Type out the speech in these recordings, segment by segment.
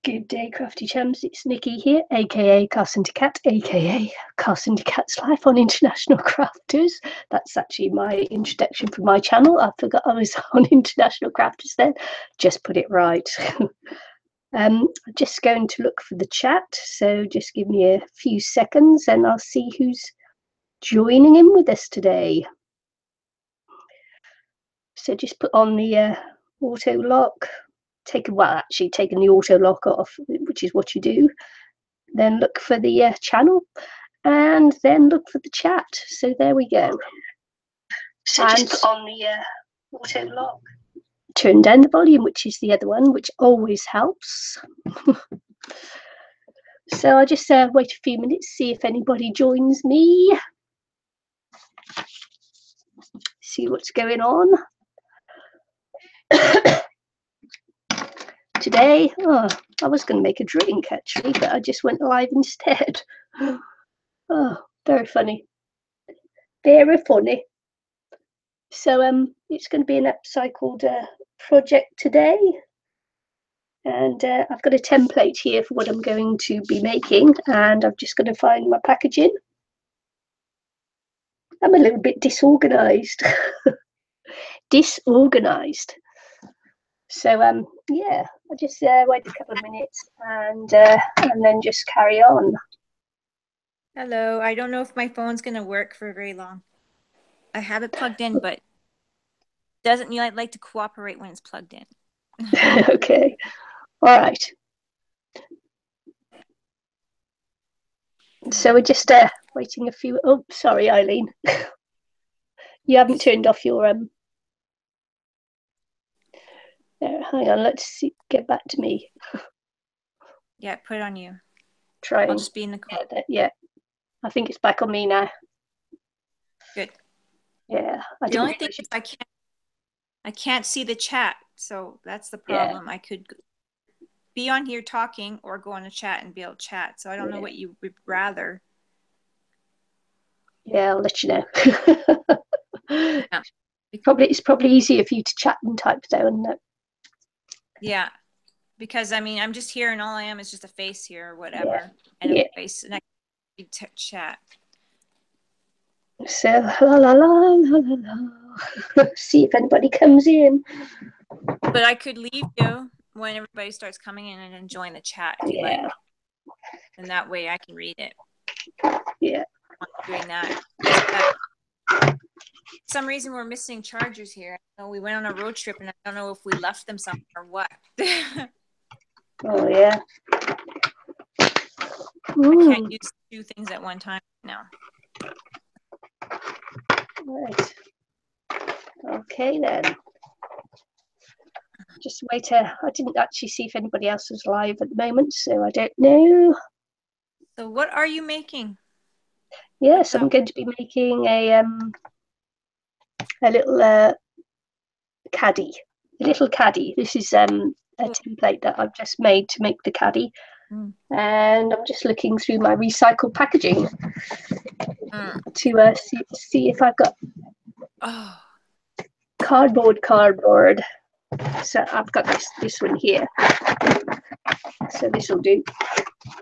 Good day, crafty chums. It's Nicky here, aka Carcindy Cat, aka Carcindy Cat's Life on International Crafters. That's actually my introduction for my channel. I forgot I was on International Crafters then. Just put it right. I'm just going to look for the chat, so just give me a few seconds and I'll see who's joining in with us today. So just put on the auto lock. Taking the auto lock off, which is what you do. Then look for the channel, and then look for the chat. So there we go. So and just put on the auto lock. Turn down the volume, which is the other one, which always helps. So I'll just wait a few minutes, see if anybody joins me. See what's going on. Today, I was going to make a drink actually, but I just went live instead. Oh, very funny. Very funny. So it's going to be an upcycled project today. And I've got a template here for what I'm going to be making, and I'm just going to find my packaging. I'm a little bit disorganized. Disorganized. So yeah, I'll just wait a couple of minutes and then just carry on. Hello, I don't know if my phone's gonna work for very long. I have it plugged in, but doesn't like to cooperate when it's plugged in. Okay, all right. So we're just waiting a few. Oh, sorry, Ilene. You haven't turned off your hang on, let's see. Get back to me. Yeah, put it on you. Try. I'll just be in the car. Yeah, I think it's back on me now. Good. Yeah. The only thing is I can't see the chat, so that's the problem. Yeah. I could be on here talking or go on a chat and be able to chat. So I don't know what you would rather. Yeah, I'll let you know. Yeah. It's probably easier for you to chat and type though, isn't it? Yeah, because I mean I'm just here and all I am is just a face here or whatever, and a face and I can chat. So la la la la la la. See if anybody comes in. But I could leave you when everybody starts coming in and then join the chat if you like, and that way I can read it. Yeah. I'm doing that. For some reason we're missing chargers here. I know we went on a road trip and I don't know if we left them somewhere or what. Oh yeah. I can't use two things at one time now. Right. Okay then. Just wait. I didn't actually see if anybody else was live at the moment, so I don't know. So what are you making? Yes, I'm going to be making a little caddy. A little caddy. This is a template that I've just made to make the caddy. And I'm just looking through my recycled packaging to see if I've got cardboard. So I've got this one here. So this will do.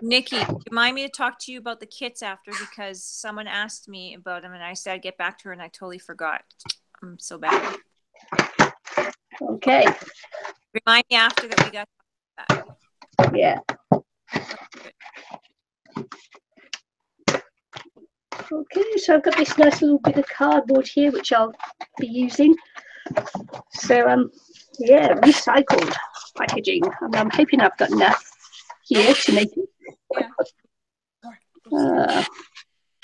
Nikki, remind me to talk to you about the kits after, because someone asked me about them and I said I'd get back to her and I totally forgot. I'm so bad. Okay. Remind me after that we got that. Yeah. Okay, so I've got this nice little bit of cardboard here which I'll be using. So yeah, recycled packaging, and I'm hoping I've got enough here to make it. Yeah.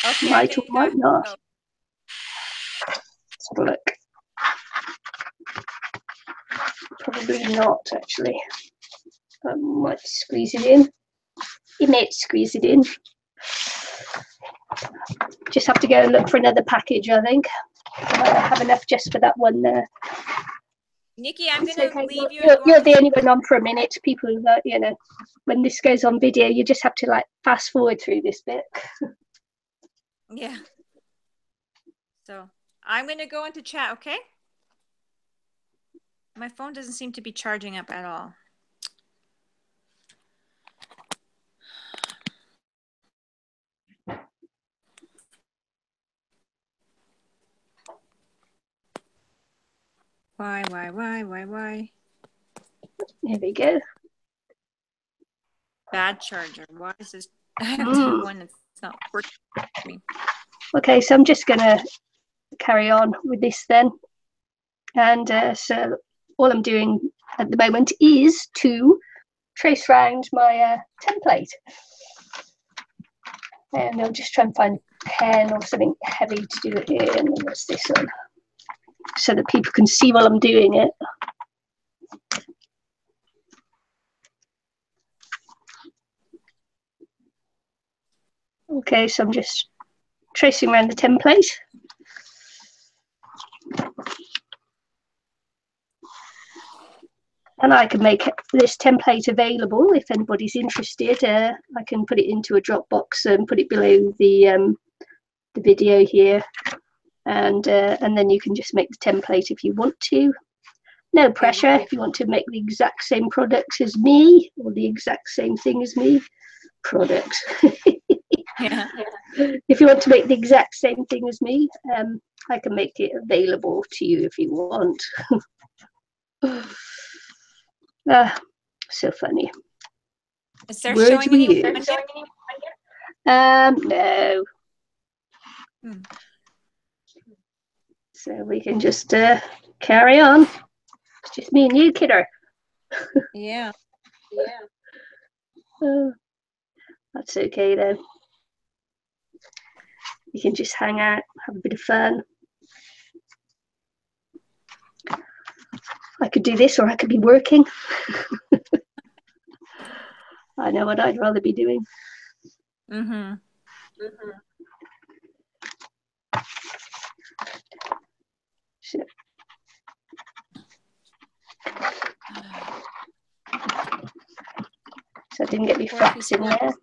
Okay, might or might not. Let's have a look. Probably not actually. I might squeeze it in. You may squeeze it in. Just have to go and look for another package, I think. I might have enough just for that one there. Nikki, I'm going to leave you. You're the only one on for a minute. People, you know, when this goes on video, you just have to like fast forward through this bit. Yeah. So I'm going to go into chat, okay? My phone doesn't seem to be charging up at all. Why? Here we go. Bad charger. Why is this? I have to have one that's not working for me. Okay, so I'm just going to carry on with this then. And so all I'm doing at the moment is to trace around my template. And I'll just try and find a pen or something heavy to do it in. And what's this one? So that people can see while I'm doing it. Okay, so I'm just tracing around the template. And I can make this template available if anybody's interested. I can put it into a Dropbox and put it below the video here, and then you can just make the template if you want to. No pressure. If you want to make the exact same product as me or the exact same thing as me, product. Yeah. If you want to make the exact same thing as me, I can make it available to you if you want. So funny. Is there showing any? No. So we can just carry on. It's just me and you, kidder. Yeah. That's okay then. You can just hang out, have a bit of fun. I could do this or I could be working. I know what I'd rather be doing. So I didn't get my flaps in there.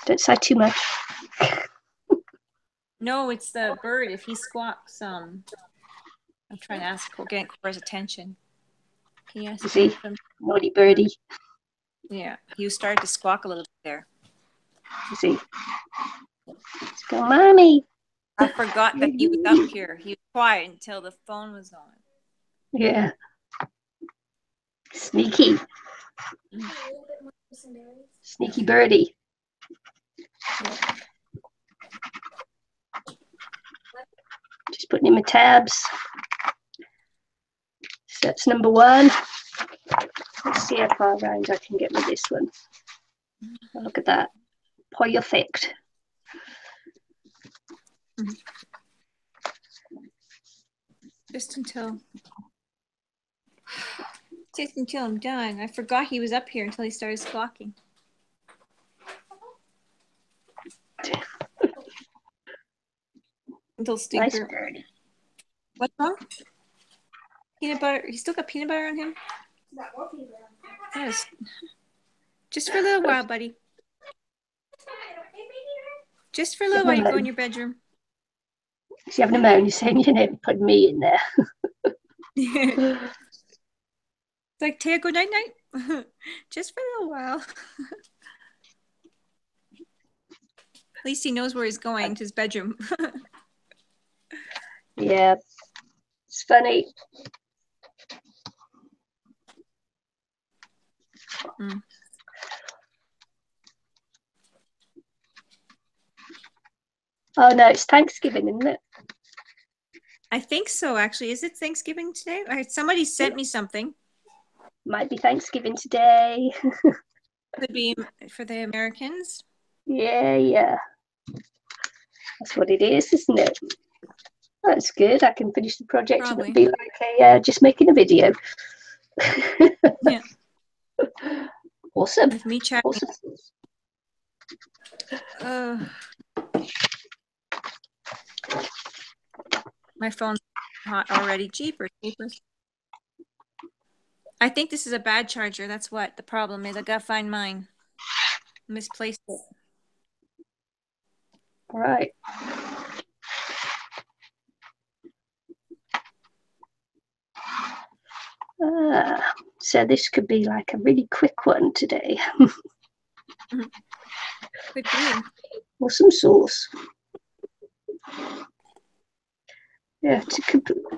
Don't say too much. No, it's the bird. If he squawks, I'm trying to get Cora's attention. He has See, naughty birdie. Yeah, he started to squawk a little bit there. See, let's go, mommy. I forgot that he was up here. He was quiet until the phone was on. Yeah. Sneaky. Sneaky birdie. Just putting in my tabs. So that's number one. Let's see how far around I can get with this one. Oh, look at that. Perfect. Just until I'm done. I forgot he was up here until he started squawking. Little stinker. Nice. What's wrong? Peanut butter. He still got peanut butter on him? Yes. Just for a little while, buddy. Just for a little while, you go in your bedroom. She's having a moan. You're saying you never put me in there. It's like, Taya, go night night. Just for a little while. At least he knows where he's going, to his bedroom. Yeah, it's funny. Oh no, it's Thanksgiving, isn't it? I think so, actually. Is it Thanksgiving today? Somebody sent me something. Might be Thanksgiving today. Could be for the Americans. Yeah. That's what it is, isn't it? That's good. I can finish the project and it'll be like just making a video. Yeah. Awesome. With me chatting. Awesome. My phone's hot already. Jeepers. I think this is a bad charger. That's what the problem is. I gotta find mine. Misplaced it. All right. So this could be like a really quick one today. Could be. Or some sauce. Yeah,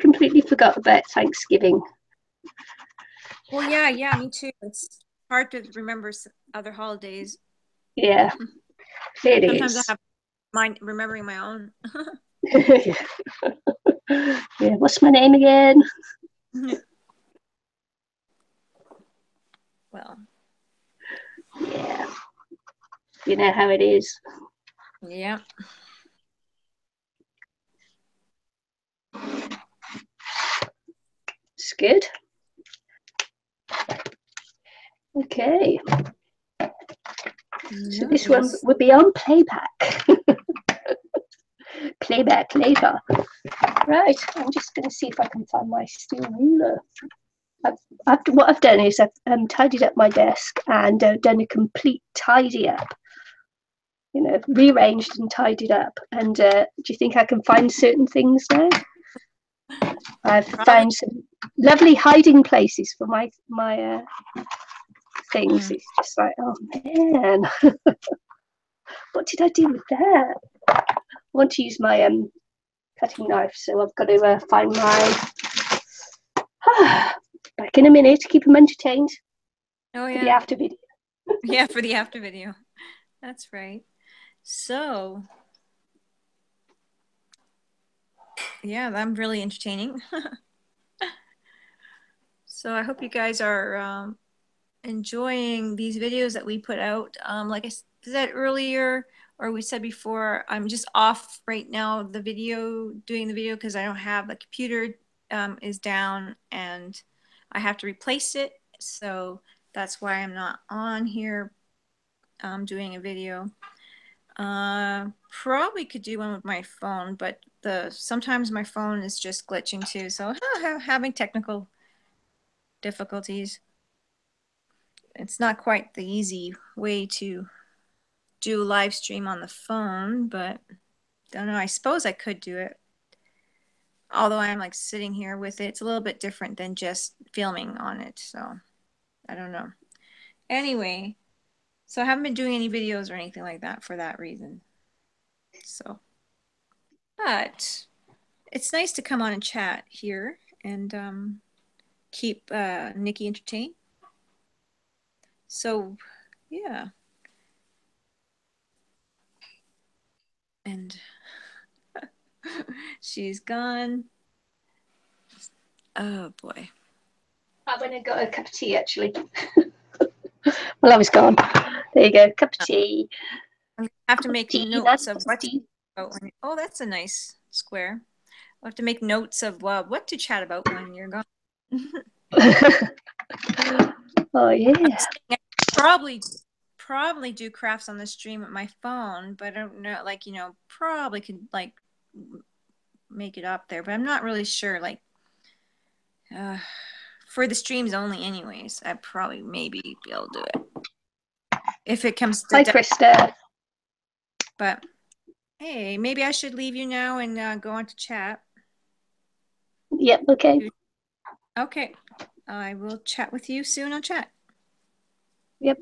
completely forgot about Thanksgiving. Well, yeah, me too. It's hard to remember other holidays. Yeah, it Sometimes is. I have remembering my own. Yeah, what's my name again? Well, yeah, you know how it is. Yeah. It's good. Okay. So this one would be on playback. Playback later. Right, I'm just going to see if I can find my steel ruler. What I've done is I've tidied up my desk and done a complete tidy up. You know, rearranged and tidied up. And do you think I can find certain things now? I've found some lovely hiding places for my things. It's just like, oh man, what did I do with that? I want to use my cutting knife, so I've got to find my back in a minute to keep them entertained. Oh yeah. For the after video. Yeah, for the after video. That's right. So yeah, I'm really entertaining. So I hope you guys are enjoying these videos that we put out. Like I said earlier, or we said before, I'm just off right now doing the video because I don't have the computer is down and I have to replace it. So that's why I'm not on here doing a video. Probably could do one with my phone, but sometimes my phone is just glitching too. So having technical difficulties. It's not quite the easy way to do a live stream on the phone, but don't know. I suppose I could do it. Although I'm like sitting here with it, it's a little bit different than just filming on it. So I don't know. Anyway, so I haven't been doing any videos or anything like that for that reason. So, but it's nice to come on and chat here and keep Nicky entertained. So, yeah. And she's gone. Oh boy. I went and got a cup of tea actually. Well, I was gone. There you go, cup of tea. I have to make notes of what to about when. Oh, that's a nice square. I'll have to make notes of what to chat about when you're gone. Oh yeah. Probably do crafts on the stream with my phone, but I don't know. Like probably could like make it up there, but I'm not really sure. Like for the streams only, anyways. I'd probably maybe be able to do it if it comes to. Hi, Krista. But hey, maybe I should leave you now and go on to chat. Yep. Okay. Okay. I will chat with you soon on chat. Yep.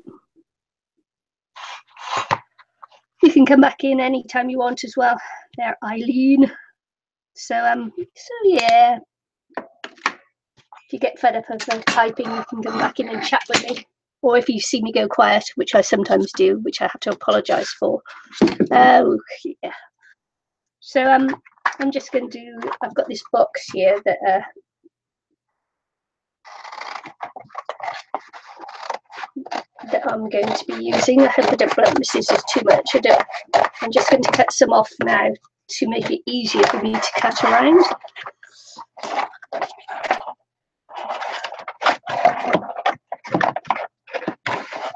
You can come back in anytime you want as well. There, Eileen. So yeah. If you get fed up of typing, you can come back in and chat with me. Or if you see me go quiet, which I sometimes do, which I have to apologise for. Oh yeah. So I'm just going to do. I've got this box here that I'm going to be using. I hope I don't blunt the scissors too much. I'm just going to cut some off now to make it easier for me to cut around.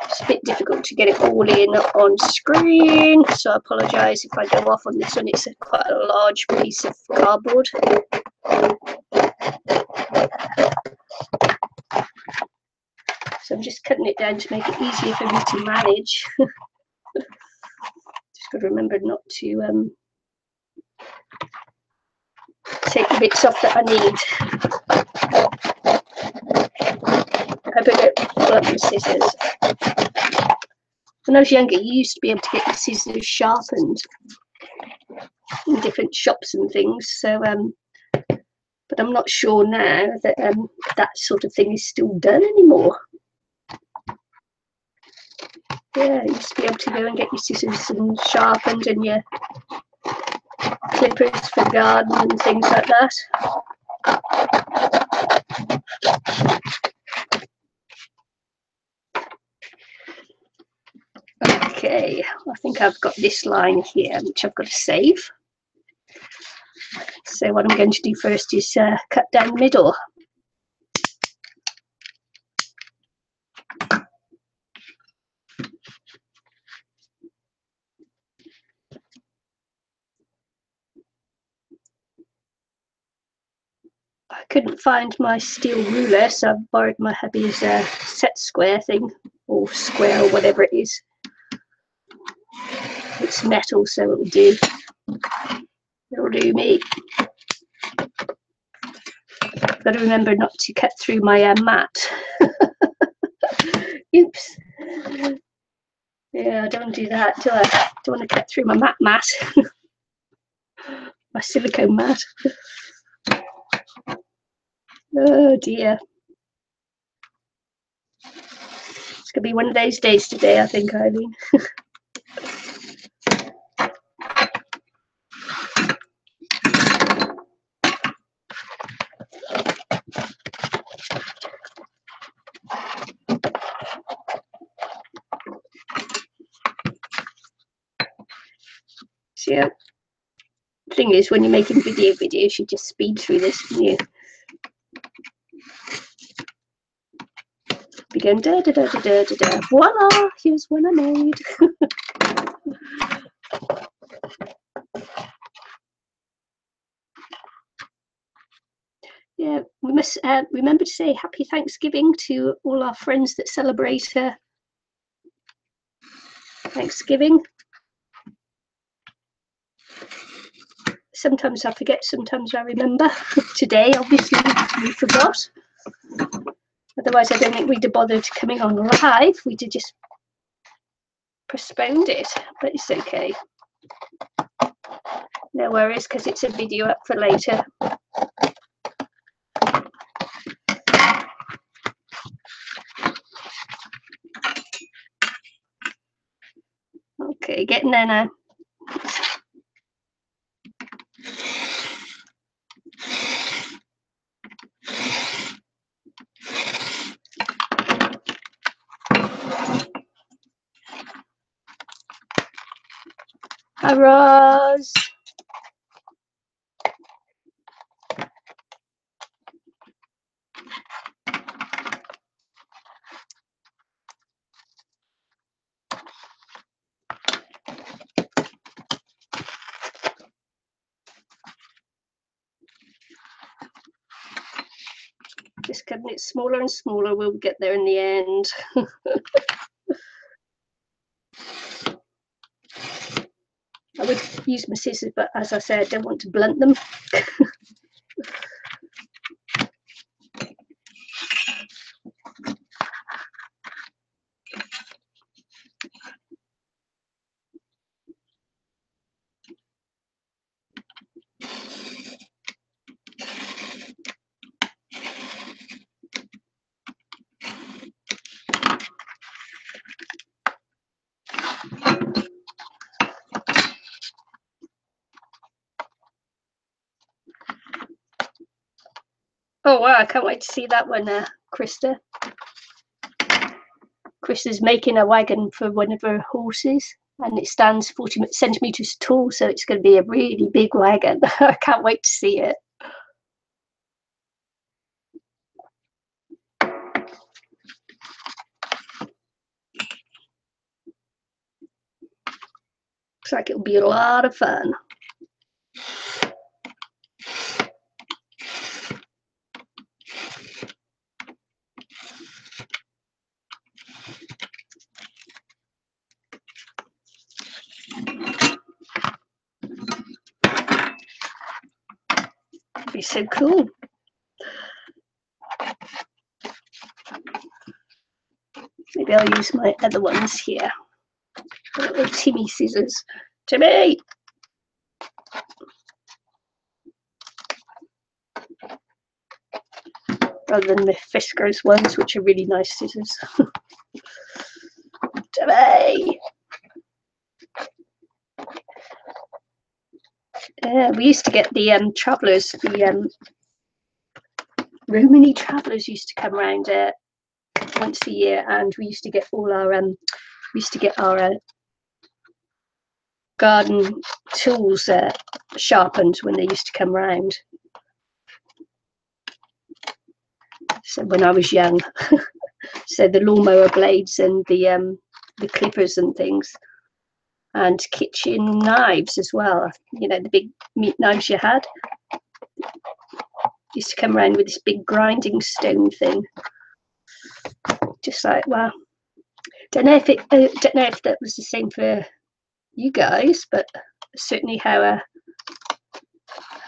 It's a bit difficult to get it all in on screen, so I apologise if I go off on this one. It's quite a large piece of cardboard. So I'm just cutting it down to make it easier for me to manage. Just got to remember not to take the bits off that I need. I hope I don't blunt the scissors. When I was younger, you used to be able to get your scissors sharpened in different shops and things. So, but I'm not sure now that that sort of thing is still done anymore. Yeah, you used to be able to go and get your scissors and sharpened and your clippers for the garden and things like that. Okay, I think I've got this line here, which I've got to save. So what I'm going to do first is cut down the middle. I couldn't find my steel ruler, so I borrowed my hubby's set square thing, or square, or whatever it is. It's metal, so it'll do. It'll do me. I've got to remember not to cut through my mat. Oops. Yeah, I don't do that, do I? Don't want to cut through my mat. My silicone mat. Oh dear. It's going to be one of those days today, I think, Eileen. So, yeah. The thing is, when you're making videos, you just speed through this, and you begin da da da da da da da. Voila! Here's one I made. Yeah, we must remember to say Happy Thanksgiving to all our friends that celebrate Thanksgiving. Sometimes I forget, sometimes I remember. Today, obviously, we forgot. Otherwise, I don't think we'd have bothered coming on live. We'd have just postponed it, but it's okay. No worries, because it's a video up for later. Okay, getting there now. Hi, Roz. Just cutting it smaller and smaller, we'll get there in the end. I would use my scissors, but as I said, I don't want to blunt them. Oh wow, I can't wait to see that one, Krista. Krista's making a wagon for one of her horses, and it stands 40 centimetres tall, so it's going to be a really big wagon. I can't wait to see it. Looks like it'll be a lot of fun. It'll be so cool. Maybe I'll use my other ones here. Little Timmy scissors. Timmy! Rather than the Fiskars ones, which are really nice scissors. Timmy! We used to get the travellers, the Romany travellers used to come around once a year, and we used to get all our garden tools sharpened when they used to come round. So when I was young, so the lawnmower blades and the clippers and things, and kitchen knives as well. You know, the big meat knives you had used to come around with this big grinding stone thing. Just like, wow. Don't know if that was the same for you guys, but certainly how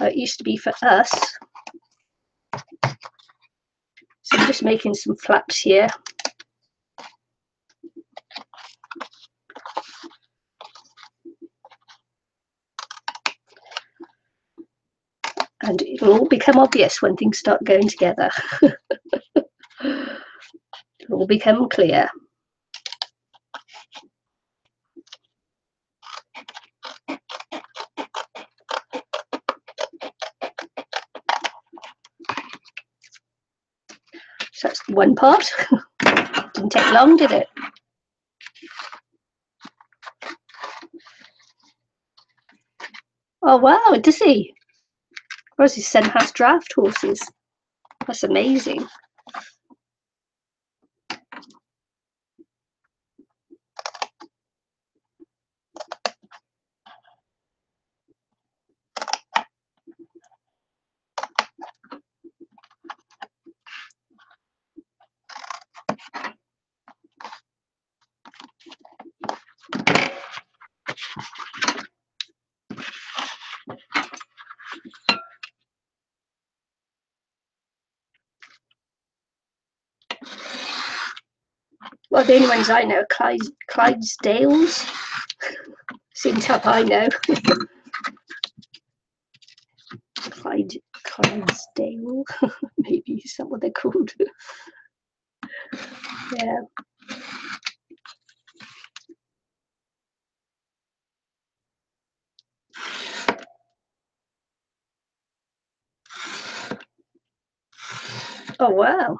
it used to be for us. So I'm just making some flaps here. And it'll all become obvious when things start going together. It'll all become clear. So that's one part. Didn't take long, did it? Oh wow, does he? Whereas his son has draft horses. That's amazing. Well, the only ones I know are Clydesdales. Seems how I know. Clydesdale, maybe is that what they're called? Yeah. Oh wow.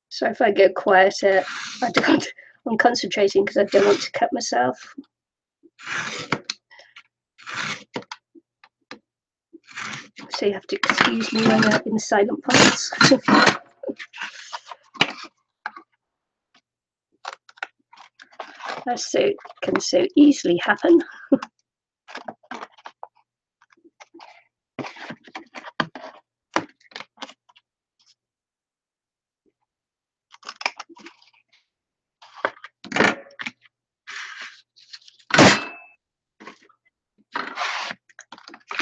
So if I go quieter, I'm concentrating because I don't want to cut myself. So you have to excuse me when I'm in the silent parts. That can so easily happen.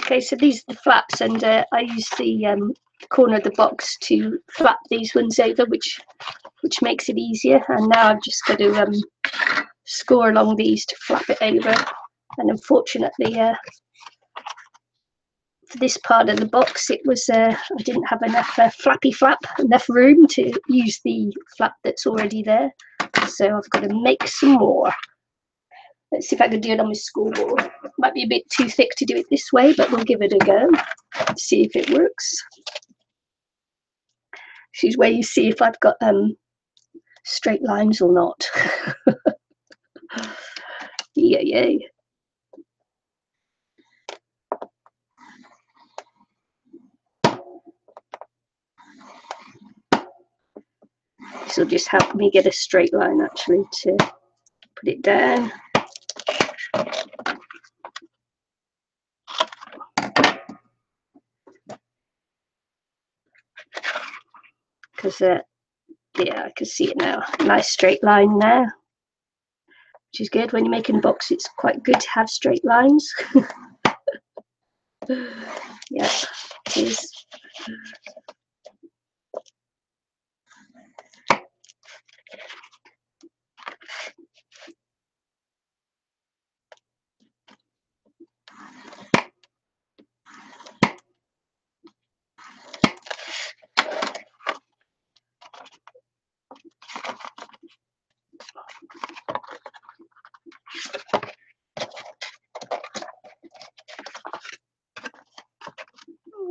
Okay, so these are the flaps, and I use the corner of the box to flap these ones over, which which makes it easier. And now I've just got to score along these to flap it over. And unfortunately, for this part of the box, it was I didn't have enough enough room to use the flap that's already there. So I've got to make some more. Let's see if I can do it on my scoreboard. Might be a bit too thick to do it this way, but we'll give it a go. See if it works. This is where you see if I've got straight lines or not. Yeah. This will just help me get a straight line actually to put it down. Because yeah, I can see it now. Nice straight line there, which is good. When you're making a box, it's quite good to have straight lines. Yeah, it is.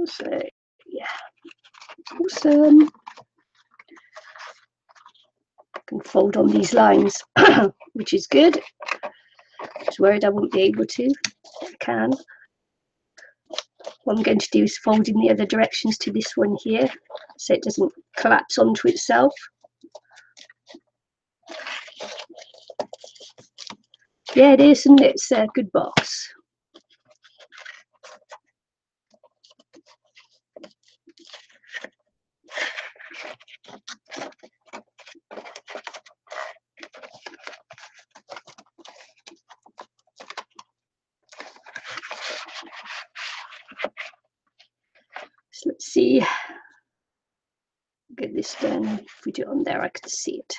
So yeah, awesome. I can fold on these lines, which is good. I was worried I wouldn't be able to. I can. What I'm going to do is fold in the other directions to this one here, so it doesn't collapse onto itself. Yeah, it is, and it's a good box. So let's see. Get this done. If we do it on there, I can see it.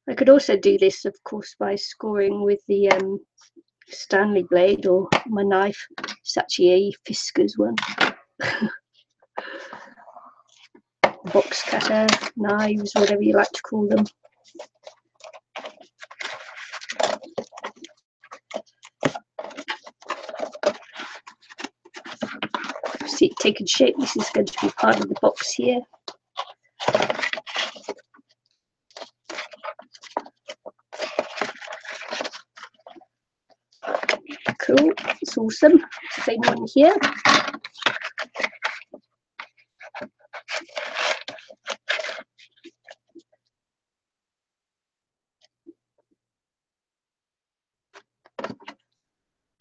I could also do this, of course, by scoring with the Stanley blade or my knife. It's actually a Fiskars one. Box cutter, knives, whatever you like to call them. See it taking shape. This is going to be part of the box here. Cool, it's awesome. Same one here.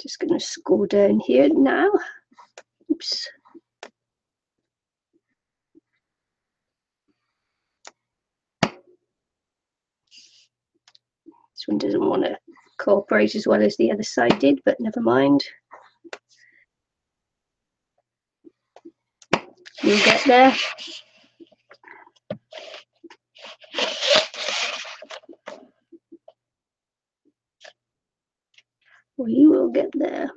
Just going to score down here now. Oops. This one doesn't want to cooperate as well as the other side did, but never mind. You'll get there. Well, you will get there.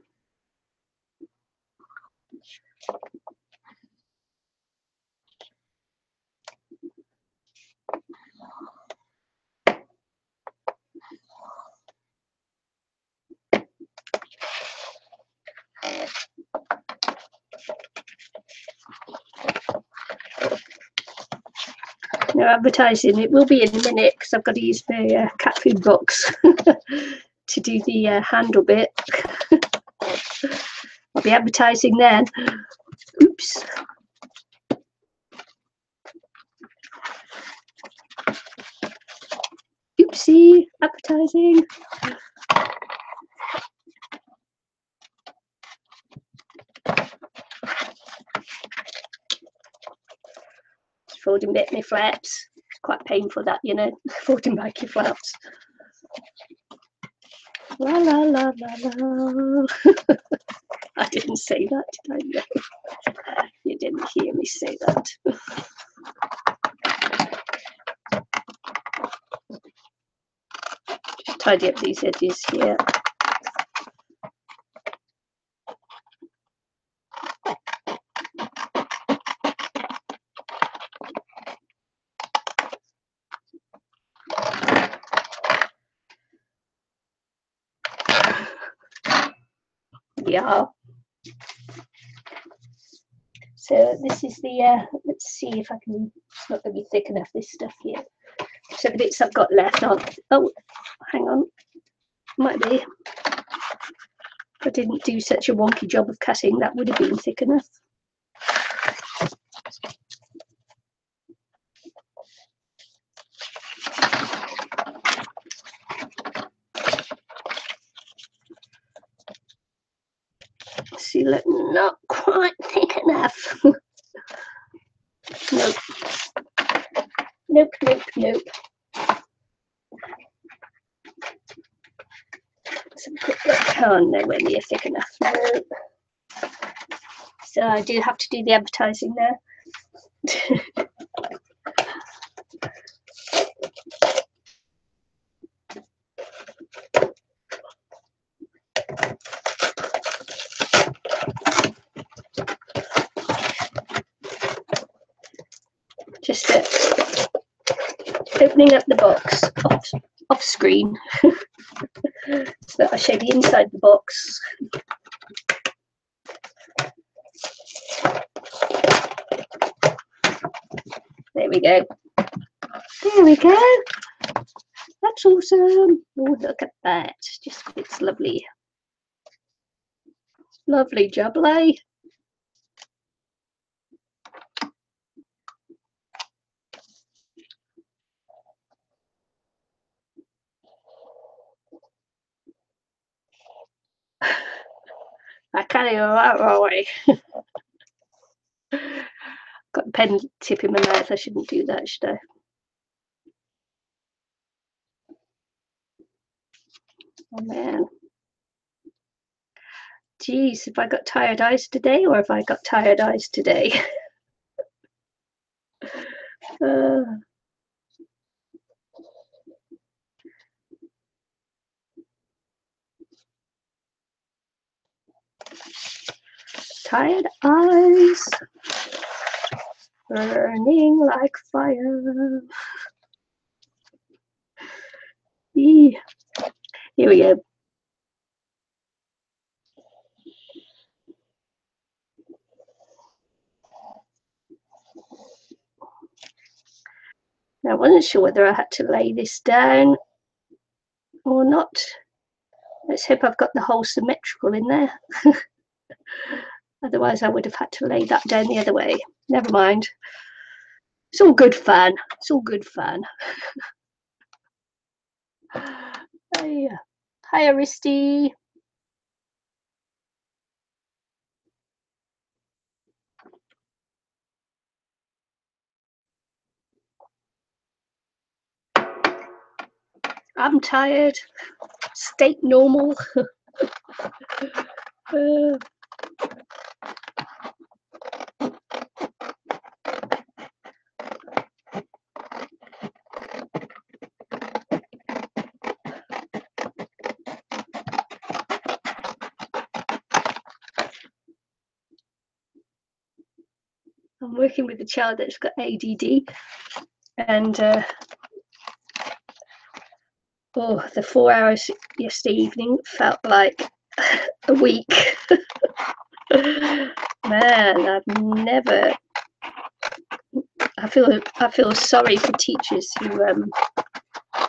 No advertising. It will be in a minute because I've got to use the cat food box to do the handle bit. I'll be advertising then. Oops. Oopsie, advertising. Folding back my flaps. It's quite painful that, you know, folding back your flaps. La la la la la. I didn't say that, did I? No. You didn't hear me say that. Just tidy up these edges here. Yeah. So this is the, let's see if I can, it's not going to be thick enough, this stuff here. So the bits I've got left aren't, oh, hang on, might be. If I didn't do such a wonky job of cutting, that would have been thick enough. See, look, not quite thick enough. Nope. Nope, nope, nope. So quick look. Oh, nowhere near thick enough. Nope. So I do have to do the advertising there. Just opening up the box off screen so that I show the inside of the box. There we go. There we go. That's awesome. Oh, look at that. Just it's lovely. Lovely jubbly. I can't even that right away. Got a pen tip in my mouth. I shouldn't do that, should I? Oh man. Geez, have I got tired eyes today or have I got tired eyes today? Tired eyes, burning like fire. Here we go. Now, I wasn't sure whether I had to lay this down or not. Let's hope I've got the hole symmetrical in there. Otherwise, I would have had to lay that down the other way. Never mind. It's all good fun. It's all good fun. Hi, Aristi. I'm tired. State normal. I'm working with a child that's got ADD, and oh, the 4 hours yesterday evening felt like a week. Man, I've never. I feel sorry for teachers who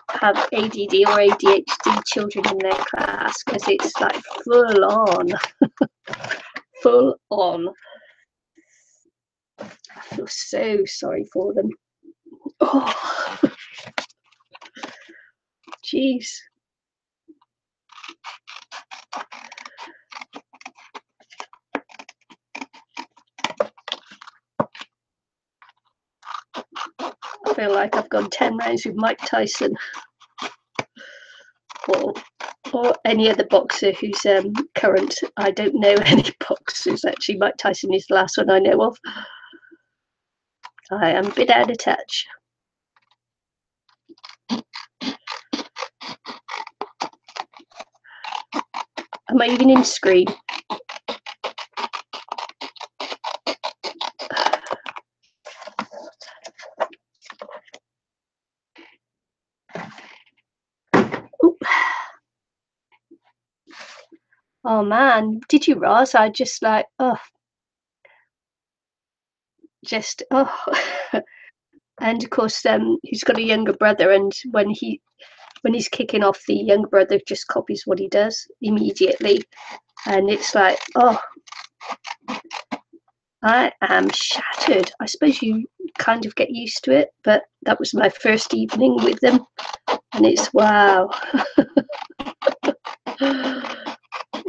have ADD or ADHD children in their class, because it's like full on, full on. I feel so sorry for them. Oh, jeez. I feel like I've gone 10 rounds with Mike Tyson, or or any other boxer who's current. I don't know any boxers actually. Mike Tyson is the last one I know of. I am a bit out of touch. Am I even in screen? Ooh. Oh man, did you, Roz? I just like, and of course, he's got a younger brother, and when he's kicking off, the younger brother just copies what he does immediately, and it's like, oh, I am shattered. I suppose you kind of get used to it, but that was my first evening with them, and it's wow.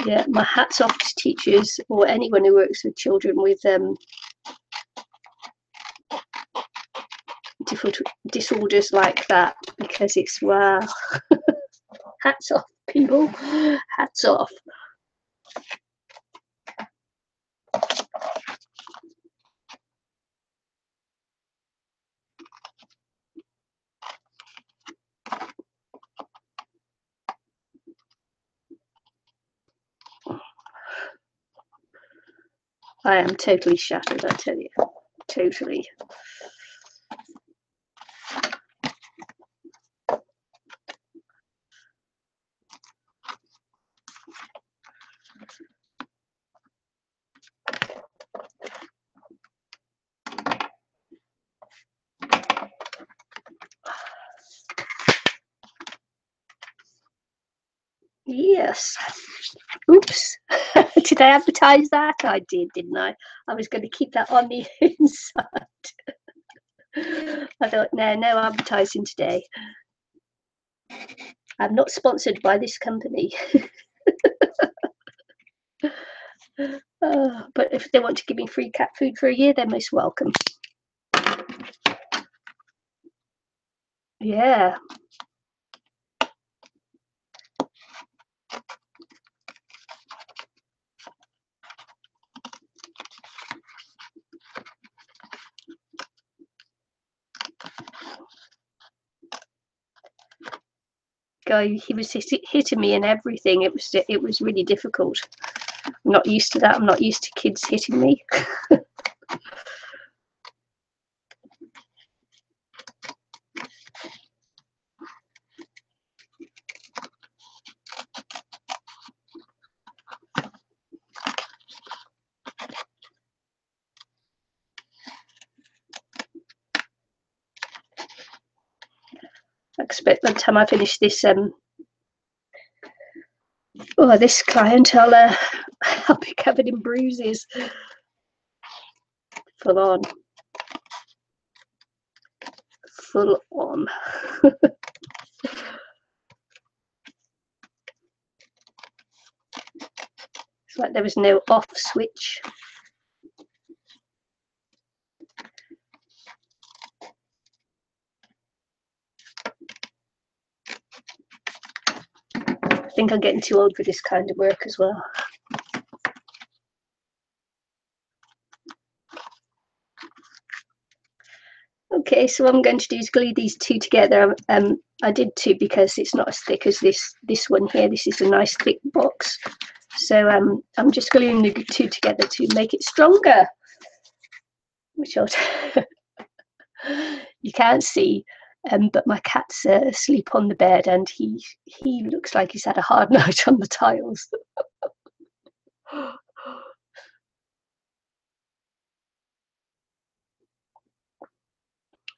Yeah, my hat's off to teachers or anyone who works with children with disorders like that, because it's wow. Hats off, people. Hats off. I am totally shattered, I tell you. Totally. Yes. Oops. Did I advertise that? I did, didn't I? I was going to keep that on the inside. I thought, no advertising today. I'm not sponsored by this company. But if they want to give me free cat food for a year, they're most welcome. Yeah. Guy, he was hitting me and everything. It was really difficult. I'm not used to that. I'm not used to kids hitting me. I expect by the time I finish this this client, I'll be covered in bruises. Full on. It's like there was no off switch. I think I'm getting too old for this kind of work as well. Okay, so what I'm going to do is glue these two together. I did two because it's not as thick as this one here. This is a nice thick box. So I'm just gluing the two together to make it stronger. Which you can't see, but my cat's asleep on the bed, and he looks like he's had a hard night on the tiles.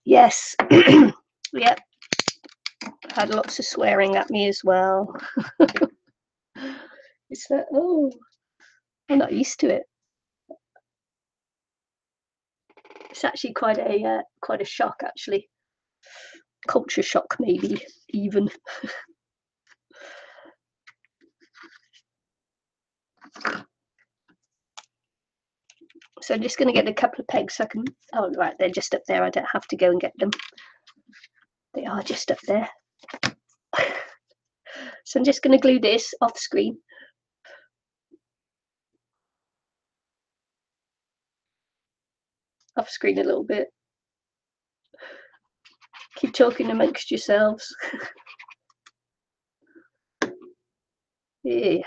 Yes. Yep. Had lots of swearing at me as well. It's like, oh, I'm not used to it. It's actually quite a shock, actually. Culture shock, maybe even. So I'm just going to get a couple of pegs so I can. Oh, right, they're just up there. I don't have to go and get them. They are just up there. So I'm just going to glue this off screen. Off screen a little bit. Keep talking amongst yourselves. Yeah.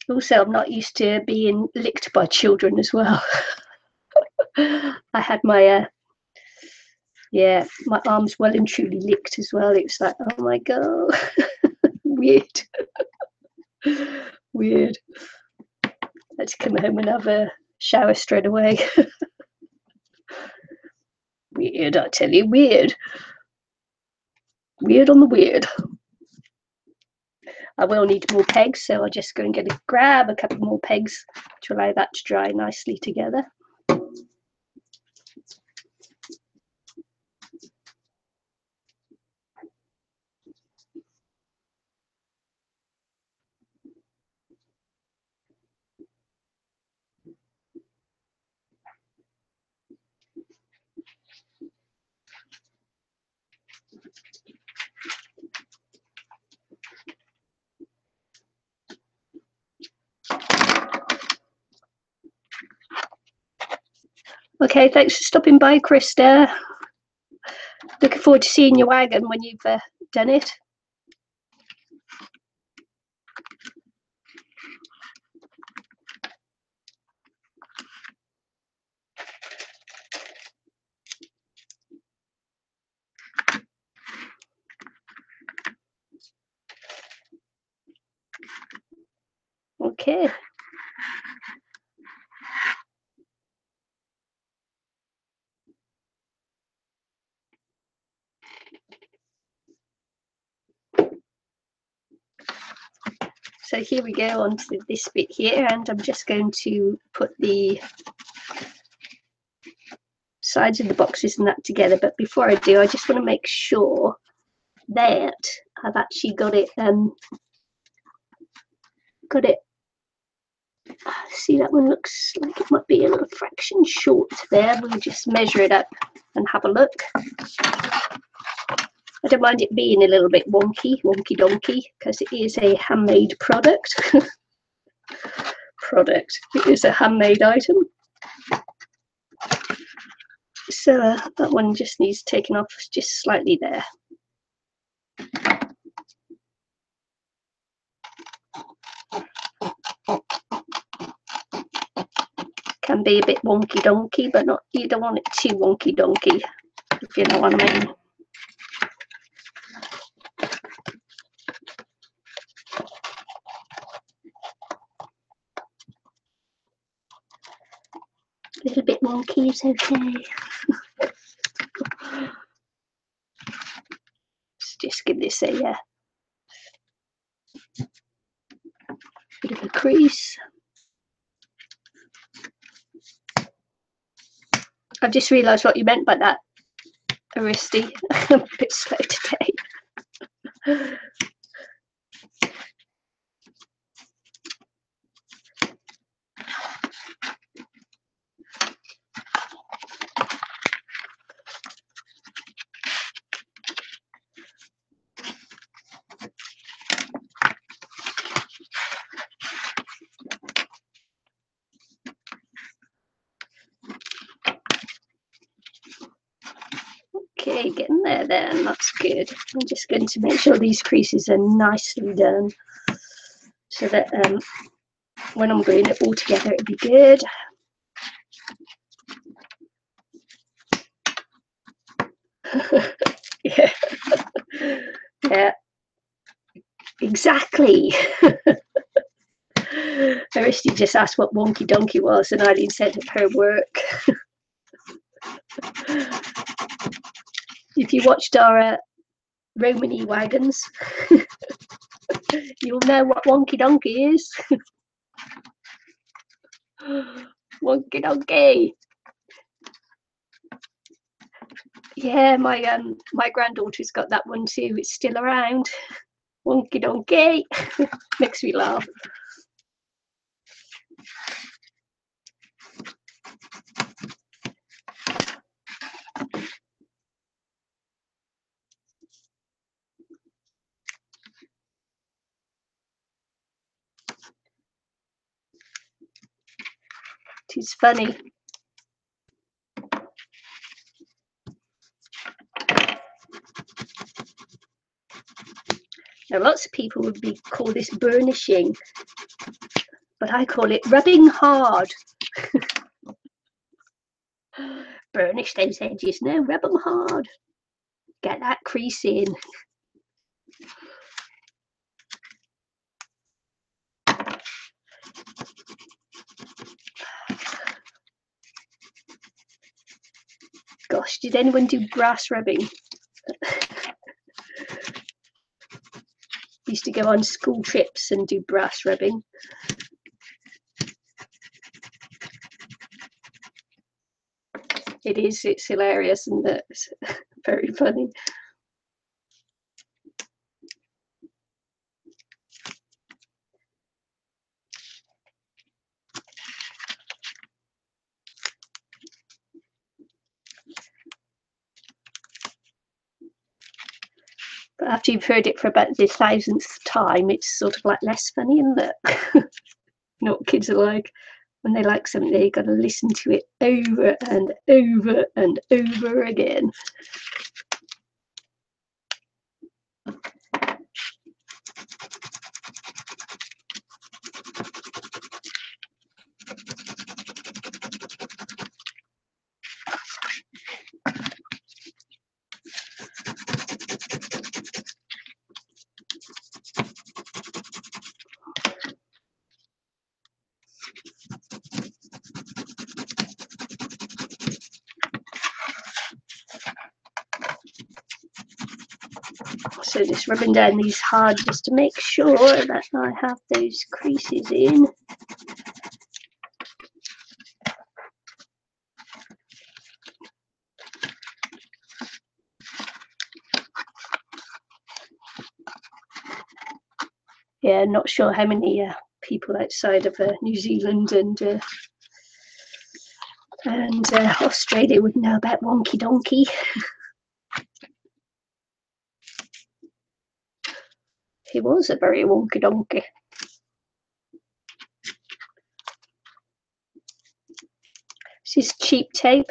Also, I'm not used to being licked by children as well. I had my yeah, my arms well and truly licked as well. It was like, oh my god. Weird. Weird. Let's come home and have a shower straight away. Weird, I tell you, weird. Weird on the weird. I will need more pegs, so I'll just go and grab a couple more pegs to allow that to dry nicely together. Okay, thanks for stopping by, Krista. Looking forward to seeing your wagon when you've done it. Okay. So here we go on to this bit here, and I'm just going to put the sides of the boxes and that together. But before I do, I just want to make sure that I've actually got it see, that one looks like it might be a little fraction short there. We'll just measure it up and have a look. I don't mind it being a little bit wonky donkey, because it is a handmade product. It is a handmade item. So that one just needs taken off just slightly there. Can be a bit wonky donkey, but not, you don't want it too wonky donkey, if you know what I mean. A little bit wonky is okay. Let's just give this a bit of a crease. I've just realised what you meant by that, Aristi. I'm a bit slow today. Okay, getting there then, that's good. I'm just going to make sure these creases are nicely done, so that when I'm gluing it all together, it'll be good. Yeah. Yeah, exactly. Aristi just asked what wonky donkey was, and Eileen said her work. If you watched our Romany wagons, you'll know what wonky donkey is. Wonky donkey. Yeah, my granddaughter's got that one too. It's still around. Wonky donkey. Makes me laugh. It is funny. Now, lots of people would call this burnishing, but I call it rubbing hard. Burnish those edges, no, rub them hard. Get that crease in. Gosh, did anyone do brass rubbing? Used to go on school trips and do brass rubbing. It's hilarious, and it's very funny. But after you've heard it for about the 1000th time, it's sort of like less funny, isn't it? You know what kids are like? When they like something, they've got to listen to it over and over and over again. So just rubbing down these hard just to make sure that I have those creases in. Yeah, not sure how many people outside of New Zealand and Australia would know about Wonky Donkey. He was a very wonky donkey. This is cheap tape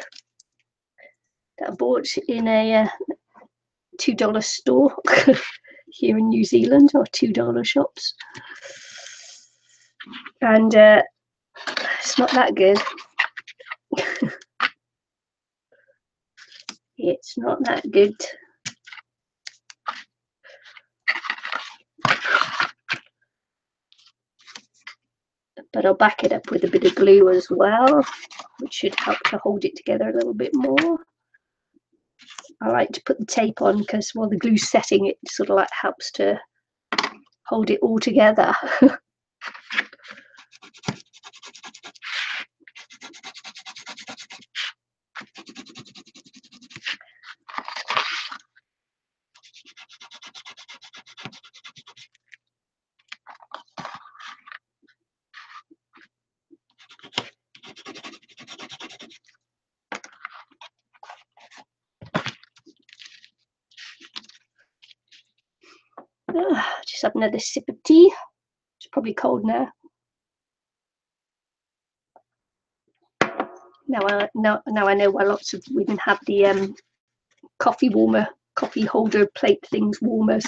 that I bought in a $2 store here in New Zealand, or $2 shops. And it's not that good. It's not that good. But I'll back it up with a bit of glue as well, which should help to hold it together a little bit more. I like to put the tape on because while the glue's setting, it sort of like helps to hold it all together. Just have another sip of tea. It's probably cold now. Now I know why lots of women have the coffee holder plate things, warmers.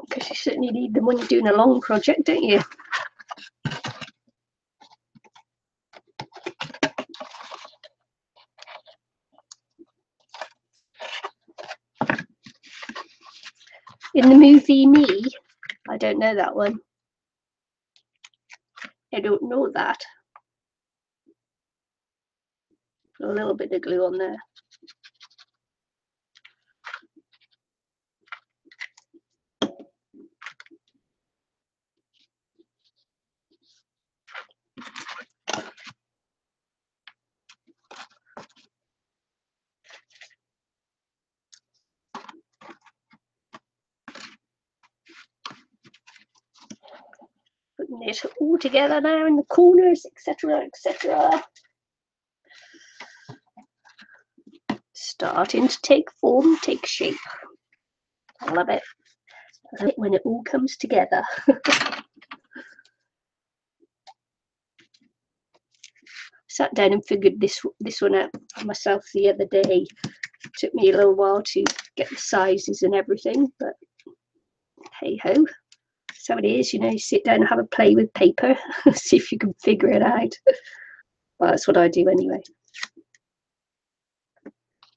Because you certainly need them when you're doing a long project, don't you? In the movie Me, I don't know that one. I don't know that. Put a little bit of glue on there. putting it all together now in the corners, etc., etc. Starting to take form, take shape. I love it. I love it when it all comes together. Sat down and figured this one out for myself the other day. It took me a little while to get the sizes and everything, but hey ho. So it is, you know, you sit down and have a play with paper, see if you can figure it out. Well, that's what I do anyway.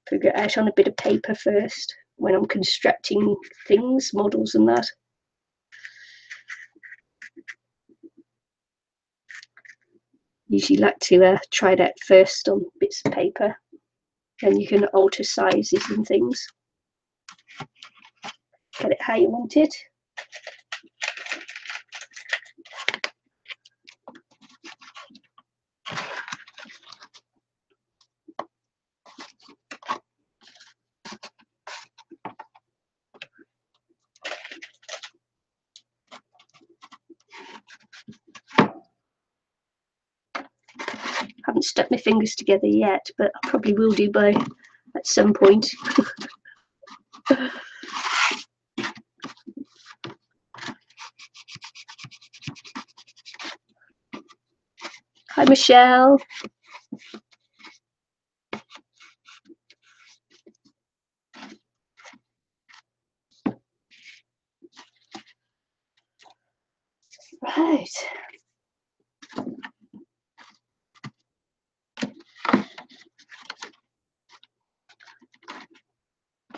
Figure it out on a bit of paper first when I'm constructing things, models and that. Usually like to try it out first on bits of paper, then you can alter sizes and things. Get it how you want it. Haven't stuck my fingers together yet, but I probably will do at some point. Hi, Michelle. Right.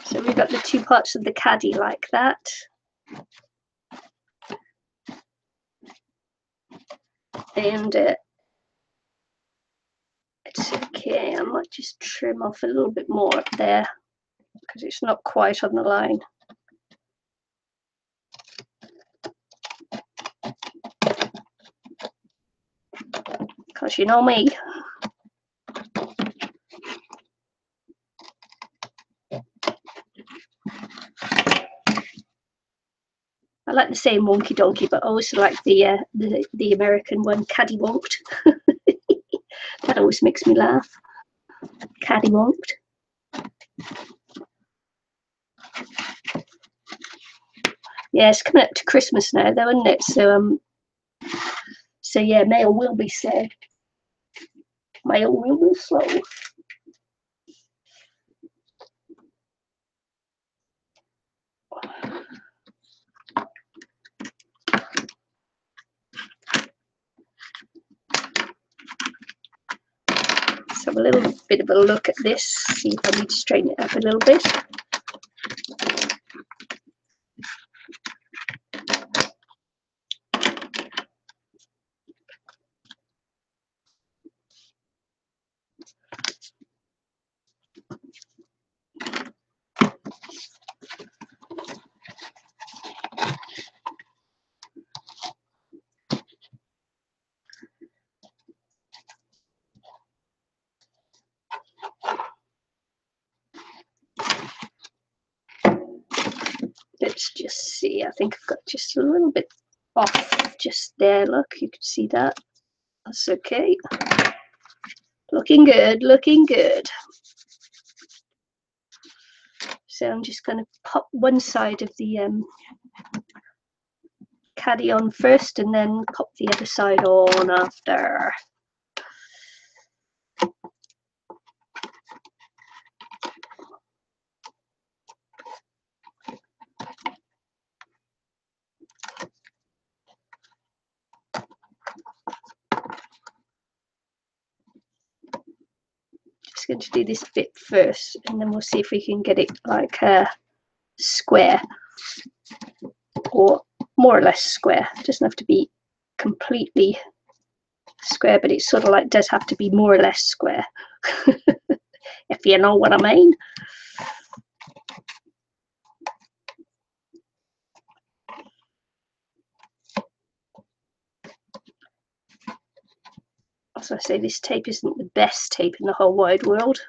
So we've got the two parts of the caddy like that. And it's okay, I might just trim off a little bit more up there because it's not quite on the line. Because you know me. I like the saying wonky donkey, but I also like the American one, caddywonked. That always makes me laugh. Caddywonked. Yeah, it's coming up to Christmas now, though, isn't it? So yeah, mail will be slow. Mail will be slow. So have a little bit of a look at this, see if I need to straighten it up a little bit. Let's just see, I think I've got just a little bit off just there. Look, you can see that. That's okay. Looking good, looking good. So I'm just going to pop one side of the caddy on first and then pop the other side on after. Just going to do this bit first and then we'll see if we can get it like a square or more or less square. It doesn't have to be completely square, but it sort of like does have to be more or less square. If you know what I mean. As I say, this tape isn't the best tape in the whole wide world.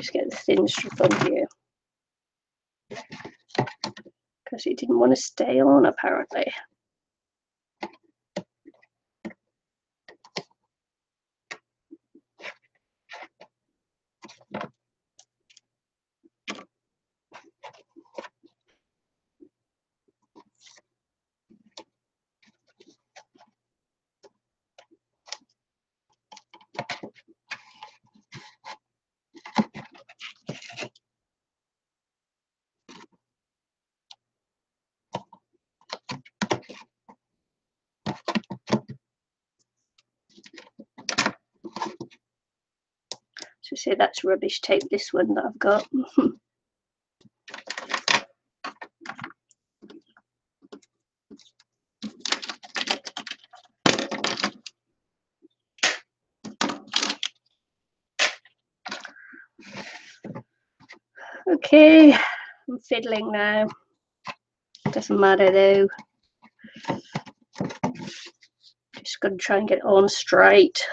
just get the thin strip on here because it didn't want to stay on apparently. So say that's rubbish tape, this one that I've got. Okay, I'm fiddling now. Doesn't matter though. Just got to try and get it on straight.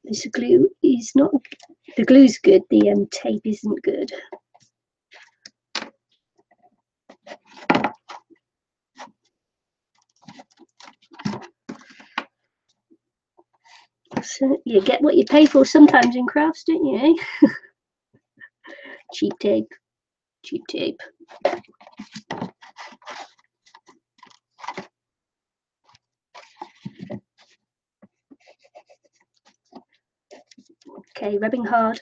This glue is not, the glue's good, the tape isn't good. So you get what you pay for sometimes in crafts, don't you, eh? Cheap tape, cheap tape. Okay, rubbing hard.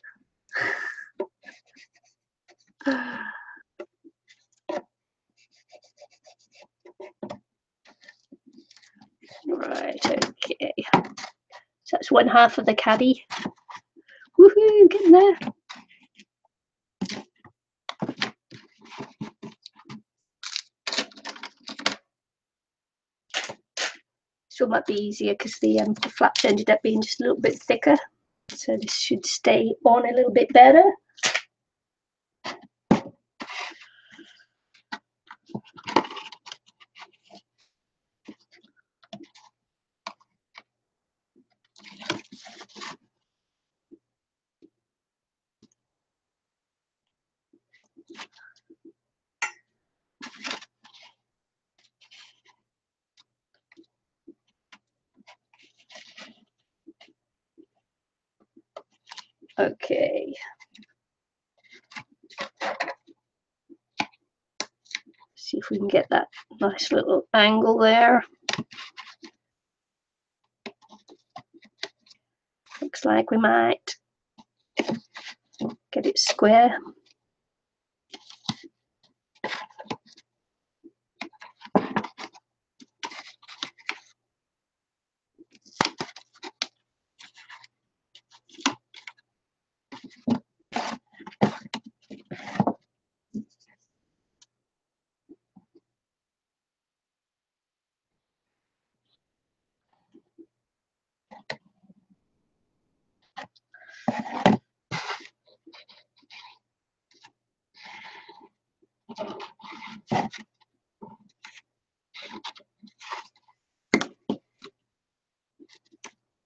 Right, okay. So that's one half of the caddy. Woohoo, getting there. So it might be easier because the flaps ended up being just a little bit thicker. So this should stay on a little bit better. Okay. See if we can get that nice little angle there. Looks like we might get it square.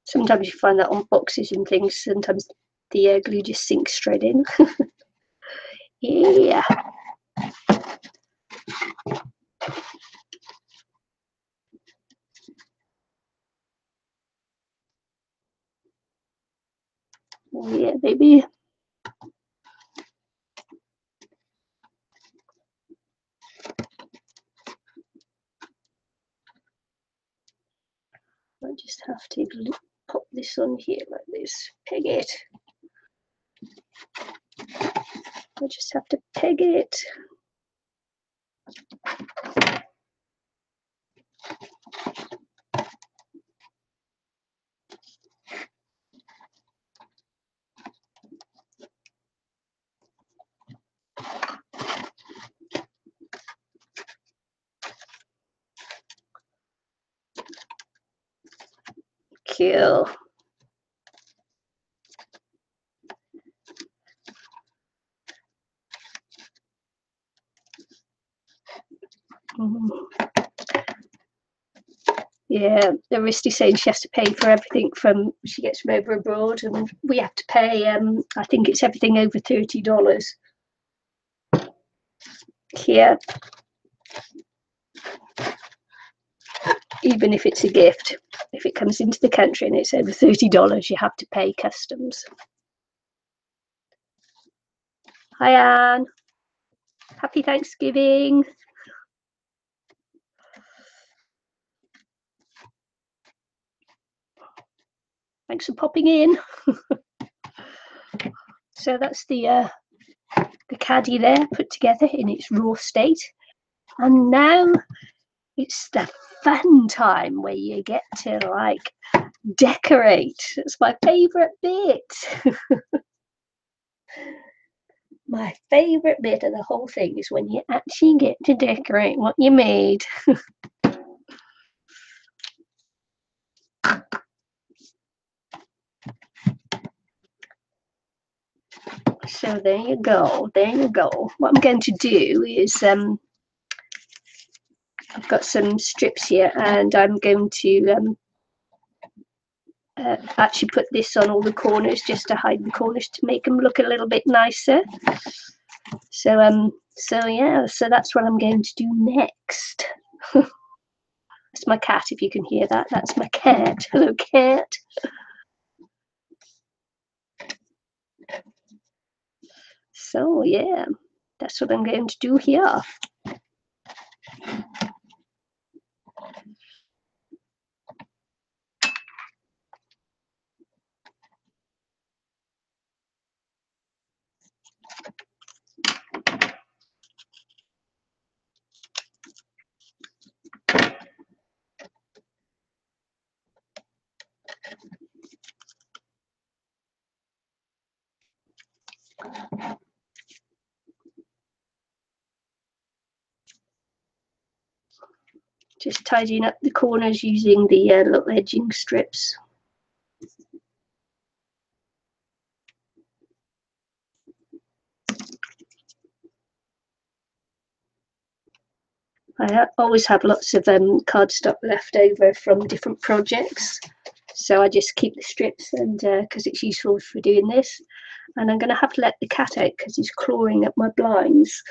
Sometimes you find that on boxes and things, sometimes the glue just sinks straight in. Yeah. Oh yeah, baby. I just have to pop this on here like this, peg it. I just have to peg it. Cool. Yeah, the Risty saying she has to pay for everything from she gets from over abroad, and we have to pay. I think it's everything over $30 here, even if it's a gift. If it comes into the country and it's over $30, you have to pay customs. Hi, Anne. Happy Thanksgiving. Thanks for popping in. So that's the caddy there put together in its raw state. And now it's the fun time where you get to like decorate. It's my favourite bit. My favourite bit of the whole thing is when you actually get to decorate what you made. So there you go, there you go. What I'm going to do is I've got some strips here and I'm going to actually put this on all the corners just to hide the corners to make them look a little bit nicer. So yeah, so that's what I'm going to do next. That's my cat, if you can hear that. That's my cat. Hello, cat. So yeah, that's what I'm going to do here. Just tidying up the corners using the little edging strips. I always have lots of cardstock left over from different projects, so I just keep the strips, and because it's useful for doing this. And I'm going to have to let the cat out because he's clawing at my blinds,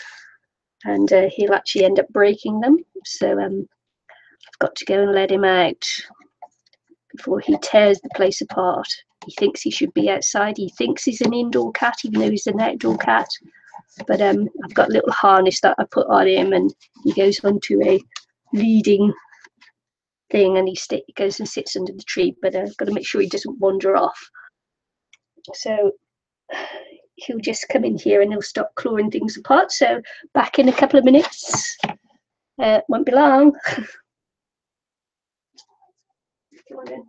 and he'll actually end up breaking them. So I've got to go and let him out before he tears the place apart. He thinks he should be outside. He thinks he's an indoor cat, even though he's an outdoor cat. But I've got a little harness that I put on him, and he goes onto a leading thing, and he goes and sits under the tree. But I've got to make sure he doesn't wander off. So he'll just come in here and he'll stop clawing things apart. So back in a couple of minutes. Won't be long. Come on in.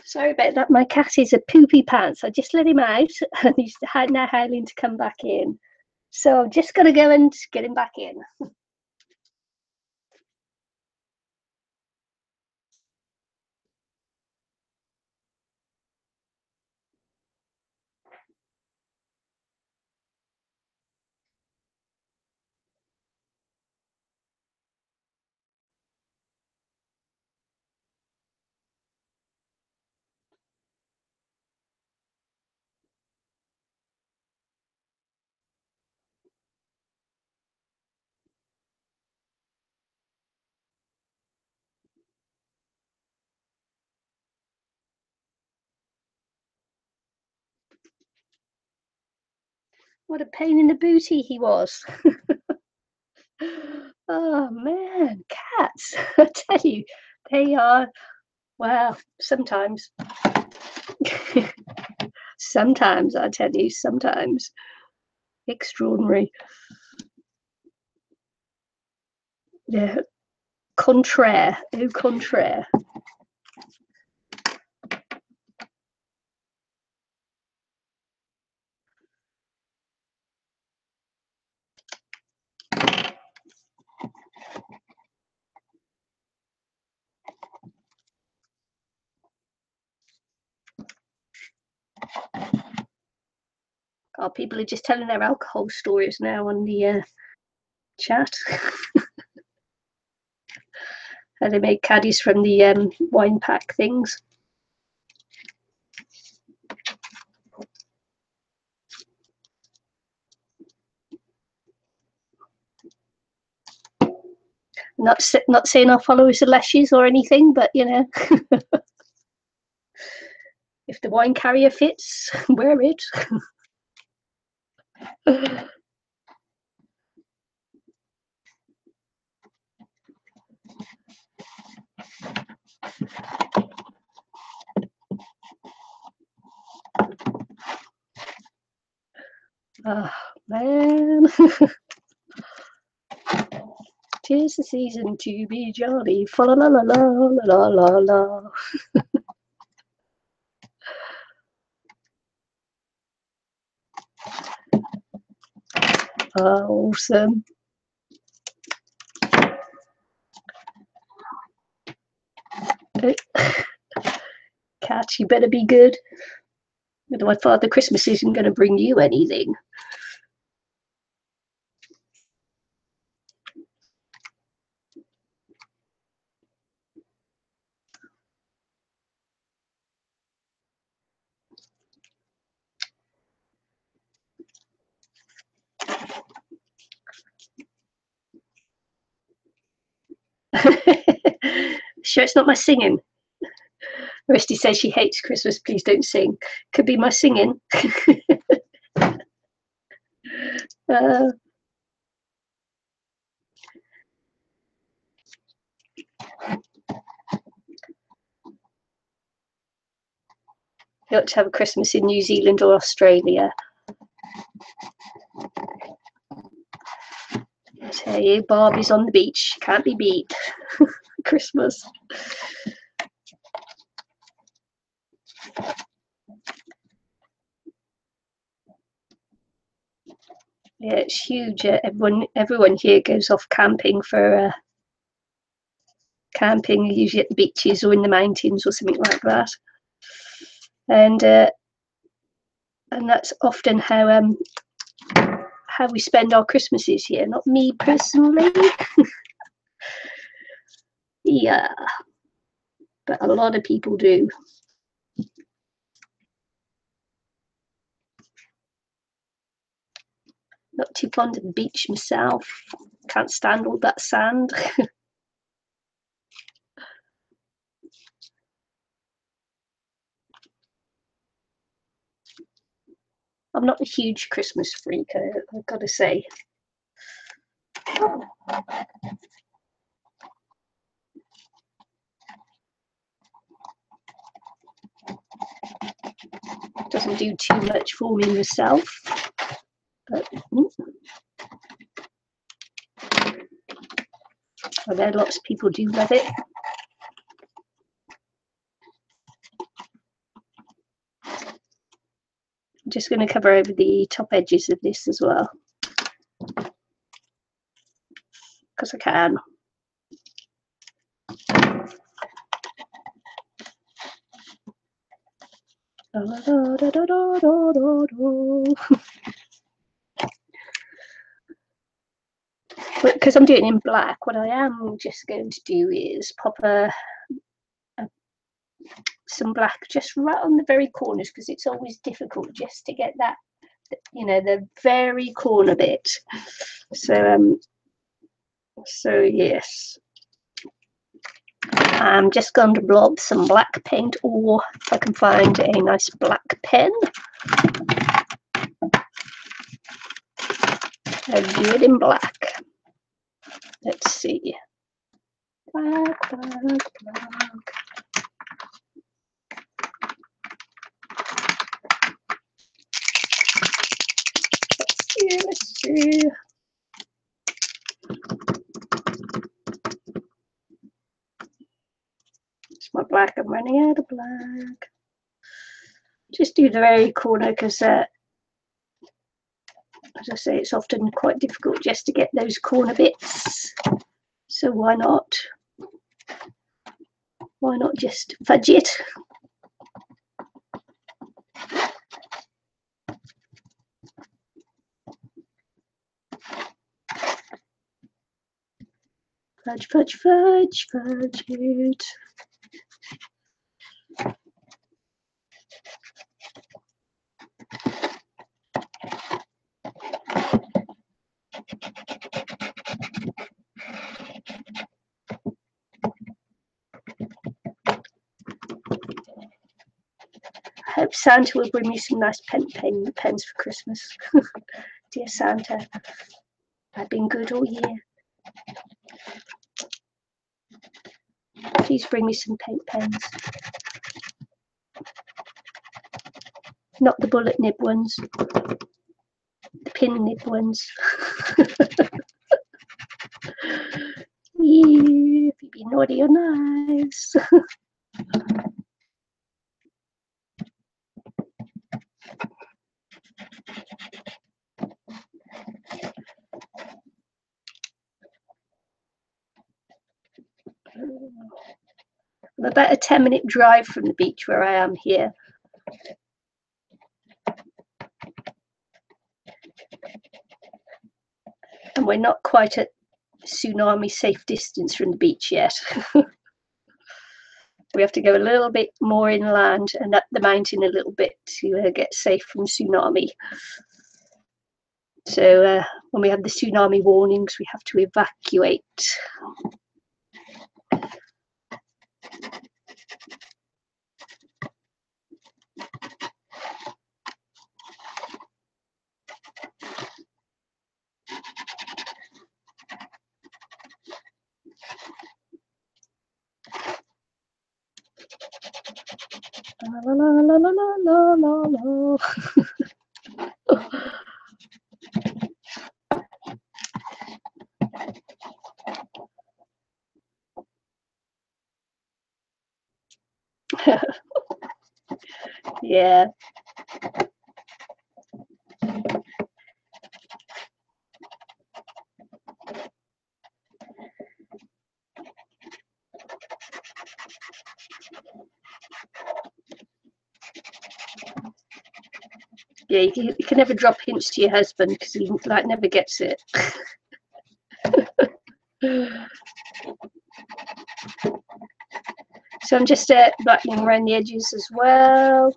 Sorry about that. My cat is a poopy pants. I just let him out and he's now howling to come back in. So I'm just going to go and get him back in. What a pain in the booty he was. Oh man, cats. I tell you, they are, well, sometimes. Sometimes, I tell you, sometimes. Extraordinary. Yeah. Contraire. Au contraire. Oh, people are just telling their alcohol stories now on the chat. How they make caddies from the wine pack things. Not saying our followers are leshies or anything, but you know, if the wine carrier fits, wear it. Oh man. 'Tis the season to be jolly. Fa la la la la la la la. Awesome. Cat, you better be good. My Father Christmas isn't going to bring you anything. Sure, it's not my singing. Rusty says she hates Christmas. Please don't sing. Could be my singing. uh, you ought to have a Christmas in New Zealand or Australia. I tell you, Barbie's on the beach. Can't be beat. Christmas. Yeah, it's huge. Everyone here goes off camping for camping, usually at the beaches or in the mountains or something like that. And that's often how we spend our Christmases here. Not me personally. Yeah, but a lot of people do. Not too fond of the beach myself. Can't stand all that sand. I'm not a huge Christmas freak, I've got to say. Doesn't do too much for me myself. But I know lots of people do love it. just going to cover over the top edges of this as well, because I can. Because I'm doing it in black, what I am just going to do is pop some black just right on the very corners, because it's always difficult just to get that, you know, the very corner bit. So yes, I'm just going to blob some black paint, or if I can find a nice black pen, I'll do it in black. Let's see. Black, black, black. Let's see. It's my black. I'm running out of black. Just do the very corner, because as I say, it's often quite difficult just to get those corner bits. So why not? Why not just fudge it? Fudge, fudge, fudge, fudge it. I hope Santa will bring me some nice pens for Christmas. Dear Santa, I've been good all year. Please bring me some paint pens. Not the bullet nib ones, the pin nib ones. Yeah, if you be naughty or nice. I'm about a 10-minute drive from the beach where I am here. And we're not quite at tsunami safe distance from the beach yet. We have to go a little bit more inland and up the mountain a little bit to get safe from tsunami. So when we have the tsunami warnings, we have to evacuate. La la la la la la la. Yeah. Yeah, you can never drop hints to your husband because he like never gets it. So I'm just blackening around the edges as well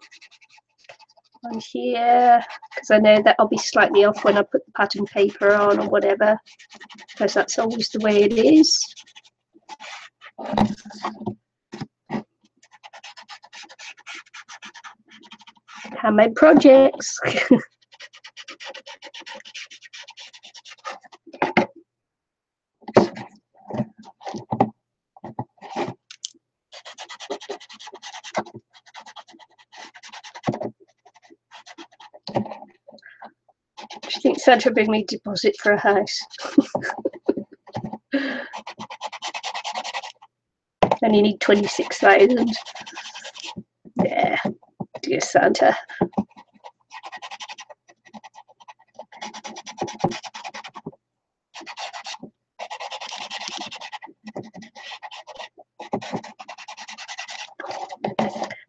on here, because I know that I'll be slightly off when I put the pattern paper on or whatever, because that's always the way it is. Handmade projects. I think Santa will bring me a deposit for a house. And you need 26,000. Yeah, dear Santa.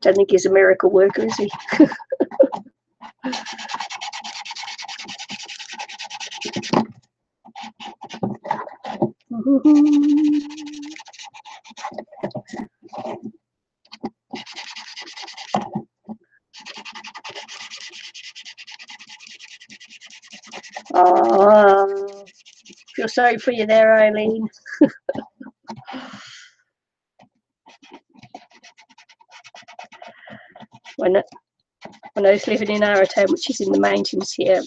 Don't think he's a miracle worker, is he? Oh, feel sorry for you there, Eileen. When I was living in Arrowtown, which is in the mountains here,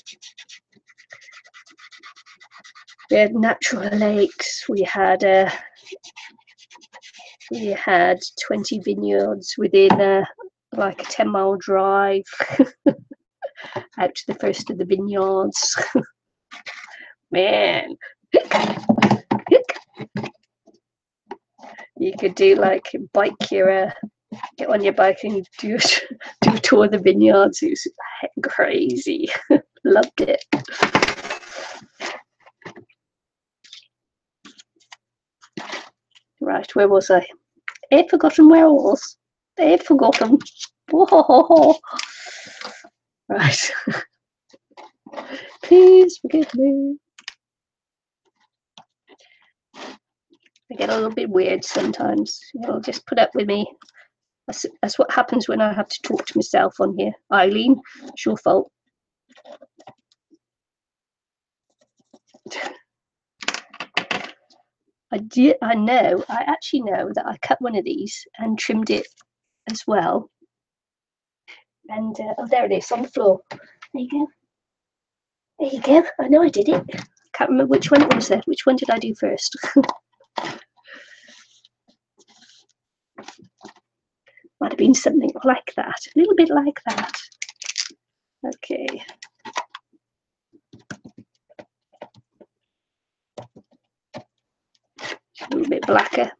we had natural lakes. We had 20 vineyards within like a 10-mile drive out to the first of the vineyards. Man, you could do like get on your bike and do a tour of the vineyards. It was crazy. Loved it. Right, where was I? I'd forgotten where I was. I'd forgotten. Whoa. Right. Please forgive me. I get a little bit weird sometimes. Just put up with me. That's what happens when I have to talk to myself on here. Eileen, it's your fault. I actually know that I cut one of these and trimmed it as well. And oh, there it is on the floor. There you go. There you go. I know I did it. Can't remember which one it was there. Which one did I do first? Might have been something like that. A little bit like that. Okay. A little bit blacker.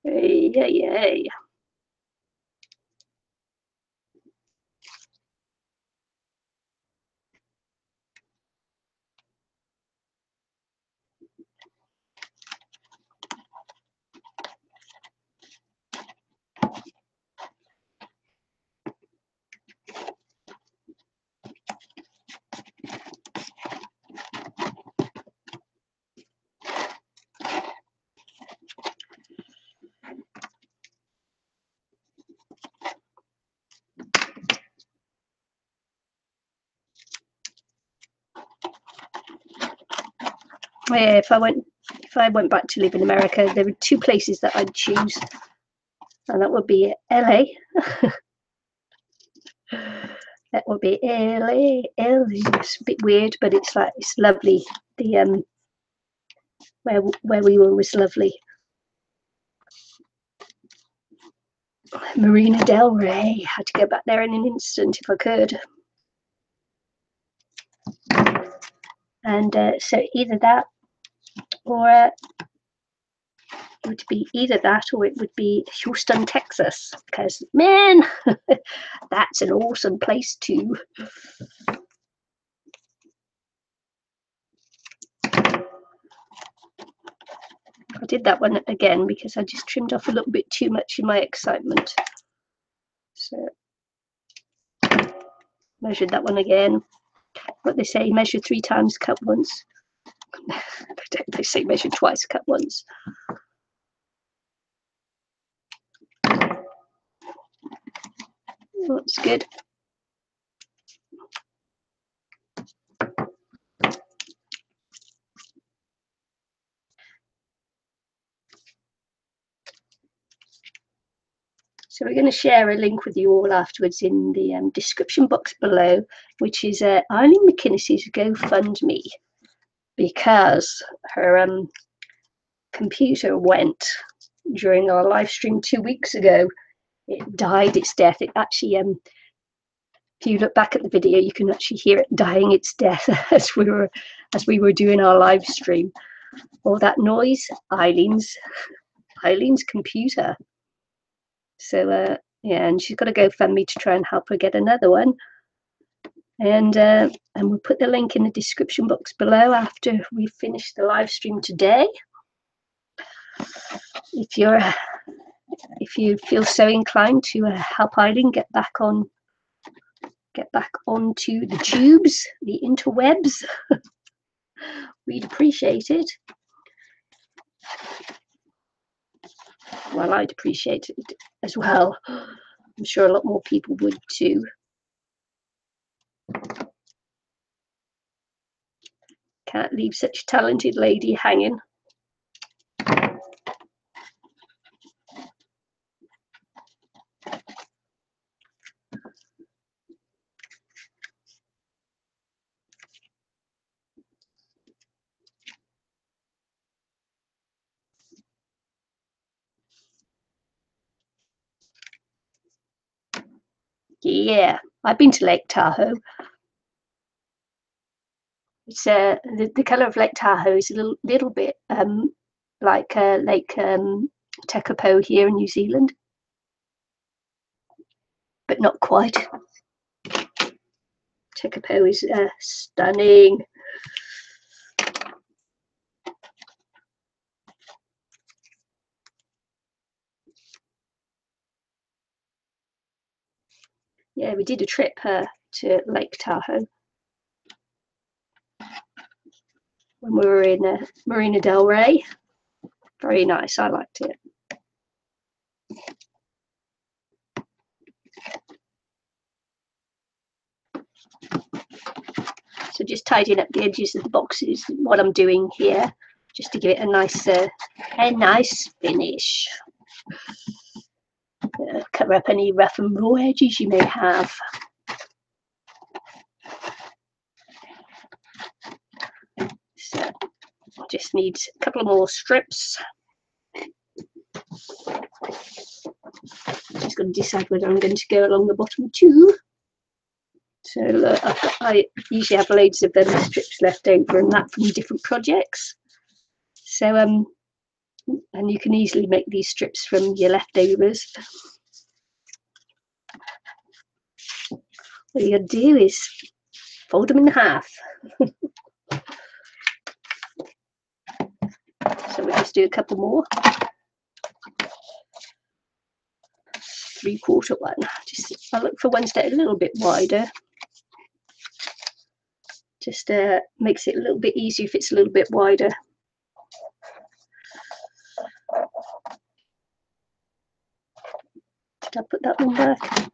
Hey. Yeah, if I went back to live in America, there were two places that I'd choose, and that would be LA. That would be LA. It's a bit weird, but it's lovely. The where we were was lovely. Marina Del Rey. Had to go back there in an instant if I could. And so either that, or it would be either that, or it would be Houston, Texas, because man, that's an awesome place too. I did that one again because I just trimmed off a little bit too much in my excitement. So measured that one again. What they say, measure 3 times, cut once. They say measure twice, cut once. That's good. So we're going to share a link with you all afterwards in the description box below, which is Eileen McInnes's GoFundMe, because her computer went during our live stream 2 weeks ago, it died its death. It actually, if you look back at the video, you can actually hear it dying its death as we were doing our live stream. All that noise, Eileen's computer. So yeah, and she's got to go fund me to try and help her get another one. And we'll put the link in the description box below after we finish the live stream today. If you feel so inclined to help Eileen get back onto the tubes, the interwebs, we'd appreciate it. Well, I'd appreciate it as well. I'm sure a lot more people would too. Can't leave such a talented lady hanging. Yeah, I've been to Lake Tahoe. It's the colour of Lake Tahoe is a little bit like Lake Tekapo here in New Zealand, but not quite. Tekapo is stunning. Yeah, we did a trip to Lake Tahoe when we were in Marina del Rey. Very nice, I liked it. So just tidying up the edges of the boxes, what I'm doing here, just to give it a nice finish. Cover up any rough and raw edges you may have. So just need a couple of more strips. Just got to decide whether I'm going to go along the bottom too. So look, I usually have loads of strips left over and that from different projects. So and you can easily make these strips from your leftovers. What you got to do is fold them in half. So we'll just do a couple more. 3/4 one. I look for ones that are a little bit wider. Just makes it a little bit easier if it's a little bit wider. Did I put that one back?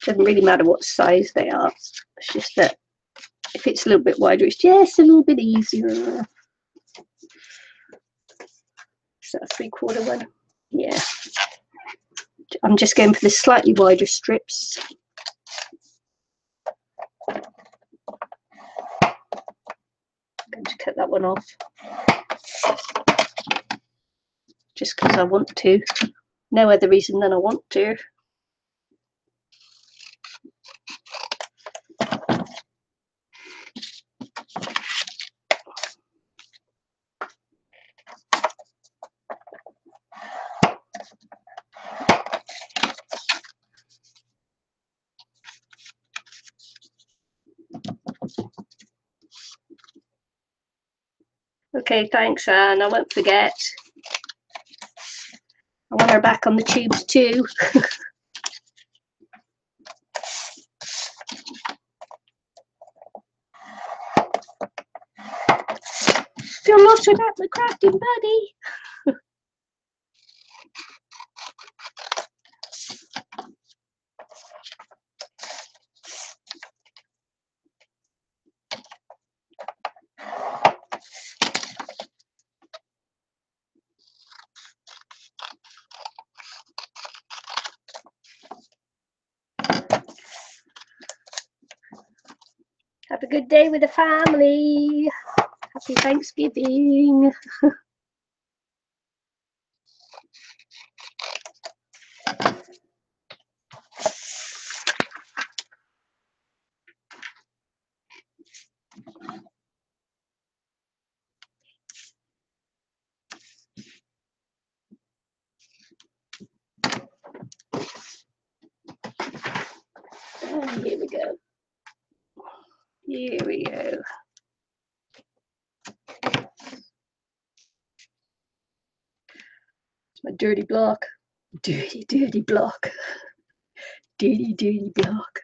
Doesn't really matter what size they are. It's just that if it's a little bit wider, it's just a little bit easier. So 3/4 one. Yeah. I'm just going for the slightly wider strips. I'm going to cut that one off. Just because I want to. No other reason than I want to. Okay, thanks, Anne. I won't forget. I want her back on the tubes too. Still lost without the crafting buddy. Have a good day with the family. Happy Thanksgiving. And here we go. Here we go. It's my dirty block. Dirty, dirty block. Dirty, dirty block.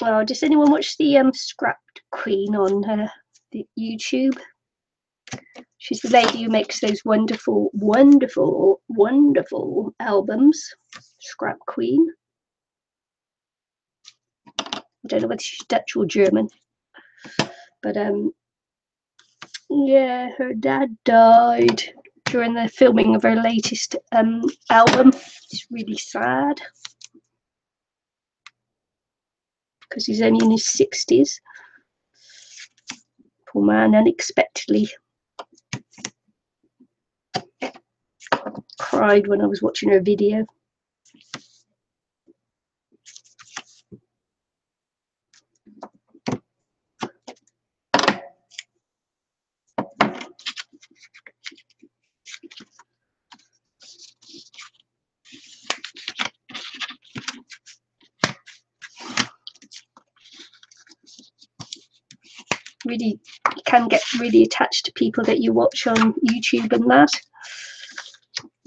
Oh, does anyone watch the Scrapped Queen on the YouTube? She's the lady who makes those wonderful, wonderful, wonderful albums. Scrap Queen. I don't know whether she's Dutch or German, but yeah, her dad died during the filming of her latest album. It's really sad because he's only in his 60s. Poor man, unexpectedly. Cried when I was watching her video. Really, you can get really attached to people that you watch on YouTube and that.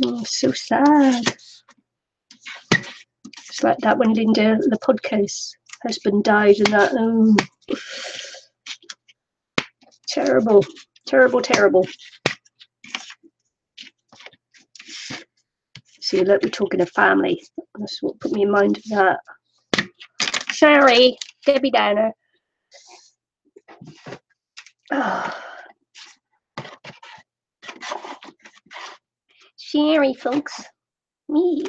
Oh, so sad. It's like that when Linda, the podcast husband, died and that. Oh, terrible, terrible, terrible. See, look, we're talking a family. That's what put me in mind of that. Sorry, Debbie Downer. Oh. Sherry, folks. Me.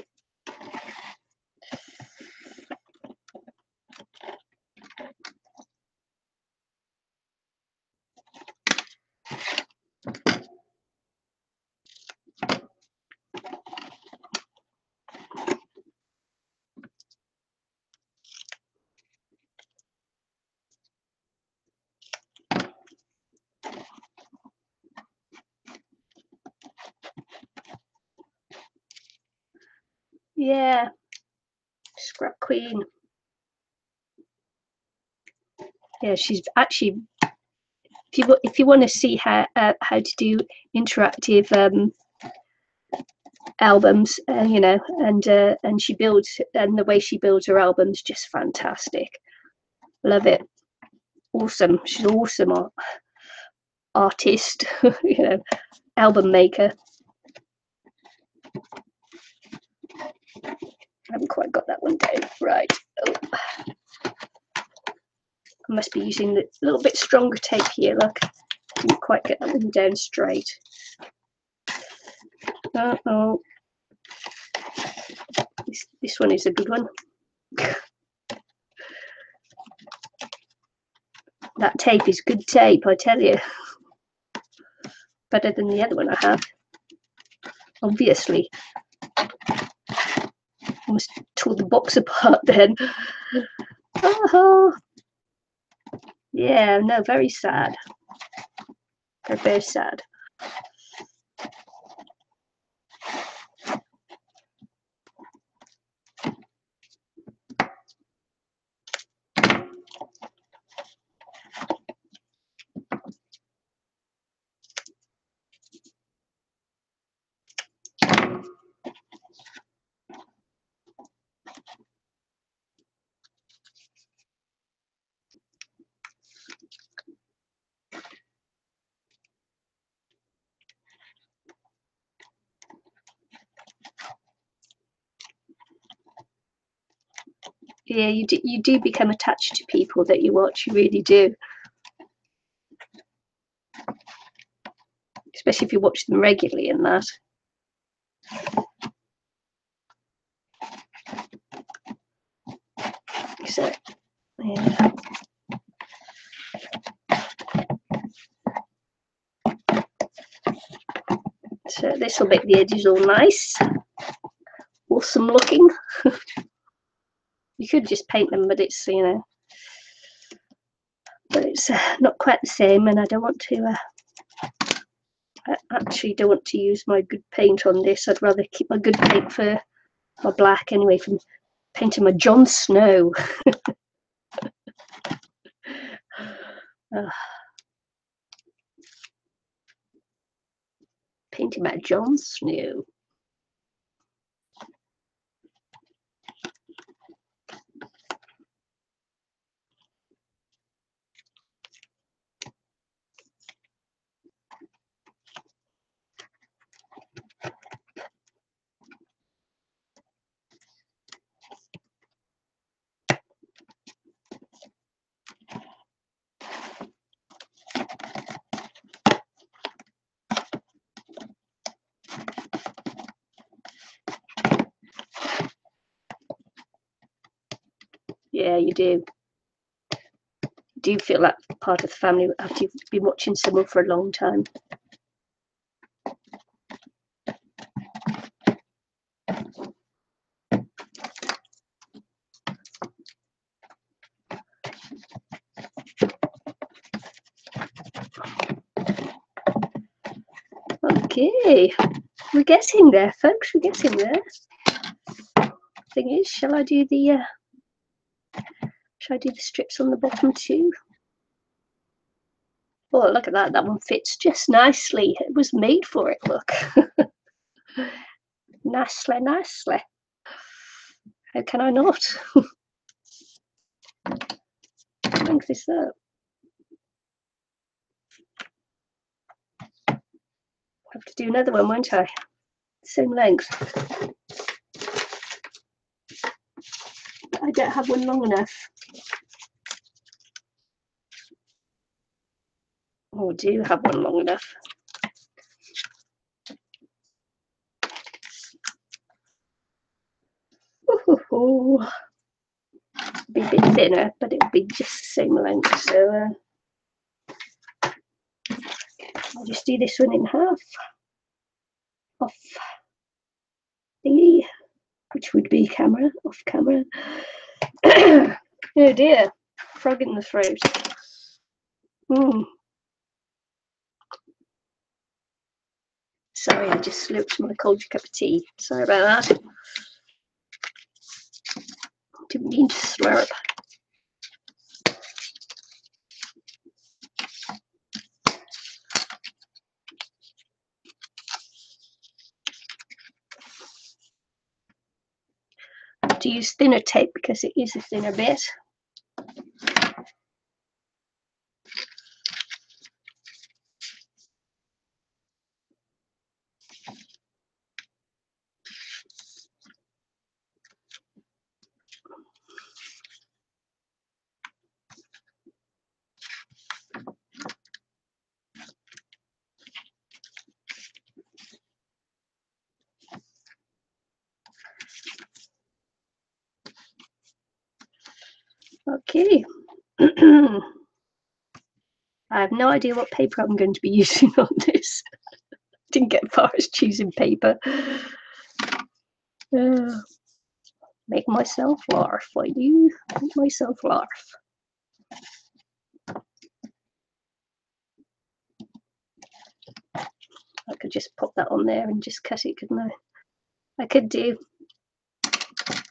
Yeah, Scrap Queen. Yeah, she's actually. If you want to see how to do interactive albums, you know, and she builds, and the way she builds her albums, just fantastic. Love it. Awesome. She's an awesome artist. You know, album maker. I haven't quite got that one down. Right. Oh. I must be using a little bit stronger tape here. Look, didn't quite get that one down straight. Uh-oh. This one is a good one. That tape is good tape, I tell you. Better than the other one I have. Obviously. Almost tore the box apart then. Oh. Yeah, no, very sad. They're very sad. Yeah, you do become attached to people that you watch, you really do. Especially if you watch them regularly and that. So, yeah. So this will make the edges all nice, awesome looking. You could just paint them, but it's, you know, but it's not quite the same, and I don't want to. I actually don't want to use my good paint on this. I'd rather keep my good paint for my black anyway, from painting my Jon Snow. Painting my Jon Snow. Yeah, you do. You do feel like part of the family after you've been watching someone for a long time. Okay, we're getting there, folks. We're getting there. Thing is, shall I do the strips on the bottom too? Oh, look at that. That one fits just nicely. It was made for it, look. Nicely, nicely. How can I not? Length this up. Have to do another one, won't I? Same length. I don't have one long enough. Oh, I do have one long enough. Ooh, be a bit thinner, but it'll be just the same length. So I'll just do this one in half. Off thingy, which would be camera, off camera. Oh dear, frog in the throat. Sorry, I just slurped my cold cup of tea. Sorry about that. Didn't mean to slurp. I have to use thinner tape because it is a thinner bit. Okay. I have no idea what paper I'm going to be using on this. Didn't get far as choosing paper. Make myself laugh, I do. Make myself laugh. I could just pop that on there and just cut it, couldn't I? I could do.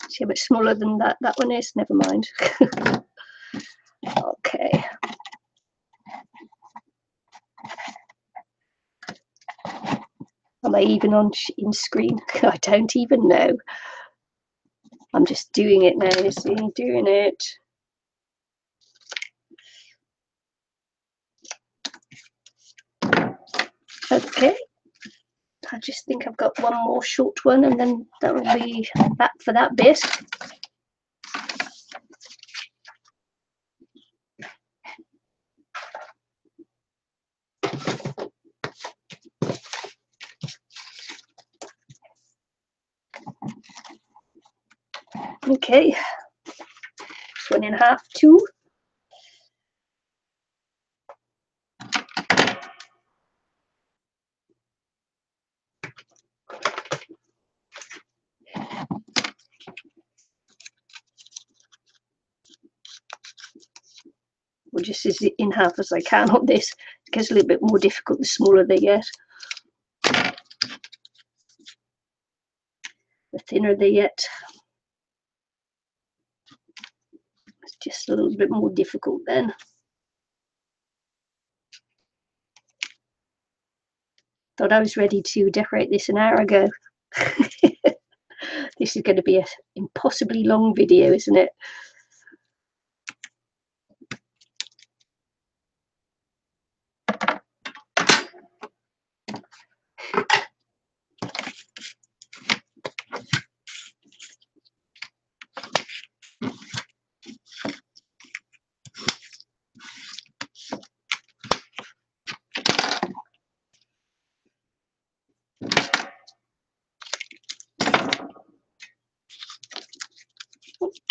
See how much smaller than that one is? Never mind. Okay. Am I even on in screen? I don't even know. I'm just doing it now, you see, doing it. Okay. I just think I've got one more short one, and then that will be that for that bit. Okay, 1.5, 2. We'll just scissor it in half as I can on this. It gets a little bit more difficult the smaller they get. The thinner they get. It's just a little bit more difficult then. Thought I was ready to decorate this an hour ago. This is going to be an impossibly long video, isn't it?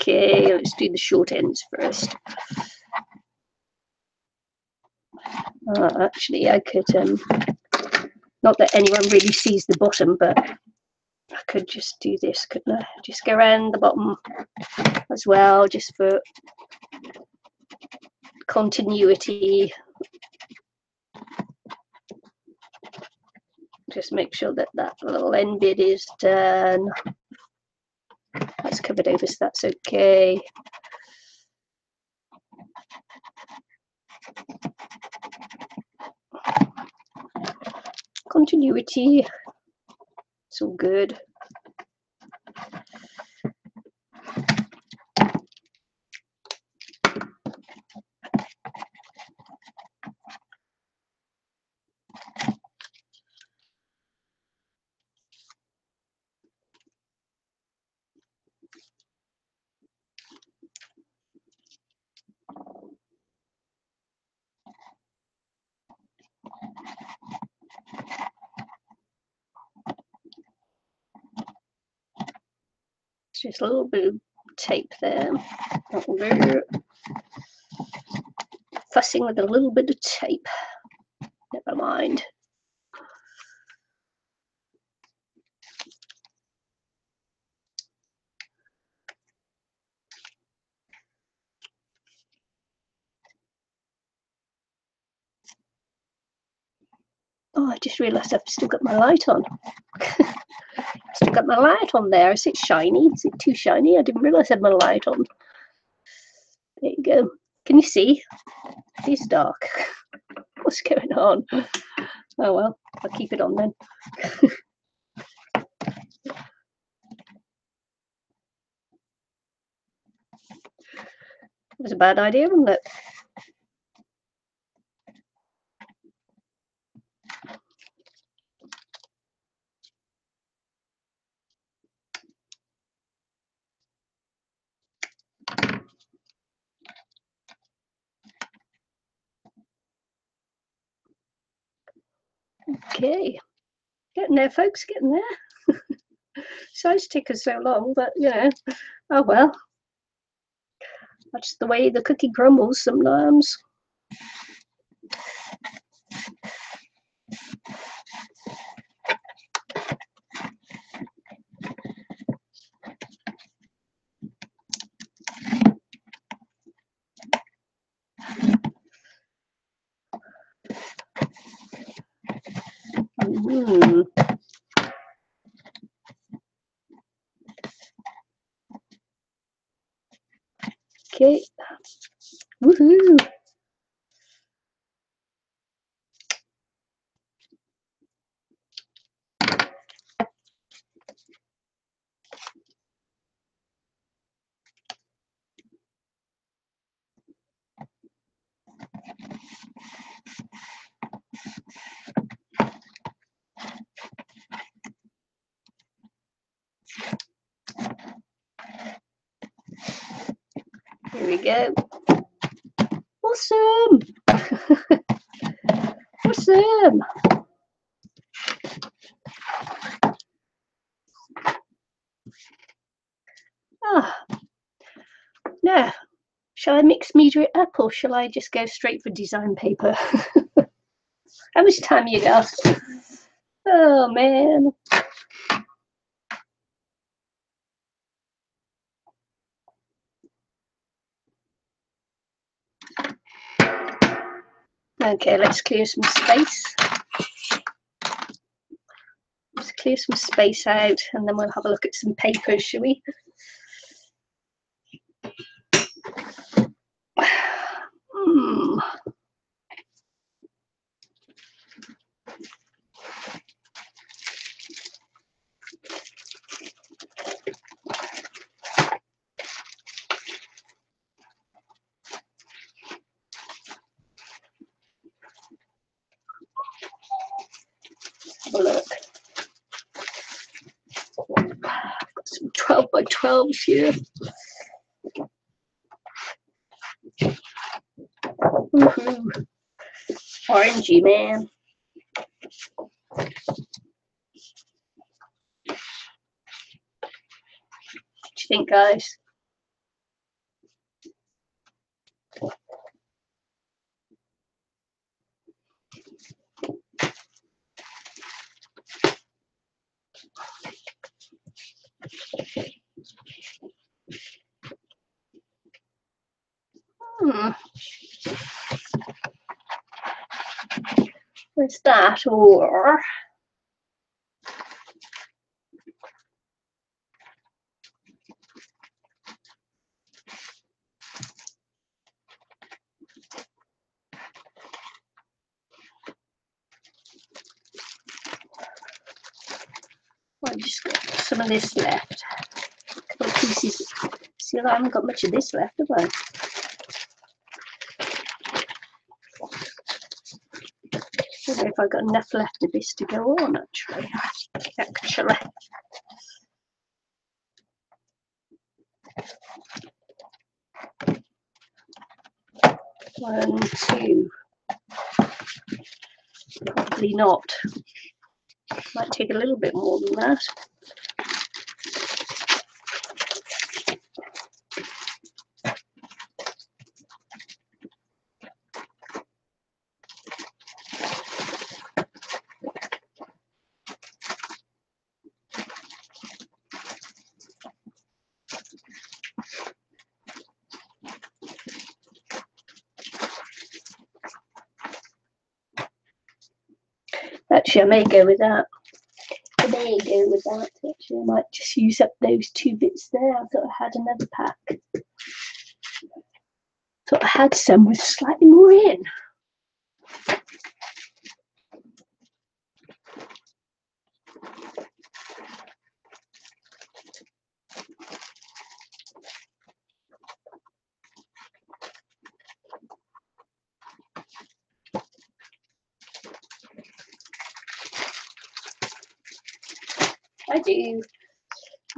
Okay, let's do the short ends first. Actually, I could, not that anyone really sees the bottom, but I could just do this, couldn't I? Just go around the bottom as well, just for continuity. Just make sure that that little end bit is done. That's covered over, so that's okay. Continuity. It's all good. Just a little bit of tape there. Fussing with a little bit of tape. Never mind. Oh, I just realised I've still got my light on. Still got my light on there. Is it shiny? Is it too shiny? I didn't realise I had my light on. There you go. Can you see? It is dark. What's going on? Oh well, I'll keep it on then. It was a bad idea, wasn't it? Okay, getting there, folks, getting there. Sorry it's taken so long, but you know, oh well. That's the way the cookie crumbles sometimes. Okay. Woohoo! Here we go. Awesome! Awesome! Ah, Now, shall I mix media it up or shall I just go straight for design paper? How much time you got? Oh man. Okay, let's clear some space. Let's clear some space out and then we'll have a look at some papers, shall we? Have a look. I've got some 12 by 12s here. Woohoo. Orangey, man. What do you think, guys? Where's that? Or I've just got some of this left. A couple of pieces. See, I haven't got much of this left, have I? I don't know if I've got enough left of this to go on, actually. One, two. Probably not. Might take a little bit more than that. Actually, I may go with that. Actually, I might just use up those 2 bits there. I thought I had another pack. Thought I had some with slightly more in.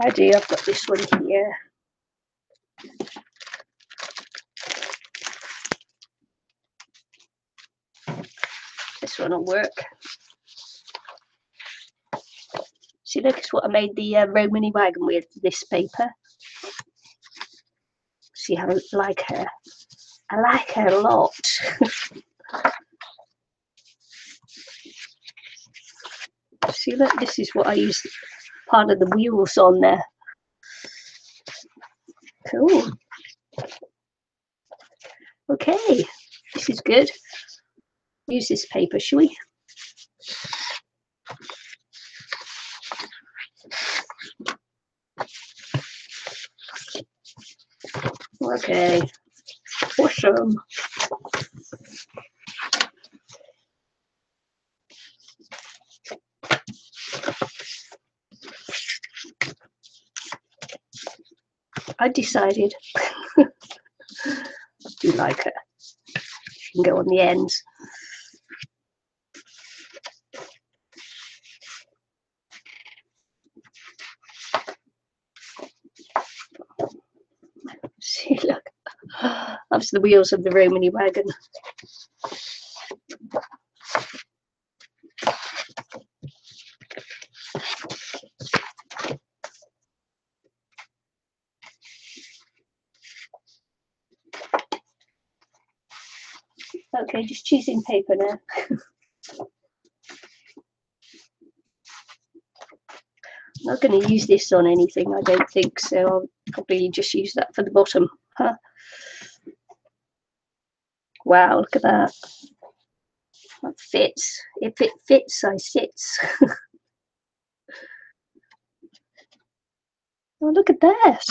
I do. I've got this one here. This one will work. See, look, it's what I made the Romany wagon with, this paper. See how I like her. I like her a lot. See, look, this is what I used part of the wheels on there. Cool. Okay, this is good. Use this paper, shall we? Okay, awesome. I decided I do like her. She can go on the ends. See, look, that's the wheels of the Romany wagon. Okay, just choosing paper now. I'm not going to use this on anything, I don't think, so I'll probably just use that for the bottom. Huh? Wow, look at that. That fits. If it fits, I sits. Oh, look at that.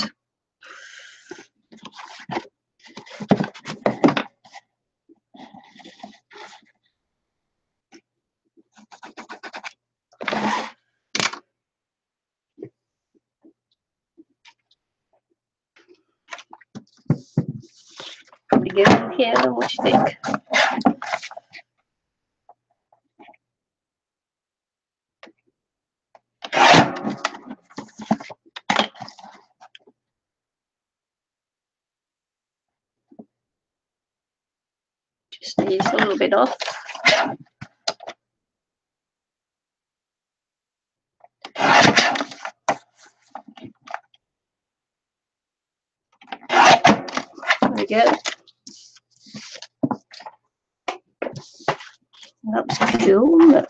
Probably go in here, then what do you think? Just needs a little bit off. There we go. That was cool.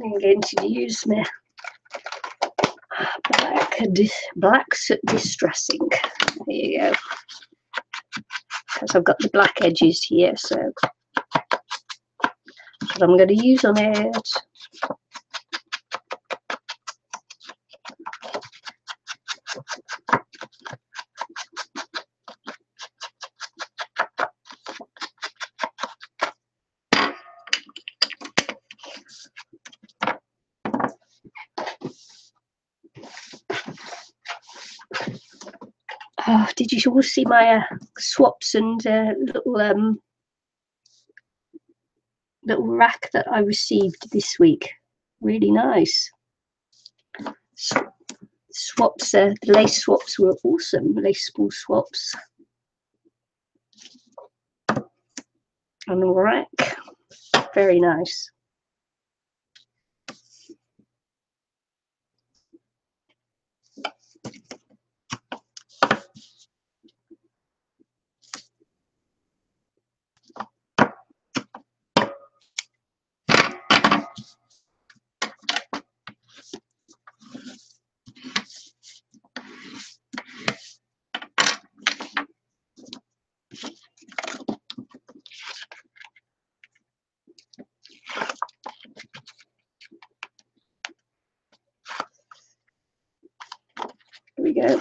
I'm going to use my black distressing. There you go. Because I've got the black edges here, so that's what I'm going to use on it. Oh, did you all see my swaps and little rack that I received this week? Really nice. Swaps, the lace swaps were awesome. Lace ball swaps. And the rack, very nice. Here we go.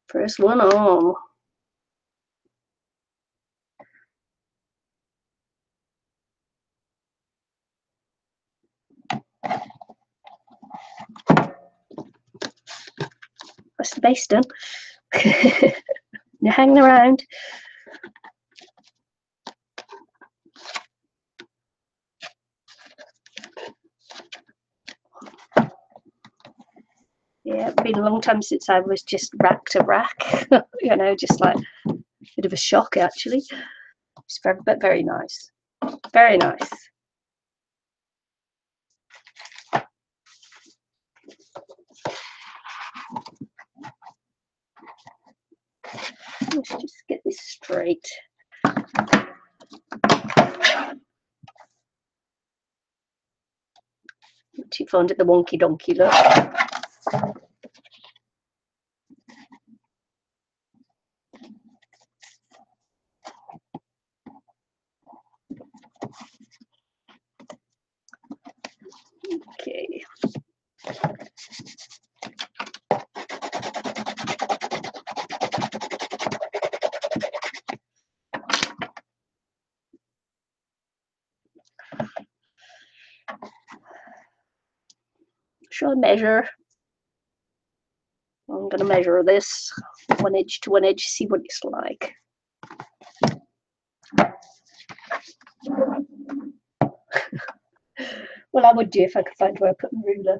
First one on. That's the base done. Now hanging around. Yeah, it's been a long time since I was just rack to rack. You know, just like a bit of a shock actually. It's very, but very nice. Very nice. Let's just get this straight. Not too fond of the wonky donkey look. Okay. Shall I measure? I'm going to measure this one edge to one edge, see what it's like. Well, I would do if I could find where I put the ruler.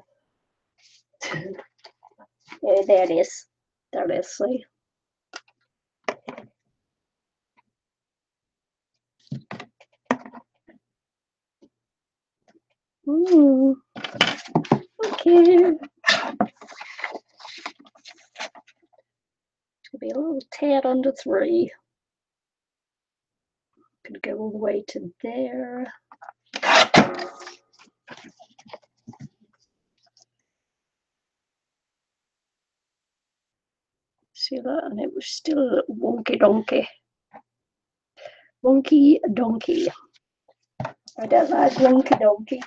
Yeah, there it is. There it is, see? Okay. It's going to be a little tad under 3. Going to go all the way to there. See that? And it was still a little wonky donkey. Wonky donkey. I don't like wonky donkey.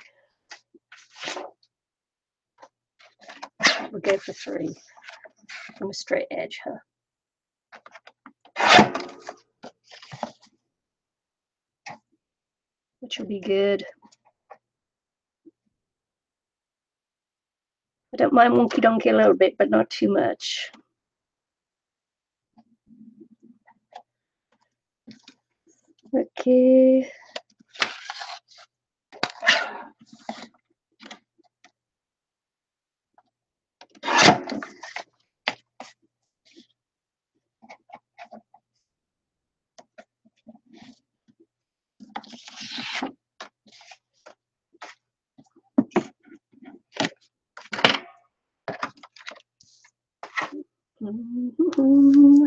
We'll go for 3 from a straight edge, huh? Which will be good. I don't mind wonky donkey a little bit, but not too much. Okay.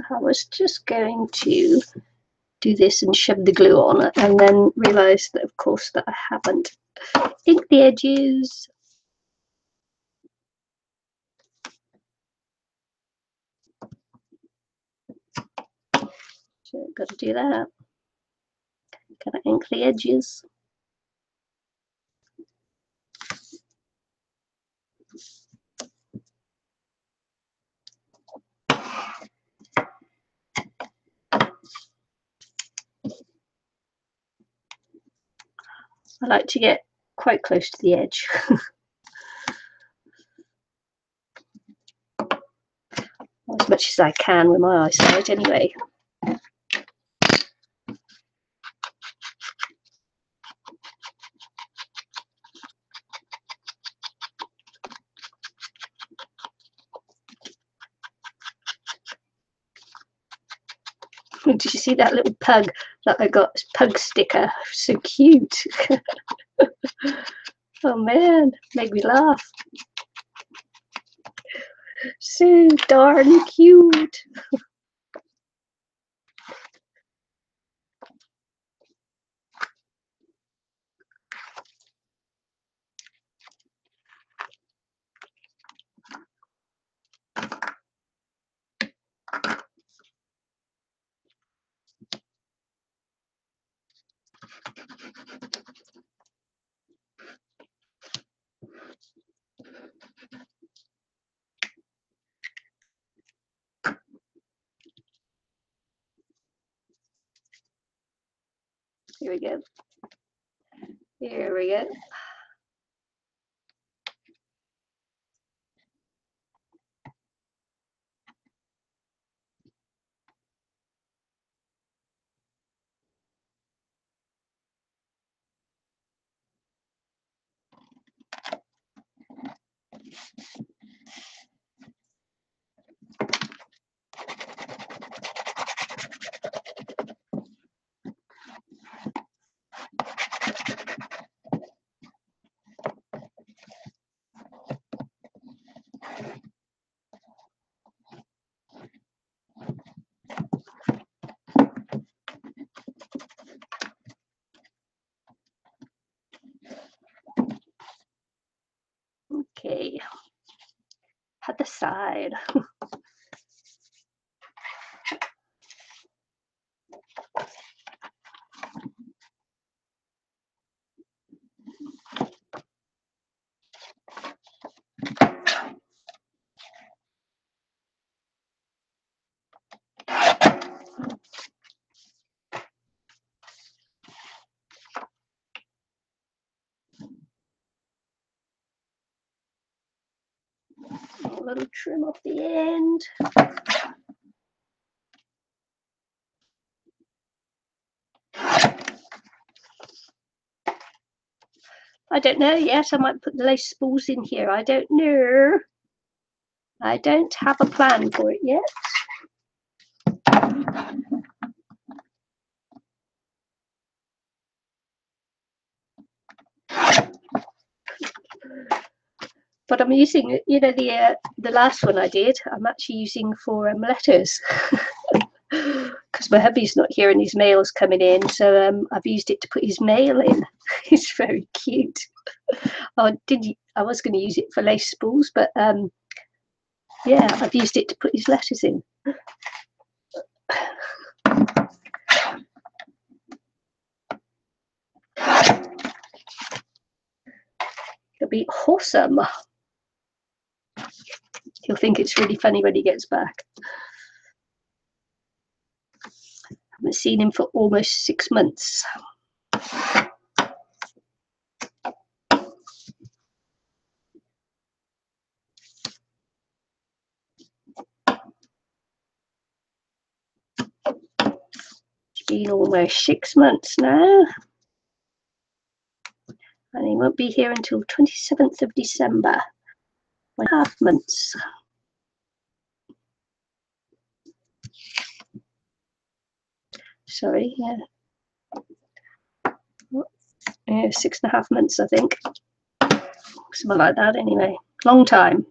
I was just going to do this and shove the glue on it, and then realised that, of course, that I haven't inked the edges. So I've got to do that. Gotta ink the edges. I like to get quite close to the edge. As much as I can with my eyesight anyway. Did you see that little pug that I got? Pug sticker. So cute. Oh man, made me laugh. So darn cute. Here we go. Here we go. Okay. At the side. off the end. I don't know yet. I might put the lace spools in here. I don't know. I don't have a plan for it yet. But I'm using, you know, the last one I did, I'm actually using for letters. Because my hubby's not here and his mail's coming in, so I've used it to put his mail in. It's very cute. I was going to use it for lace spools, but yeah, I've used it to put his letters in. It'll be awesome. He'll think it's really funny when he gets back. I haven't seen him for almost 6 months. It's been almost 6 months now. And he won't be here until 27th of December. 1.5 months. Sorry, yeah. Yeah, 6.5 months, I think. Something like that, anyway. Long time.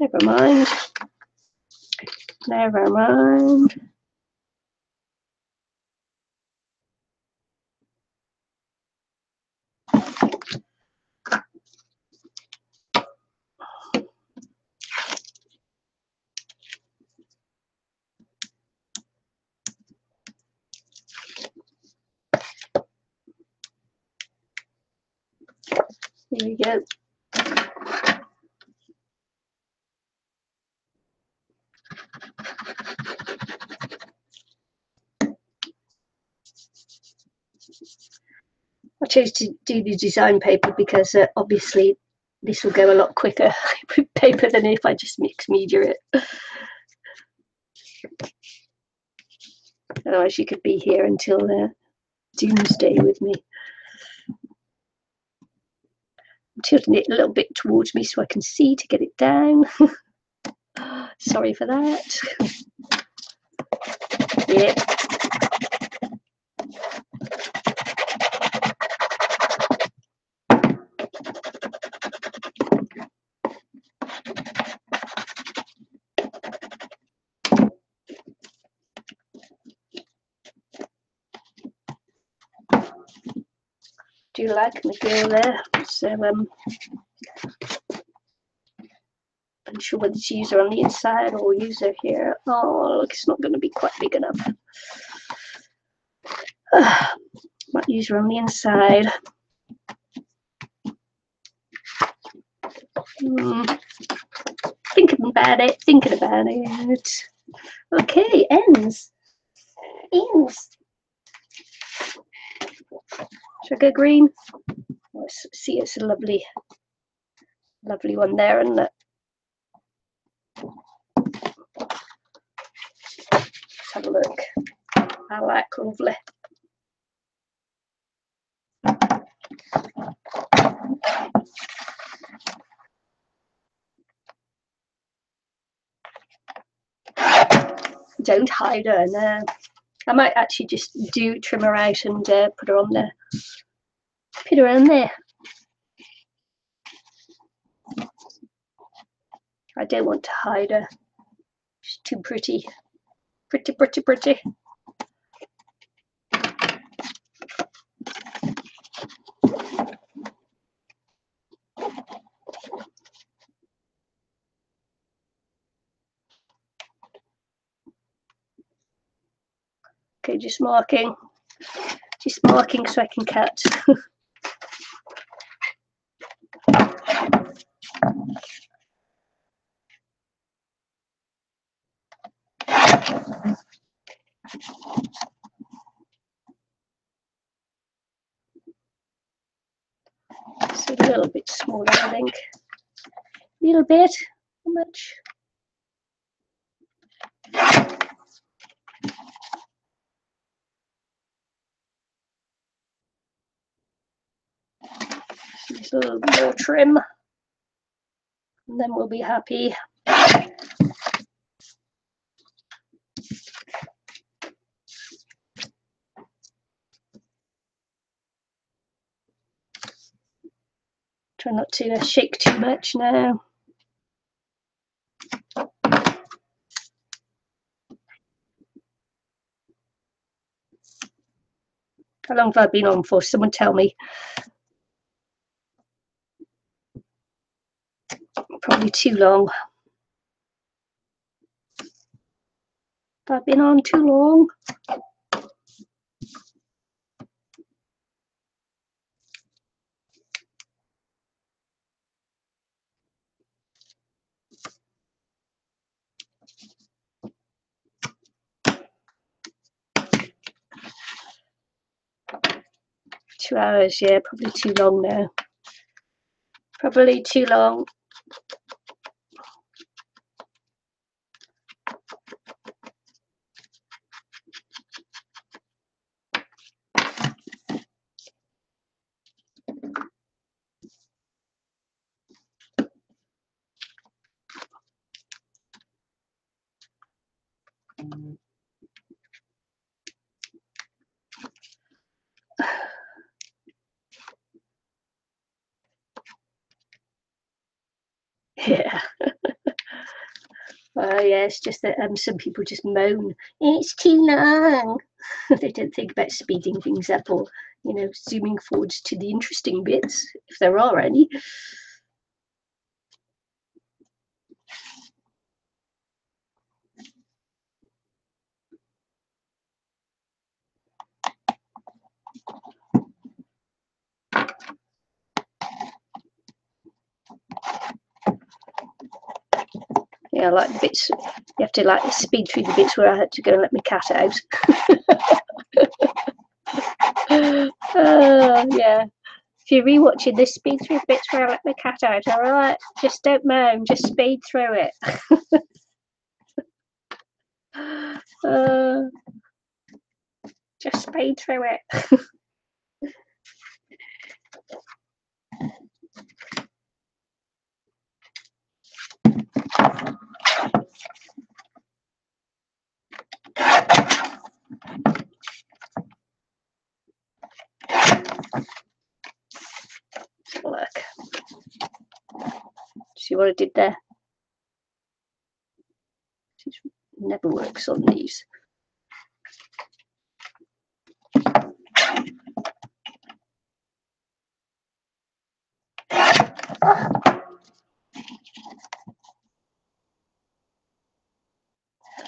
Never mind. Never mind. Here we go. I chose to do the design paper because obviously this will go a lot quicker with paper than if I just mix media it. Otherwise you could be here until doomsday with me. I'm tilting it a little bit towards me so I can see to get it down. Sorry for that. Yeah. Do you like my girl there? So I'm sure whether to use her on the inside or use her here. Oh, look, it's not going to be quite big enough. Might use her on the inside. Thinking about it, thinking about it. Okay, ends. Ends. Should I go green? Let's see, it's a lovely one there, isn't it? Let's have a look. I like lovely. Don't hide her, no. I might actually just trim her out and put her on there. Put her on there. I don't want to hide her. She's too pretty. Pretty, pretty, pretty. Okay, just marking so I can cut. It's a little bit smaller, I think. A little bit. How much? Just a little more trim, and then we'll be happy. Try not to shake too much now. How long have I been on for? Someone tell me. Probably too long. Have I been on too long? Two hours, yeah, probably too long now. Probably too long. Yeah. Yeah, it's just that some people just moan, it's too long. They don't think about speeding things up or, you know, zooming forwards to the interesting bits, if there are any. Yeah, I like the bits, you have to like speed through the bits where I had to go and let my cat out. Yeah. If you're rewatching this, speed through the bits where I let my cat out, alright? Just don't moan, just speed through it. Just speed through it. Look. See what I did there? It never works on these.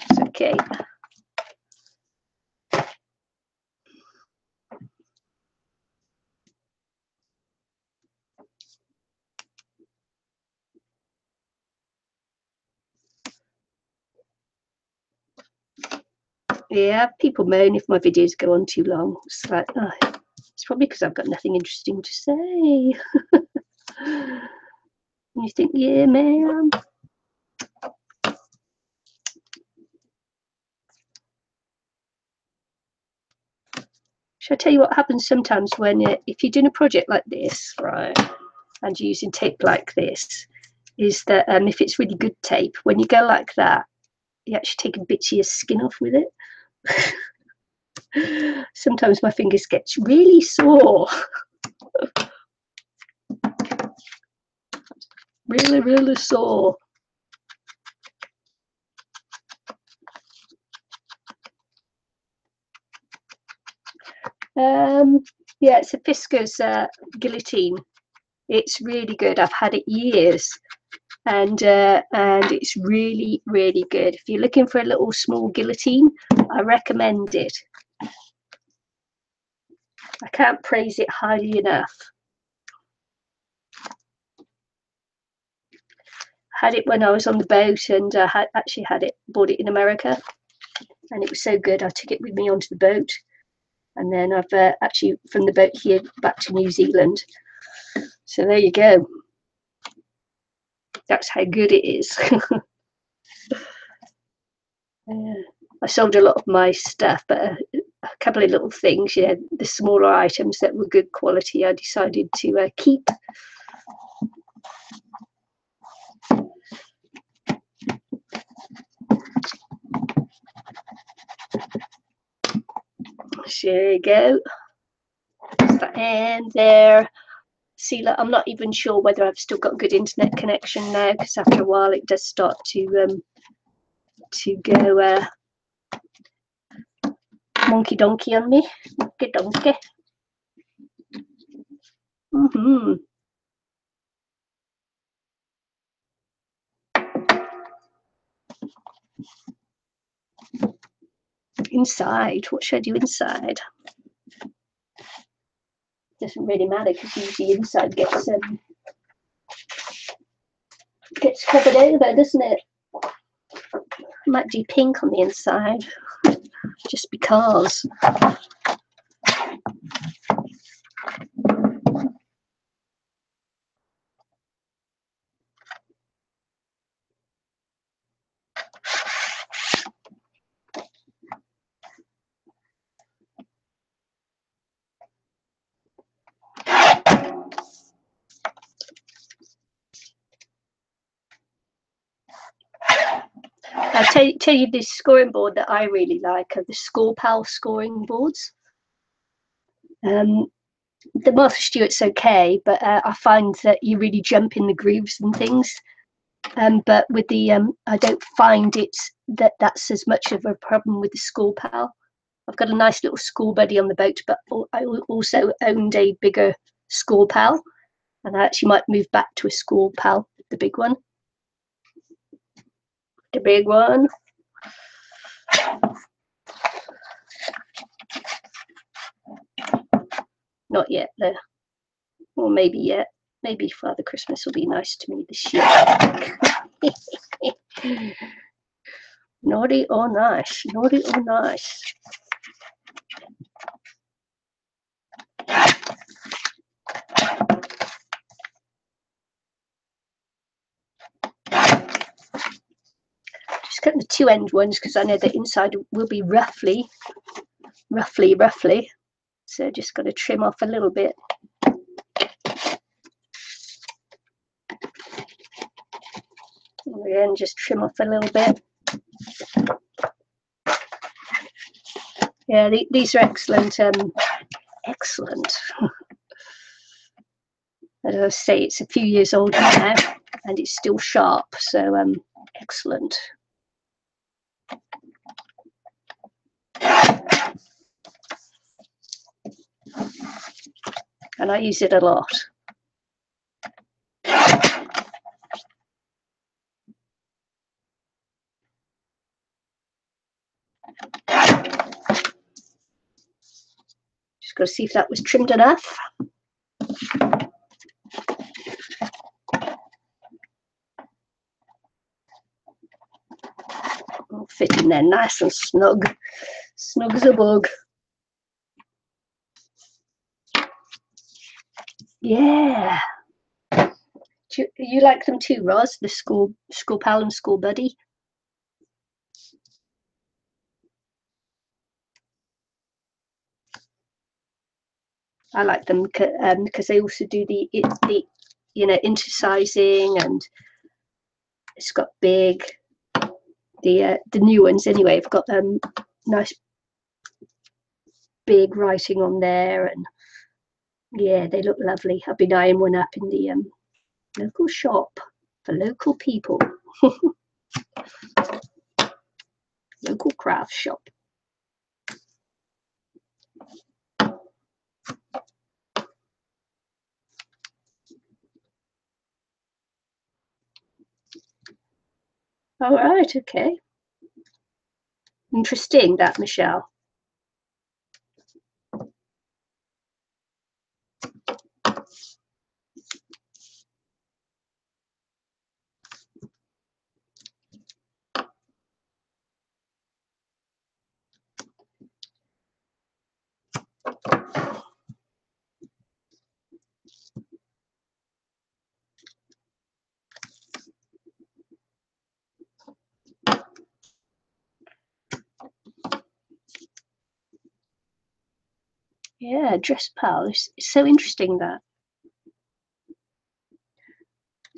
It's okay. Yeah, people moan if my videos go on too long. It's like, oh, it's probably because I've got nothing interesting to say. And you think, yeah, man. Shall I tell you what happens sometimes when, if you're doing a project like this, right, and you're using tape like this, is that if it's really good tape, when you go like that, you actually take a bit of your skin off with it. Sometimes my fingers get really sore. Really, really sore. Yeah, it's a Fiskars guillotine. It's really good. I've had it years, and it's really, really good. If you're looking for a little small guillotine, I recommend it. I can't praise it highly enough. Had it when I was on the boat, and actually bought it in America, and it was so good I took it with me onto the boat, and then I've actually from the boat here back to New Zealand. So there you go. That's how good it is. I sold a lot of my stuff, but a couple of little things, you know, the smaller items that were good quality, I decided to keep. So there you go. And there. See, look, I'm not even sure whether I've still got good internet connection now, because after a while it does start to go monkey donkey on me. Monkey donkey. Inside, what should I do inside? Doesn't really matter, because usually inside gets covered over, doesn't it? I might do pink on the inside, just because. I'll tell you this scoring board that I really like are the Score Pal scoring boards. The Martha Stewart's okay, but I find that you really jump in the grooves and things. But with the I don't find that's as much of a problem with the Score Pal. I've got a nice little Score Buddy on the boat, but I also owned a bigger Score Pal, and I actually might move back to a Score Pal, the big one. The big one. Not yet, though. Or maybe yet. Maybe Father Christmas will be nice to me this year. Naughty or nice? Naughty or nice? Just cutting the two end ones because I know the inside will be roughly. So just got to trim off a little bit. And again, just trim off a little bit. Yeah, these are excellent. Excellent. As I say, it's a few years old now, and it's still sharp. So excellent. And I use it a lot. Just got to see if that was trimmed enough. It'll fit in there nice and snug. Snug as a bug. Yeah. Do you like them too, Roz? The School Pal and School Buddy? I like them because they also do the intersizing, and it's got big. The new ones anyway have got nice big writing on there, and yeah, they look lovely. I've been eyeing one up in the local shop for local people. Local craft shop. All right, okay. Interesting, that, Michelle. Yeah, dress pal. It's so interesting that.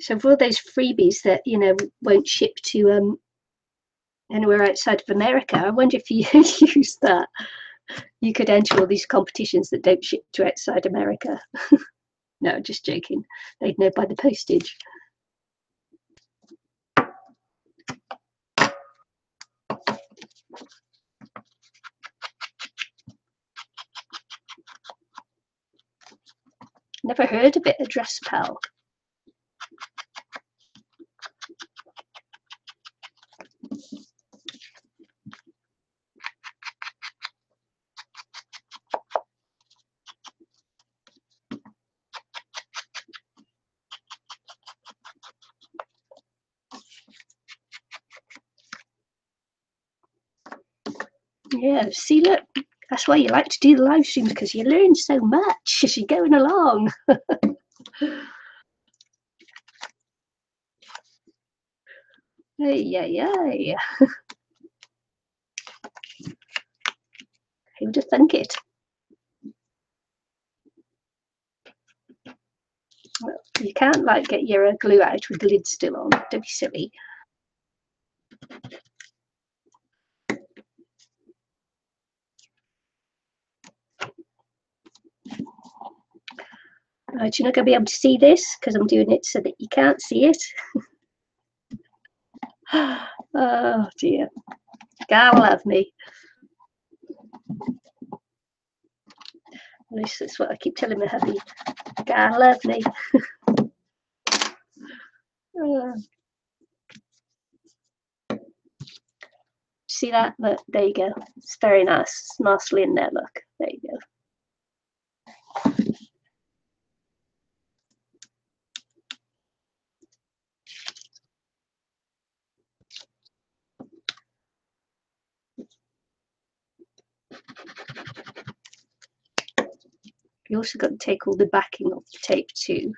So for all those freebies that, you know, won't ship to anywhere outside of America, I wonder if you use that, you could enter all these competitions that don't ship to outside America. No, just joking. They'd know by the postage. Never heard of it, a dress pal. Yeah, see, look, that's why you like to do the live streams, because you learn so much as you're going along. Hey. Who would have thunk it? Well, you can't like get your glue out with the lid still on. Don't be silly. Right, you're not going to be able to see this because I'm doing it so that you can't see it. Oh dear. God love me. At least that's what I keep telling my hubby. God love me. See that? Look, there you go. It's very nice. It's nicely in there, look. There you go. You also got to take all the backing off the tape too.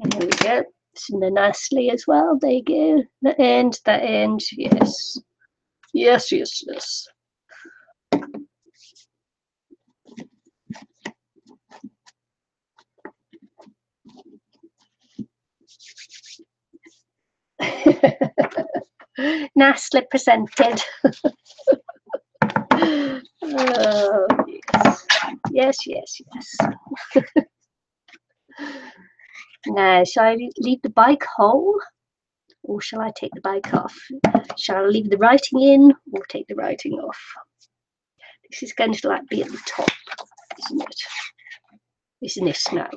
There we go. It's in there nicely as well. There you go. That end, yes. Yes. Nicely presented. Oh, yes. Now, shall I leave the bike whole, or shall I take the bike off? Shall I leave the writing in, or take the writing off? This is going to like be at the top, isn't it? Isn't this now?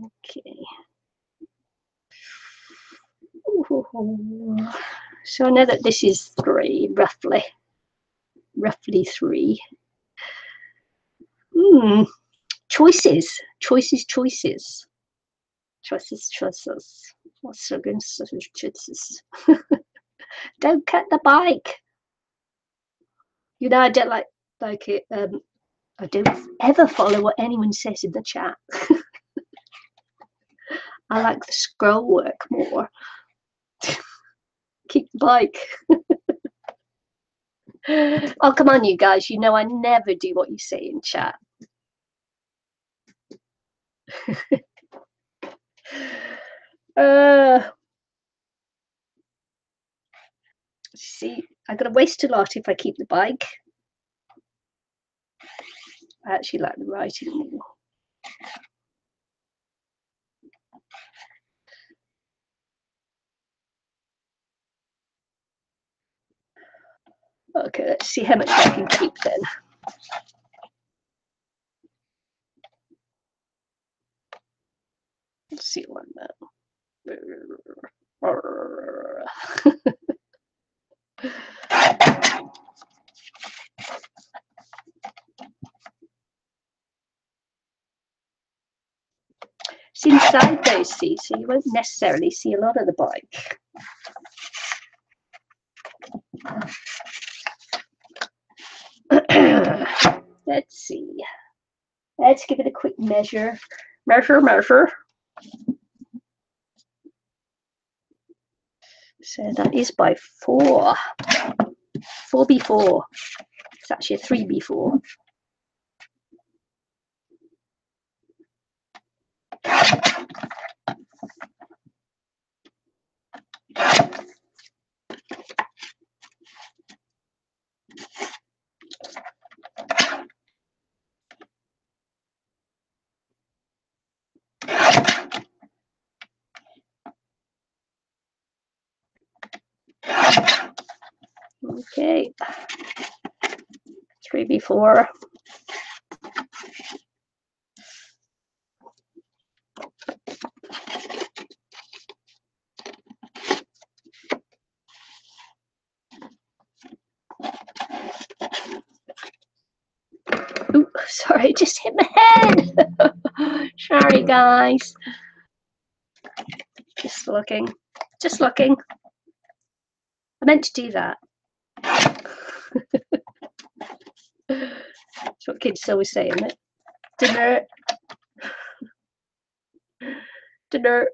Okay. Ooh. So I know that this is 3, roughly 3. Choices. What's against choices? Don't cut the bike. You know, I don't like it. I don't ever follow what anyone says in the chat. I like the scroll work more. Keep the bike. Oh, come on, you guys. You know I never do what you say in chat. See, I'm going to waste a lot if I keep the bike. I actually like the writing more. Okay, let's see how much I can keep then. Let's see what that. It's inside those seats, so you won't necessarily see a lot of the bike. Let's see. Let's give it a quick measure. Measure. So that is by 4. 4b4. It's actually a 3b4. Okay. 3b4. Ooh, sorry, it just hit my head. Sorry, guys. Just looking. Just looking. I meant to do that. That's what kids always say, isn't it? Dinner. Dinner.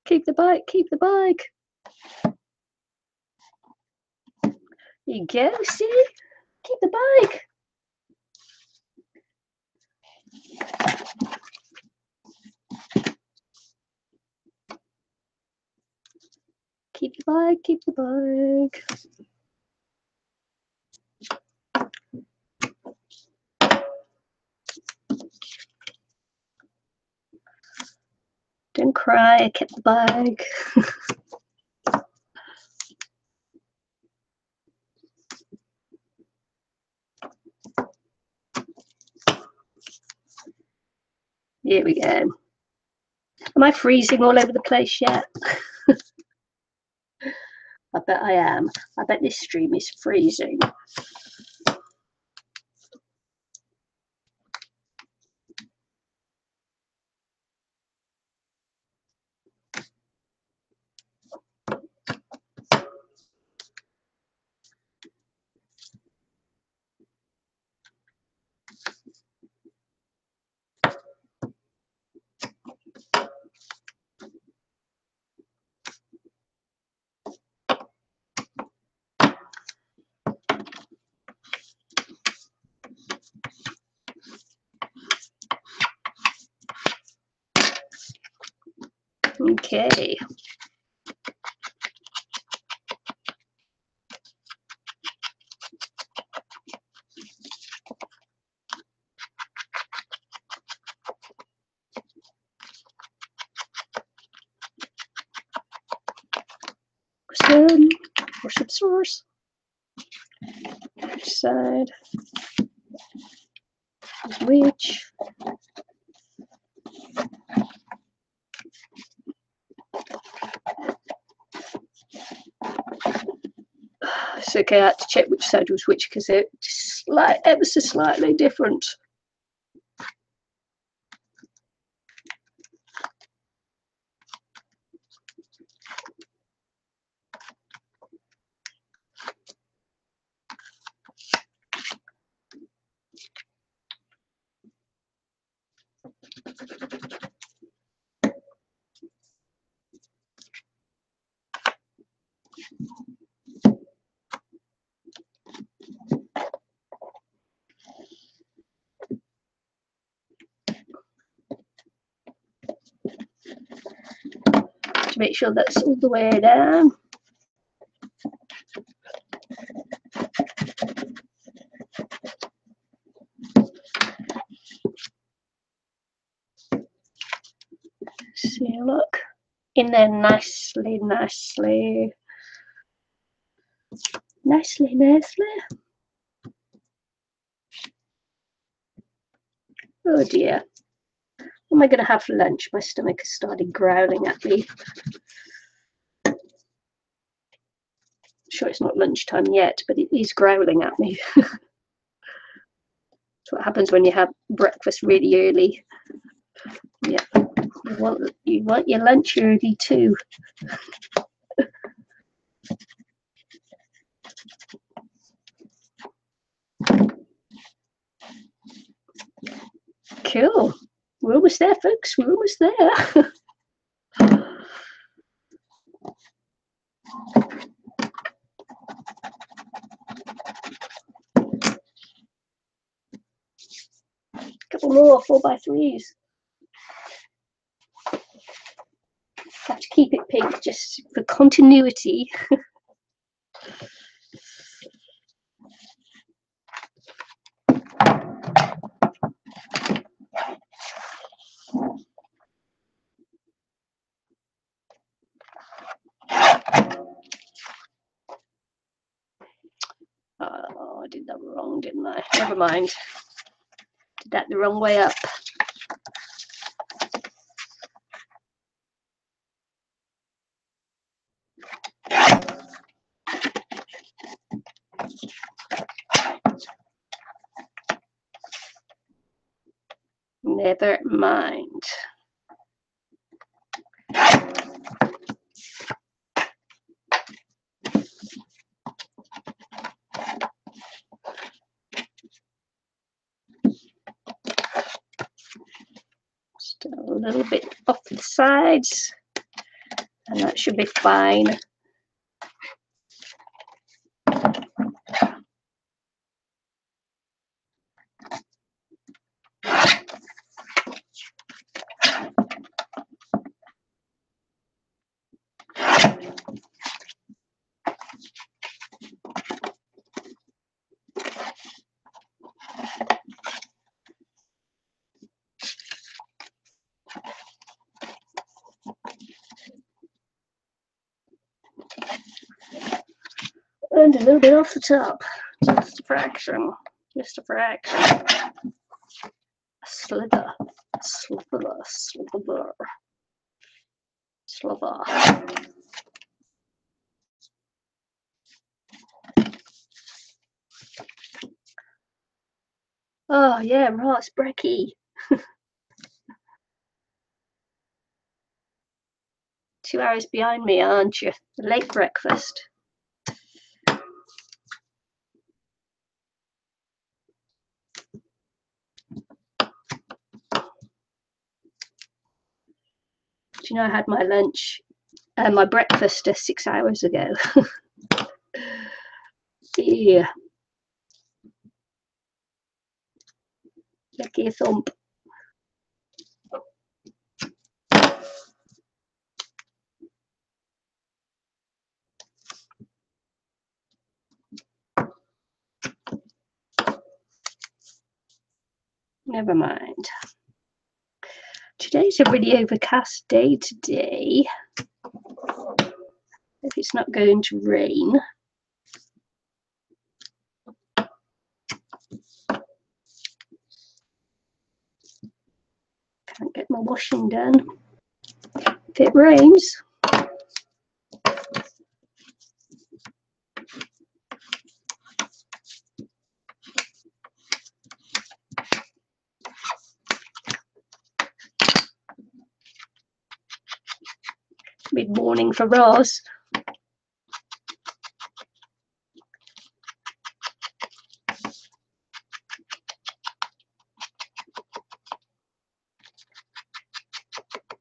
Keep the bike, keep the bike. There you go, see? Keep the bike. Keep the bike, keep the bike. Don't cry, I kept the bike. Here we go. Am I freezing all over the place yet? I bet I am. I bet this stream is freezing. Okay. For some source. Which side? Which? It's okay, I had to check which side was which because they're ever so slightly different. To make sure that's all the way down. See, look in there nicely, nicely. Nicely, nicely. Oh dear. What am I going to have for lunch? My stomach has started growling at me. I'm sure it's not lunchtime yet, but it is growling at me. That's what happens when you have breakfast really early. Yeah, you want your lunch early too. Cool. We're almost there, folks. We're almost there. Couple more 4x3s. Have to keep it pink just for continuity. Oh, I did that wrong, didn't I? Never mind. Did that the wrong way up. Never mind. Just a little bit off the sides, and that should be fine. And a little bit off the top, just a fraction, just a fraction. A sliver, sliver, sliver, sliver. Oh yeah, Ross, brekkie. 2 hours behind me, aren't you? Late breakfast. Do you know I had my lunch and my breakfast 6 hours ago? Yeah. Lucky a thump. Never mind. Today's a really overcast day today. If it's not going to rain. Can't get my washing done. If it rains. Mid-morning for Roz.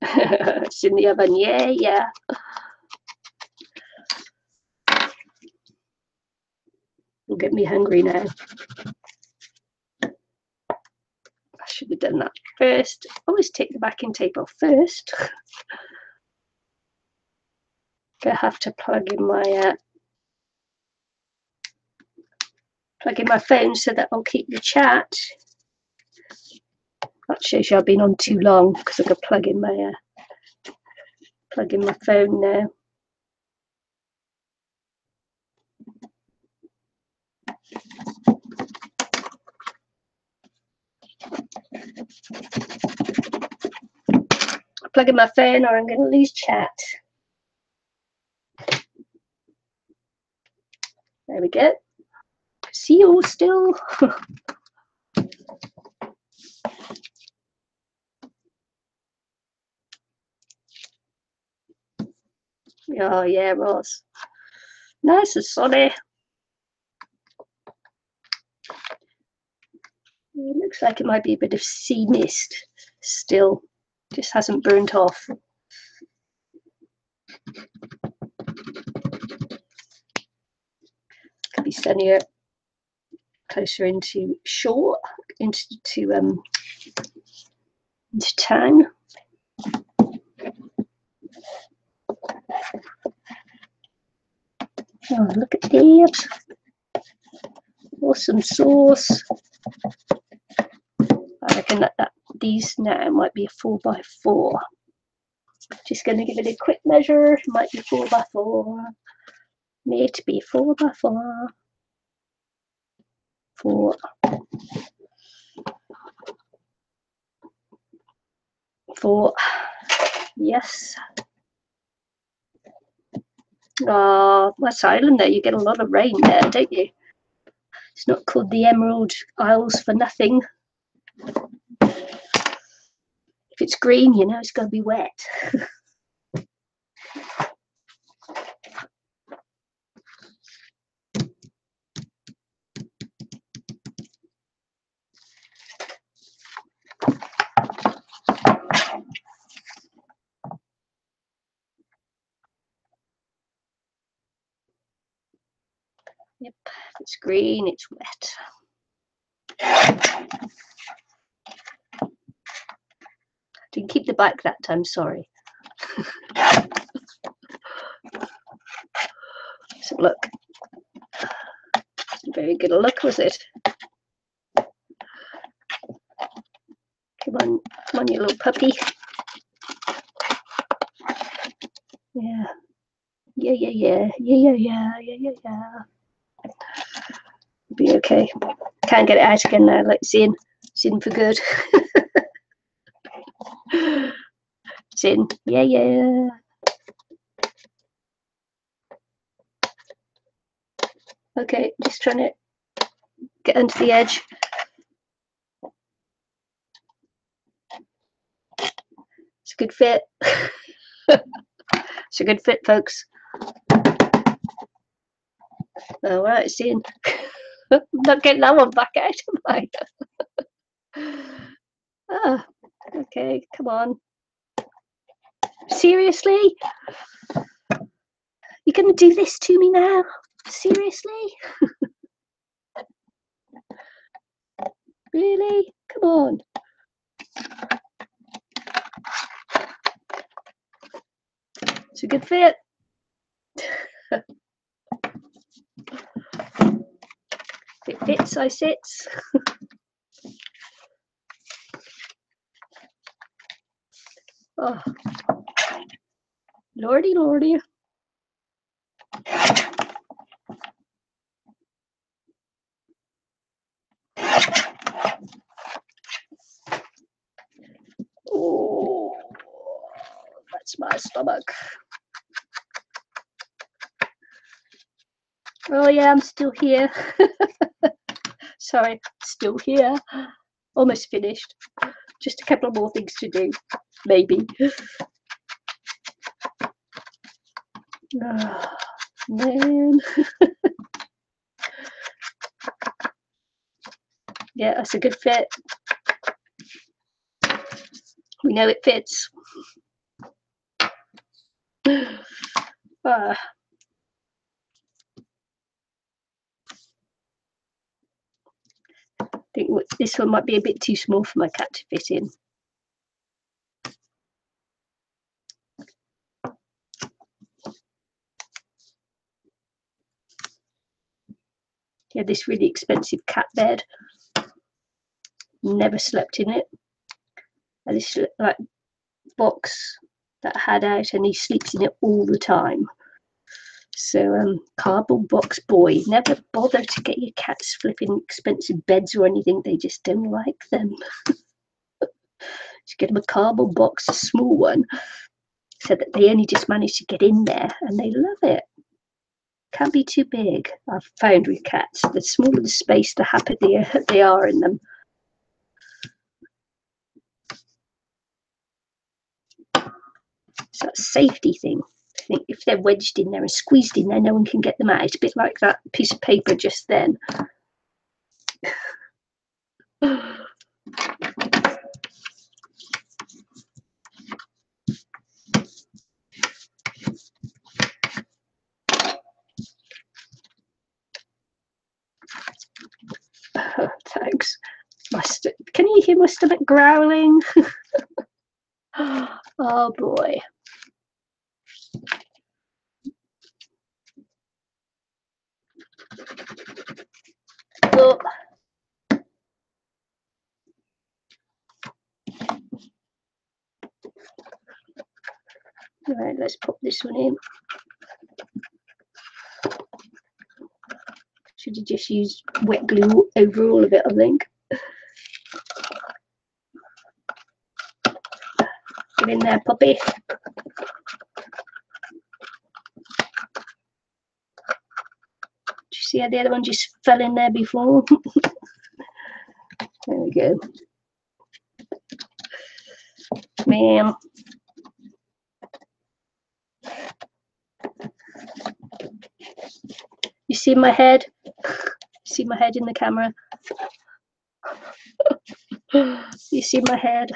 It's in the oven, yeah. Will get me hungry now. I should have done that first. Always take the backing tape off first. I have to plug in my phone so that I'll keep the chat. That shows you I've been on too long because I've got to plug in my phone now. I'll plug in my phone or I'm going to lose chat. There we go. See you all still. Oh yeah, Ross. Nice and sunny. It looks like it might be a bit of sea mist still, just hasn't burnt off. Could be sunnier closer into shore, into town. Oh, look at that. Awesome sauce. I reckon that these now might be a 4x4. Just going to give it a quick measure. It might be 4x4. May to be 4x4. 4. 4. Yes. West Island there, you get a lot of rain there, don't you? It's not called the Emerald Isles for nothing. If it's green, you know it's going to be wet. Yep, if it's green, it's wet. Didn't keep the back that time, sorry. So look. Very good a look, was it? Come on, you little puppy. Yeah. Yeah. Be okay. Can't get it out again now. Like it's in for good. It's in. Yeah. Okay, just trying to get under the edge. It's a good fit. It's a good fit, folks. All right, it's in. I'm not getting that one back out, am I? Okay, come on. Seriously? You're going to do this to me now? Seriously? Really? Come on. It's a good fit. It fits, I sits. Oh, lordy. Oh, that's my stomach. Oh yeah, I'm still here. Sorry, still here. Almost finished. Just a couple more things to do, maybe. Oh, man. Yeah, that's a good fit. We know it fits. I think this one might be a bit too small for my cat to fit in. Yeah, this really expensive cat bed. Never slept in it. And this like box that I had out, and he sleeps in it all the time. So cardboard box boy, never bother to get your cats flipping expensive beds or anything. They just don't like them. Just get them a cardboard box, a small one, so that they only just manage to get in there, and they love it. Can't be too big. I've found with cats, the smaller the space, the happier they are in them. It's that safety thing. I think if they're wedged in there and squeezed in there, no one can get them out. It's a bit like that piece of paper just then. Thanks. Can you hear my stomach growling? Oh boy. Oh. Right, let's pop this one in. Should have just used wet glue over all of it, I think. Get in there, puppy. Did you see how the other one just fell in there before? There we go. Man. You see my head? See my head in the camera? You see my head?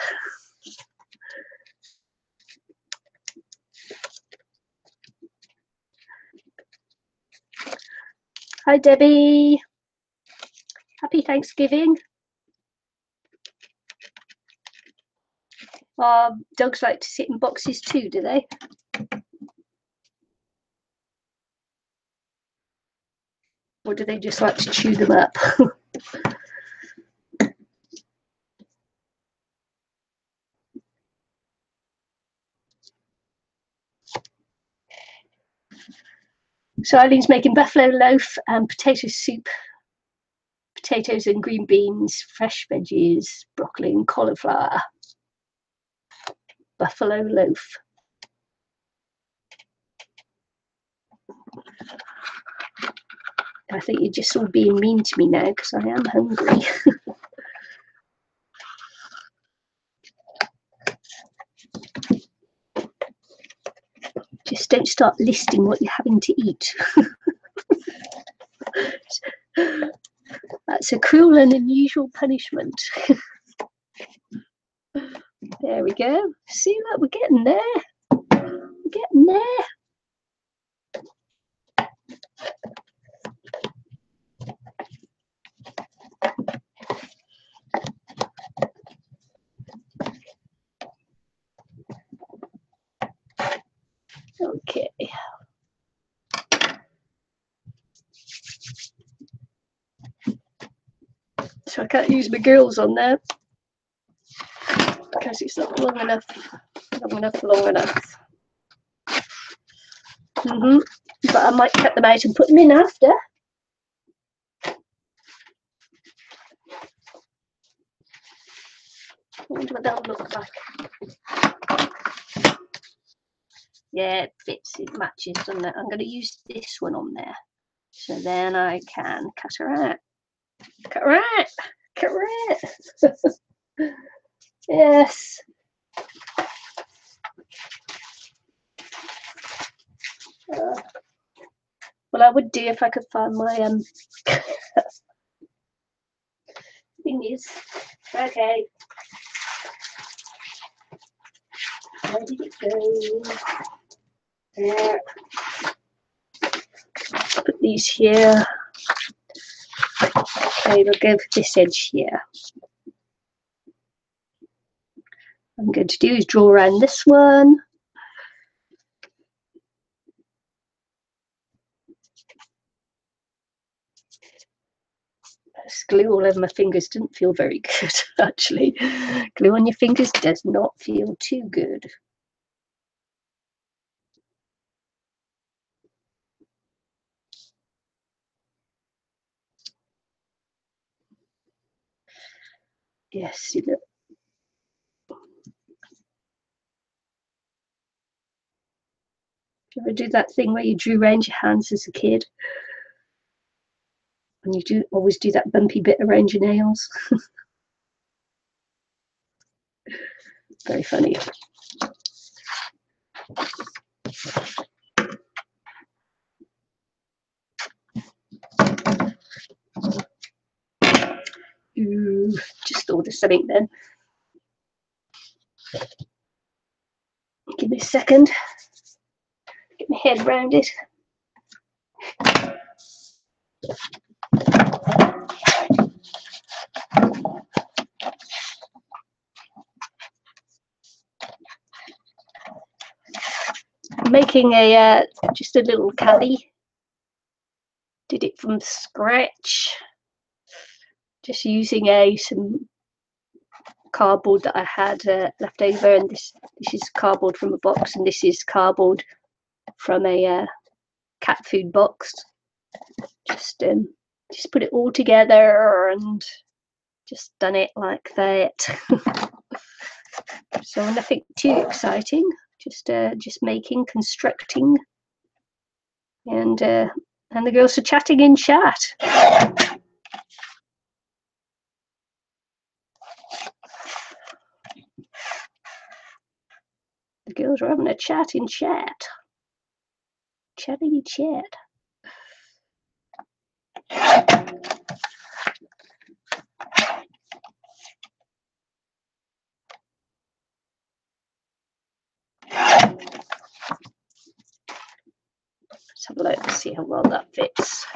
Hi, Debbie. Happy Thanksgiving. Dogs like to sit in boxes too, do they? Or do they just like to chew them up? So Eileen's making buffalo loaf and potato soup, potatoes and green beans, fresh veggies, broccoli and cauliflower. Buffalo loaf. I think you're just all being mean to me now because I am hungry. Just don't start listing what you're having to eat. That's a cruel and unusual punishment. There we go. See, look, we're getting there. We're getting there. Okay. So I can't use my girls on there because it's not long enough. Long enough. But I might cut them out and put them in after. I wonder what that'll look like. Yeah, it fits, it matches, doesn't it? I'm going to use this one on there. So then I can cut her out. Cut her out. Cut her out. Yes. Well, I would do if I could find my thingies. Okay. Where did it go? There. Put these here. Okay, we'll go for this edge here. What I'm going to do is draw around this one. This glue all over my fingers didn't feel very good, actually. Glue on your fingers does not feel too good. Yes, you look. Do you ever do that thing where you drew around your hands as a kid? And you always do that bumpy bit around your nails? Very funny. Ooh, just thought of something then. Give me a second. Get my head around it. I'm making a just a little caddy. Did it from scratch. Just using some cardboard that I had left over, and this is cardboard from a box, and this is cardboard from a cat food box. Just put it all together and just done it like that. So nothing too exciting, just making, constructing, and the girls are chatting in chat. The girls are having a chat in chat. Chatting in chat. Let's have a look to see how well that fits.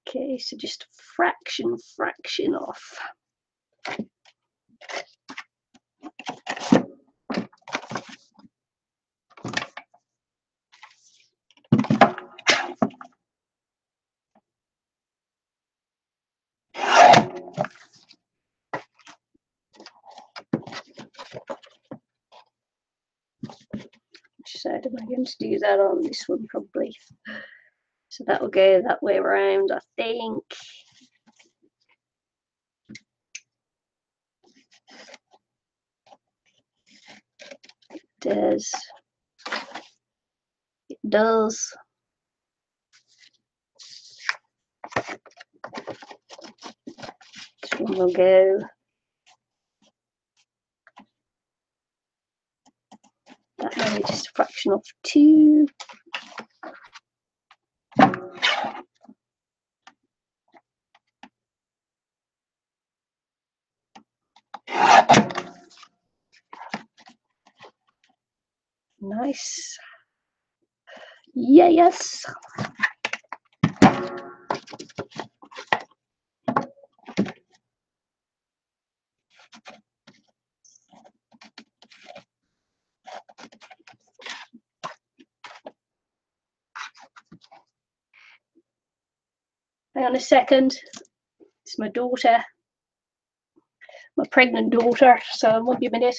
Okay, so just fraction off. Which side am I going to do that on? This one probably. So that will go that way around, I think. It does. This one will go that way, just a fraction off 2. Nice. Yeah, yes. Hang on a second. It's my daughter, my pregnant daughter, so I won't be a minute.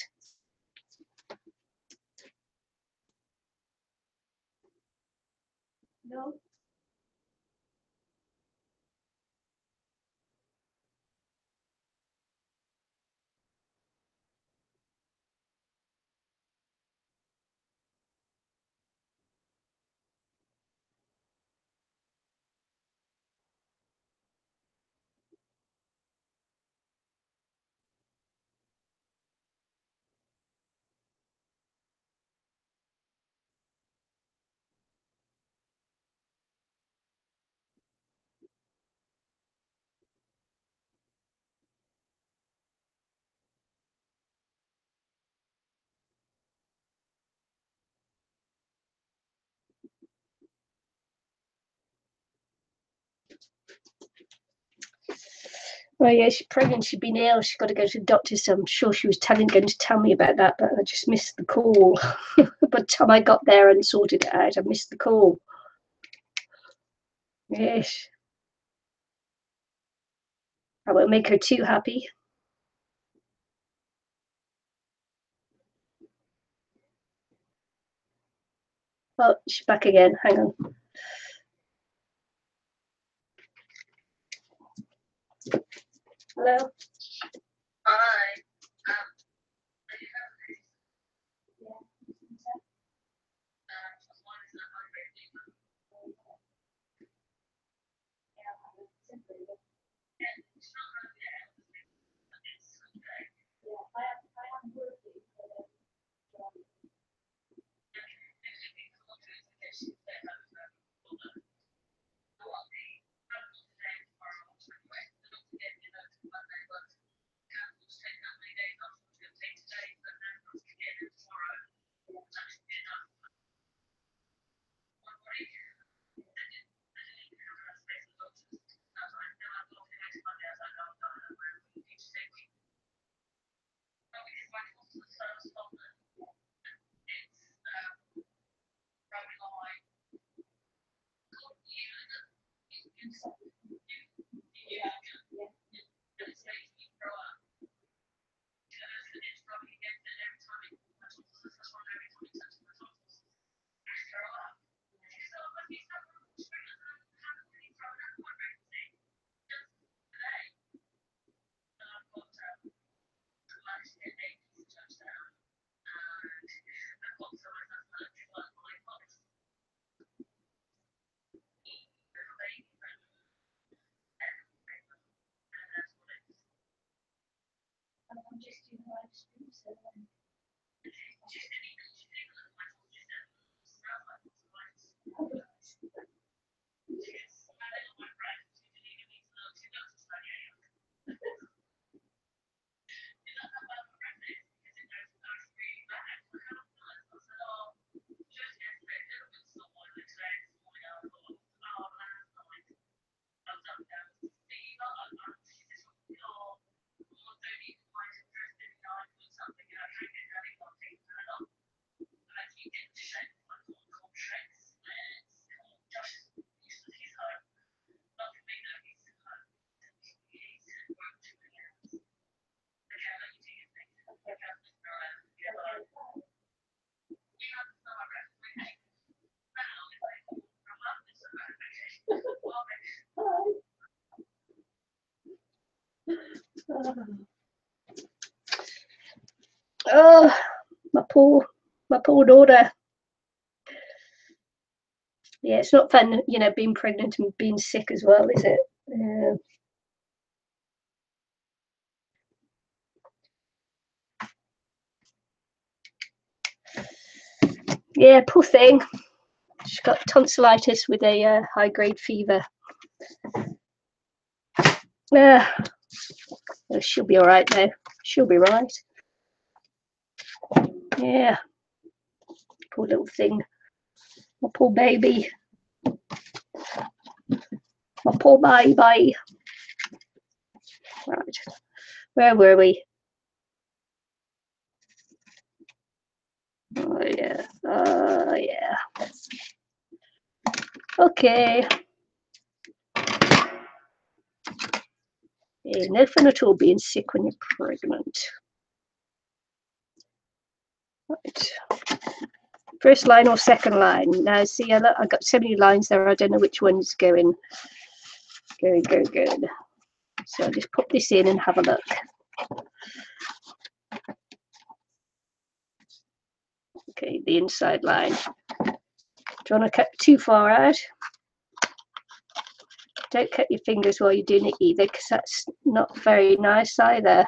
No. Well, yeah, she's pregnant. She's been ill. She's got to go to the doctor. So I'm sure she was going to tell me about that, but I just missed the call. By the time I got there and sorted it out, I missed the call. Yes. I won't make her too happy. Oh, she's back again. Hang on. Hello. Hi. Oh, my poor daughter. Yeah, it's not fun, you know, being pregnant and being sick as well, is it? Yeah, poor thing. She's got tonsillitis with a high-grade fever. Yeah, well, she'll be all right now. She'll be right. Yeah, poor little thing. My poor baby. My poor baby. Right, where were we? Oh yeah. Yeah. Okay. Yeah, no fun at all being sick when you're pregnant. Right. First line or second line? Now, see, I've got so many lines there, I don't know which one's going. Good. So I'll just put this in and have a look. Okay, the inside line. Do you want to cut too far out? Don't cut your fingers while you're doing it either, because that's not very nice either.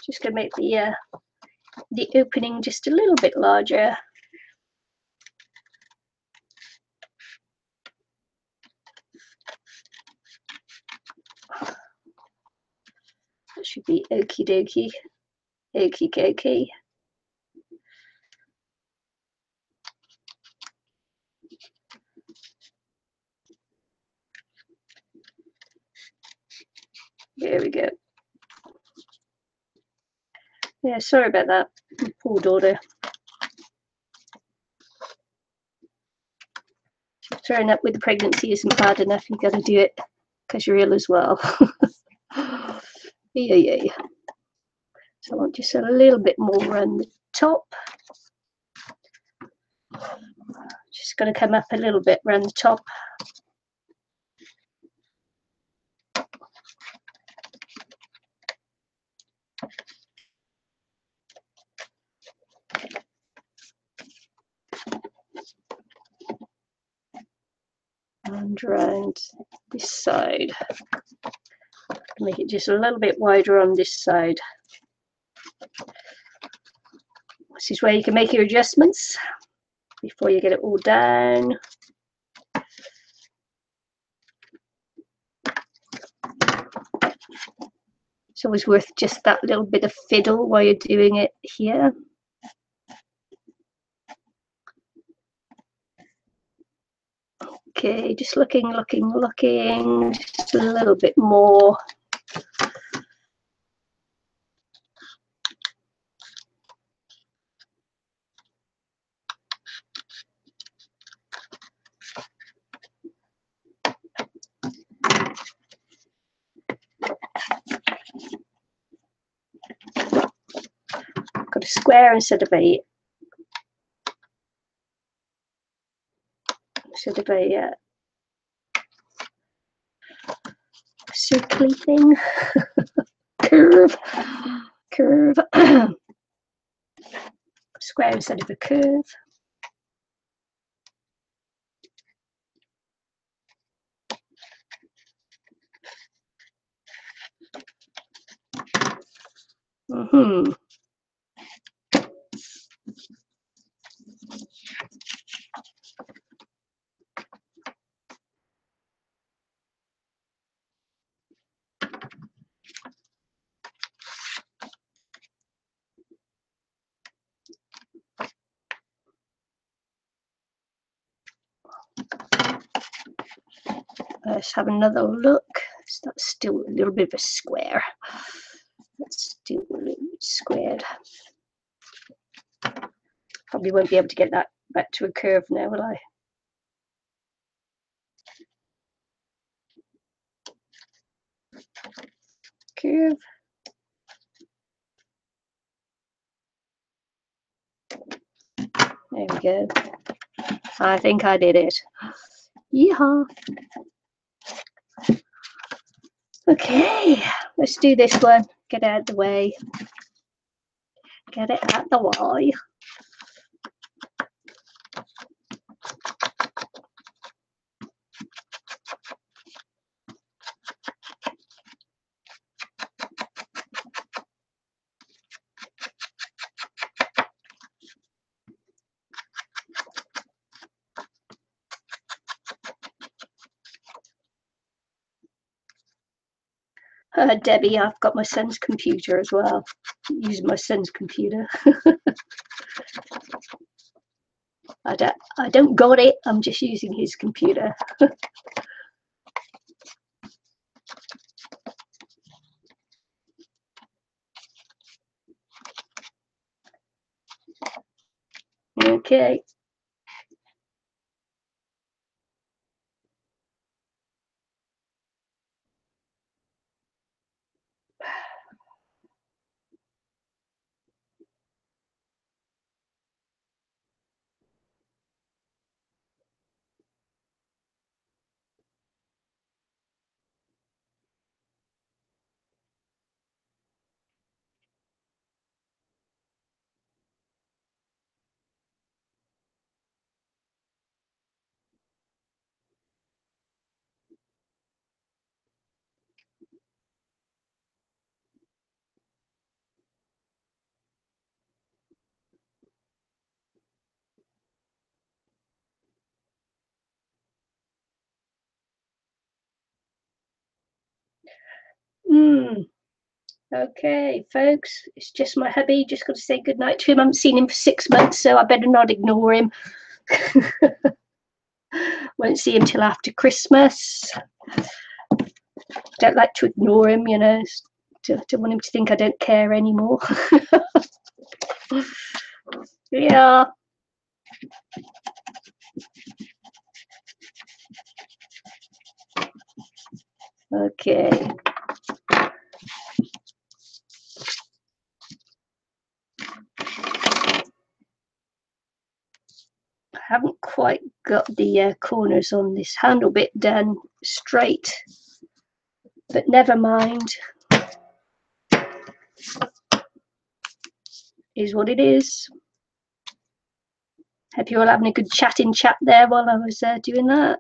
Just going to make the opening just a little bit larger. That should be okie dokie, okie dokie. There we go. Yeah, sorry about that. Poor daughter. Throwing up with the pregnancy isn't bad enough. You've got to do it because you're ill as well. Yeah. So I want just a little bit more around the top. Just going to come up a little bit around the top. And around this side. Make it just a little bit wider on this side. This is where you can make your adjustments before you get it all down. It's always worth just that little bit of fiddle while you're doing it here. Okay, just looking, just a little bit more. Got a square instead of a circly thing. Curve. Square instead of a curve. Let's have another look. That's still a little bit of a square. That's still a little bit squared. Probably won't be able to get that back to a curve now, will I? Curve. There we go. I think I did it. Yeehaw. Okay, let's do this one. Get out of the way. Get it out the way. Debbie, I've got my son's computer as well. Using my son's computer. I don't got it. I'm just using his computer. Okay. Okay, folks, it's just my hubby. Just got to say goodnight to him. I haven't seen him for 6 months, so I better not ignore him. Won't see him till after Christmas. Don't like to ignore him, you know. Don't want him to think I don't care anymore. Yeah. Okay. I haven't quite got the corners on this handle bit done straight, but never mind. Is what it is. Hope you're all having a good chat there while I was doing that.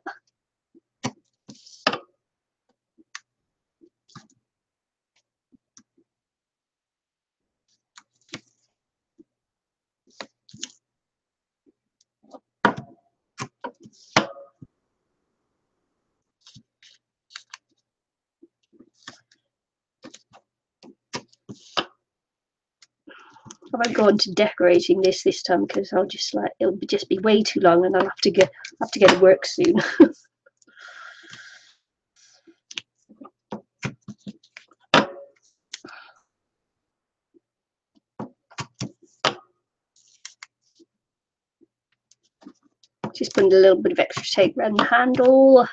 I won't go on to decorating this time because I'll just like it'll just be way too long, and I'll have to get to work soon. Just putting a little bit of extra tape around the handle.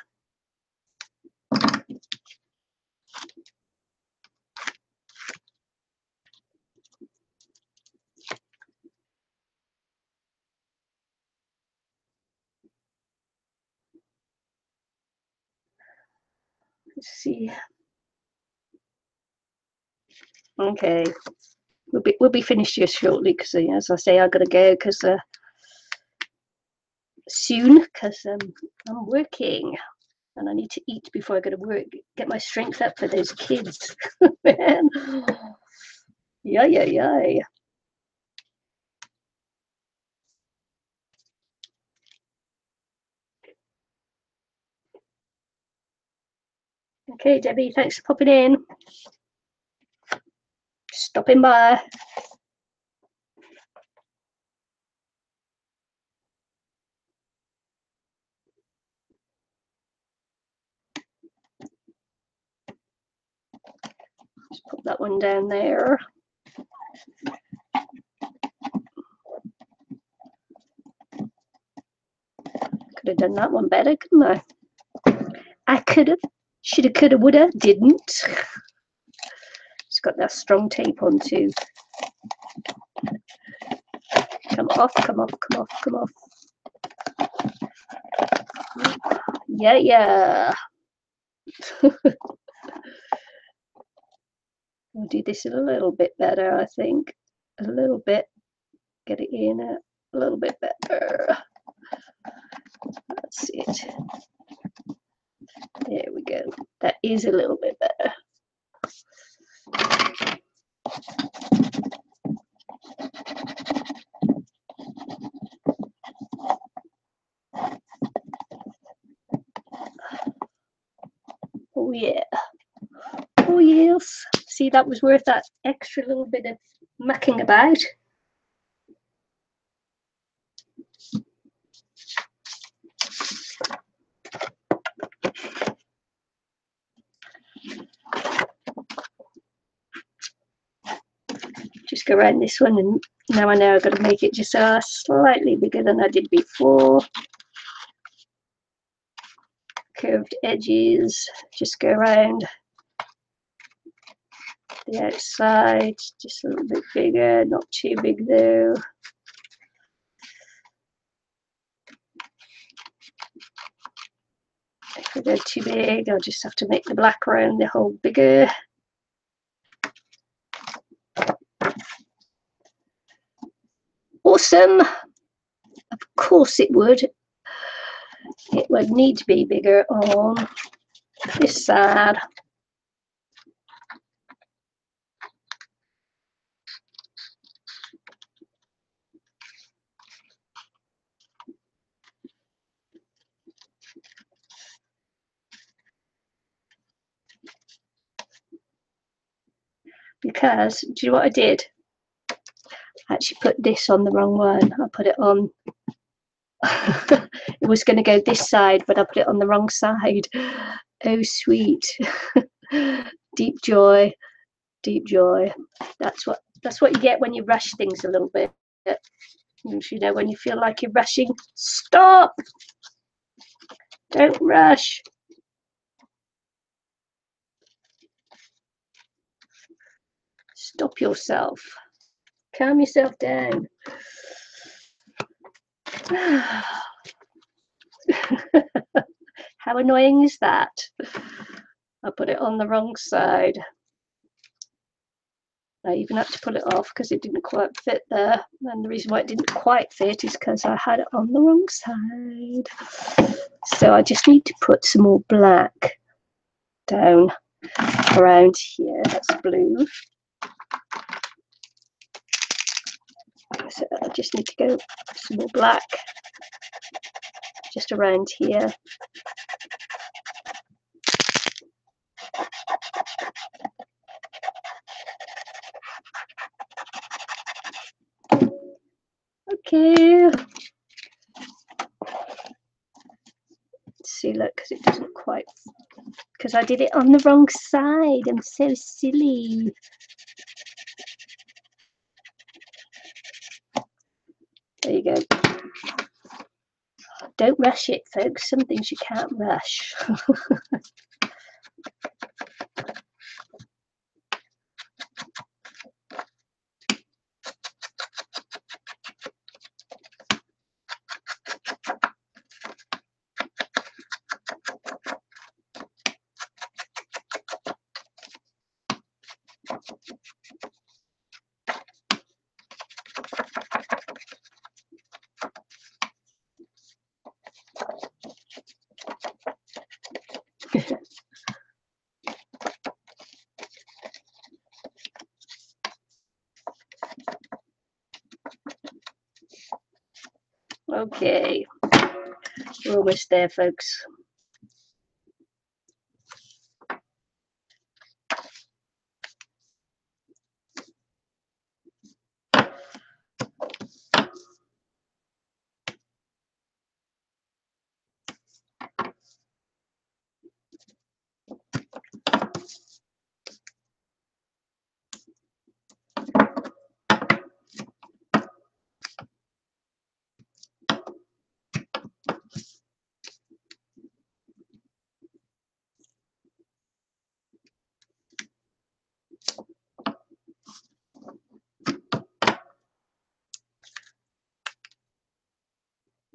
Let's see. Okay, we'll be finished here shortly because, as I say, I've got to go because soon because I'm working and I need to eat before I go to work. Get my strength up for those kids, man. Yeah. Okay, Debbie, thanks for popping in. Stopping by. Just put that one down there. Could have done that one better, couldn't I? I could have, should have, could have, would have, didn't. It's got that strong tape on too. Come off, come off, come off, come off. Yeah. We'll do this a little bit better, I think. A little bit. Get it in a little bit better. That's it. There we go. That is a little bit better. Oh yeah. Oh yes. See, that was worth that extra little bit of mucking about. Just go around this one, and now I know I've got to make it just slightly bigger than I did before. Curved edges, just go around the outside, just a little bit bigger, not too big though. If I go too big, I'll just have to make the black around the hole bigger. Awesome. Of course it would. It would need to be bigger on this side. Because, do you know what I did? I actually put this on the wrong one. I put it on, it was going to go this side, but I put it on the wrong side. Oh, sweet. Deep joy, deep joy. That's what you get when you rush things a little bit. You know, when you feel like you're rushing, stop. Don't rush. Stop yourself. Calm yourself down. How annoying is that? I put it on the wrong side. I even had to pull it off because it didn't quite fit there. And the reason why it didn't quite fit is because I had it on the wrong side. So I just need to put some more black down around here. That's blue. So I just need to go some more black just around here. Okay. See, look, because it doesn't quite, because I did it on the wrong side. I'm so silly. There you go. Don't rush it, folks. Some things you can't rush. Okay, we're almost there, folks.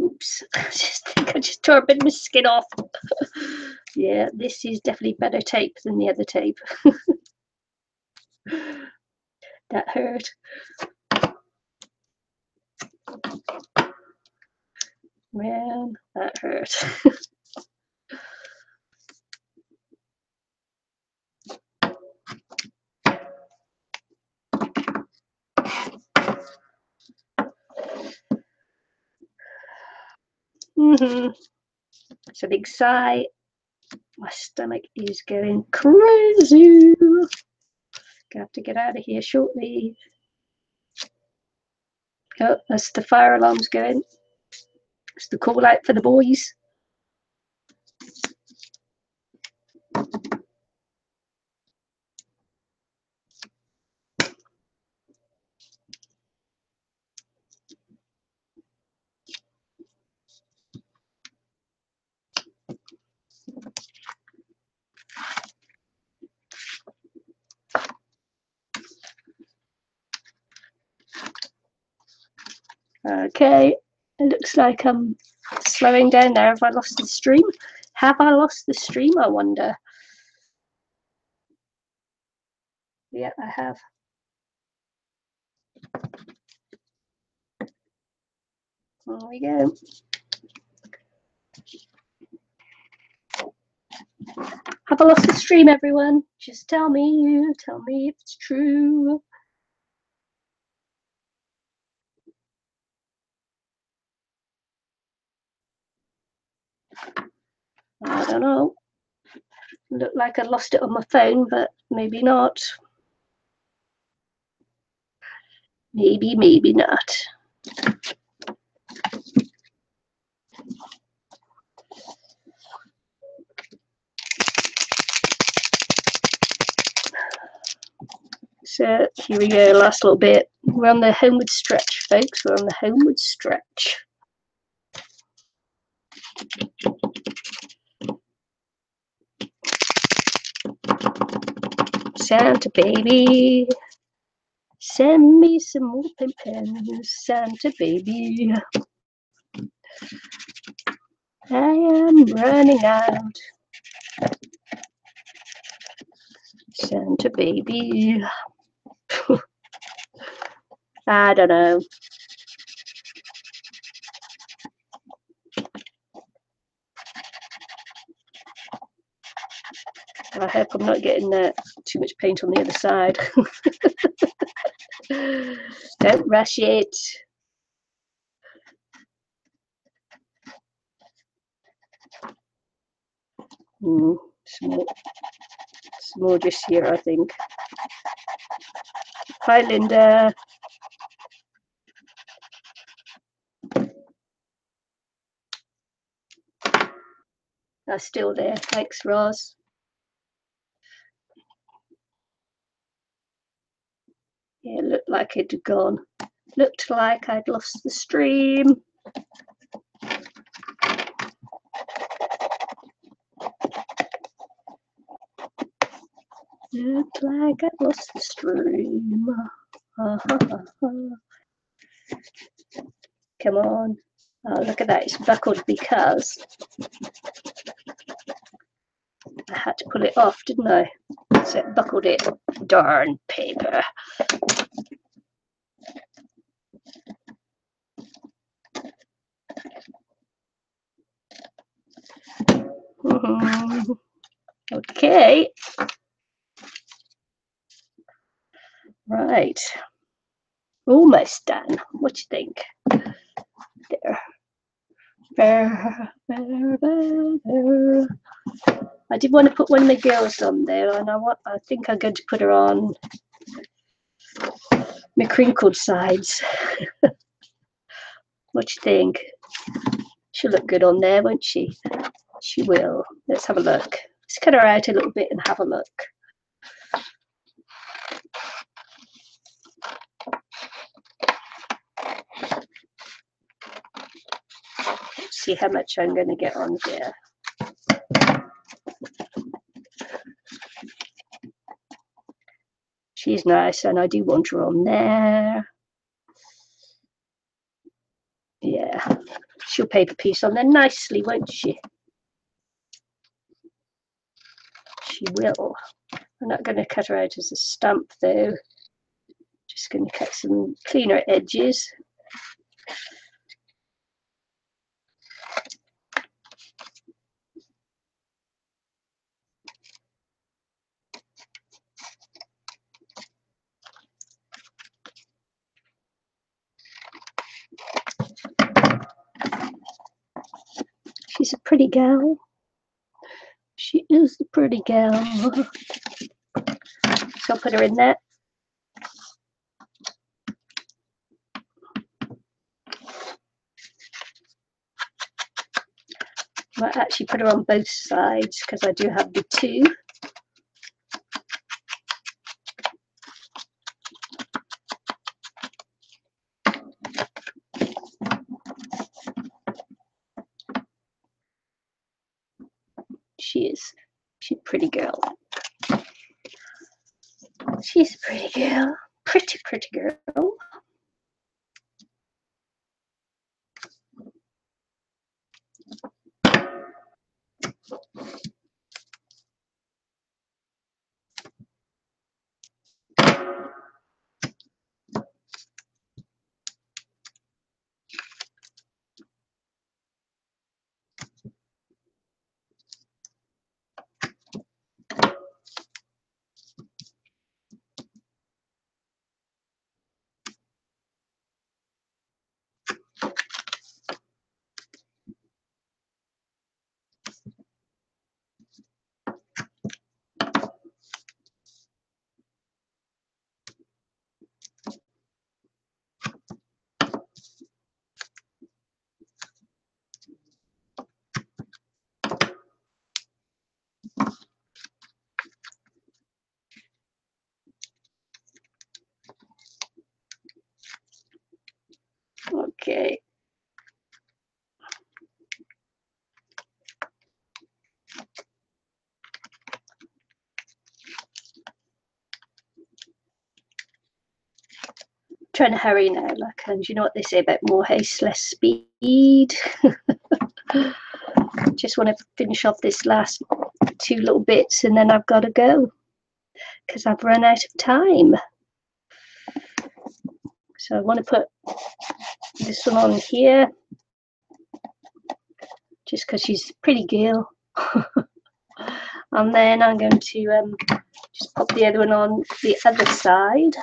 Oops, I just think I just tore a bit of my skin off. Yeah, this is definitely better tape than the other tape. That hurt. Man, that hurt. It's a big sigh. My stomach is going crazy. Gonna have to get out of here shortly. Oh, that's the fire alarm's going. It's the call out for the boys. Okay, it looks like I'm slowing down there. Have I lost the stream? Have I lost the stream, I wonder? Yeah, I have. There we go. Have I lost the stream, everyone? Just tell me if it's true. I don't know. Looked like I lost it on my phone, but maybe not. Maybe not. So here we go, last little bit. We're on the homeward stretch, folks. We're on the homeward stretch. Santa baby, send me some more pin-pins, Santa baby. I am running out. Santa baby. I don't know. I hope I'm not getting too much paint on the other side. Don't rush it. Some more just here, I think. Hi, Linda. Are still there. Thanks, Roz. Yeah, it looked like it had gone. Looked like I'd lost the stream. Looked like I lost the stream. Come on. Oh, look at that. It's buckled because I had to pull it off, didn't I? So it buckled it. Darn paper. Okay. Right. Almost done. What do you think? There. I did want to put one of my girls on there, and I think I'm going to put her on my crinkled sides. What do you think? She'll look good on there, won't she? She will. Let's have a look. Let's cut her out a little bit and have a look. Let's see how much I'm going to get on here. She's nice, and I do want her on there. Yeah, she'll paper piece on there nicely, won't she? She will. I'm not going to cut her out as a stump, though. Just going to cut some cleaner edges. She's a pretty gal. She is a pretty gal. So I'll put her in there. I might actually put her on both sides because I do have the two. She's a pretty girl. She's a pretty girl. Pretty girl. Okay. Trying to hurry now, like, and you know what they say about more haste, less speed. Just want to finish off this last two little bits, and then I've got to go because I've run out of time. So I want to put this one on here, just because she's a pretty girl. And then I'm going to just pop the other one on the other side.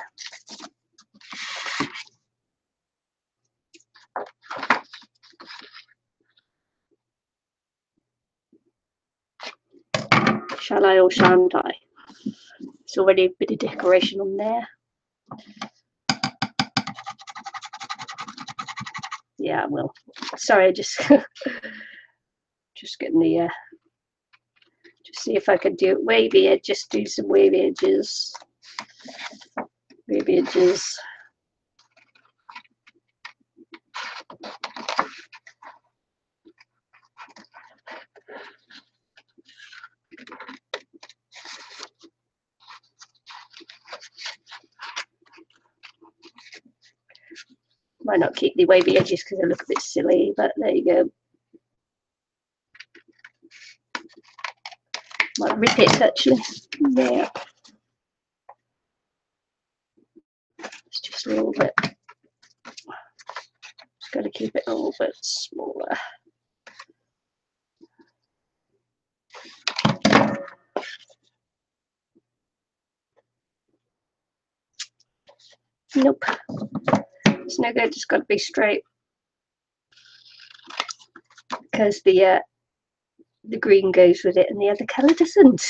Shall I or shan't I? It's already a bit of decoration on there. Yeah, I will. Sorry, I just getting the see if I could do it wavy edge, just do some wavy edges. Wavy edges. Might not keep the wavy edges because they look a bit silly, but there you go. Might rip it actually. There. It's just a little bit. Just got to keep it a little bit smaller. Nope. It's no good. It's got to be straight because the green goes with it and the other colour doesn't.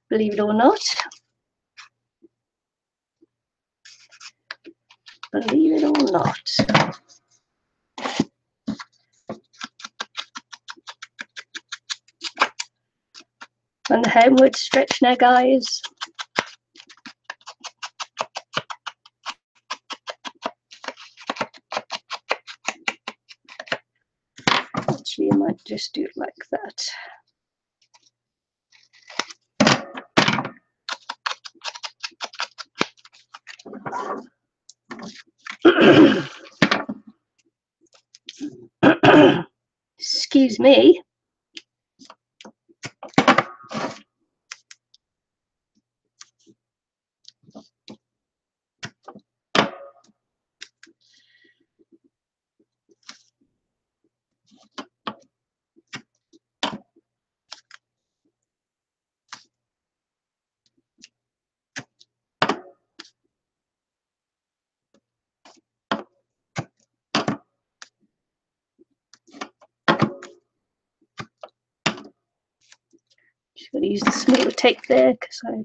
Believe it or not. Believe it or not. On the homeward stretch now, guys. Actually, I might just do it like that. Excuse me. Just going to use the smaller tape there because I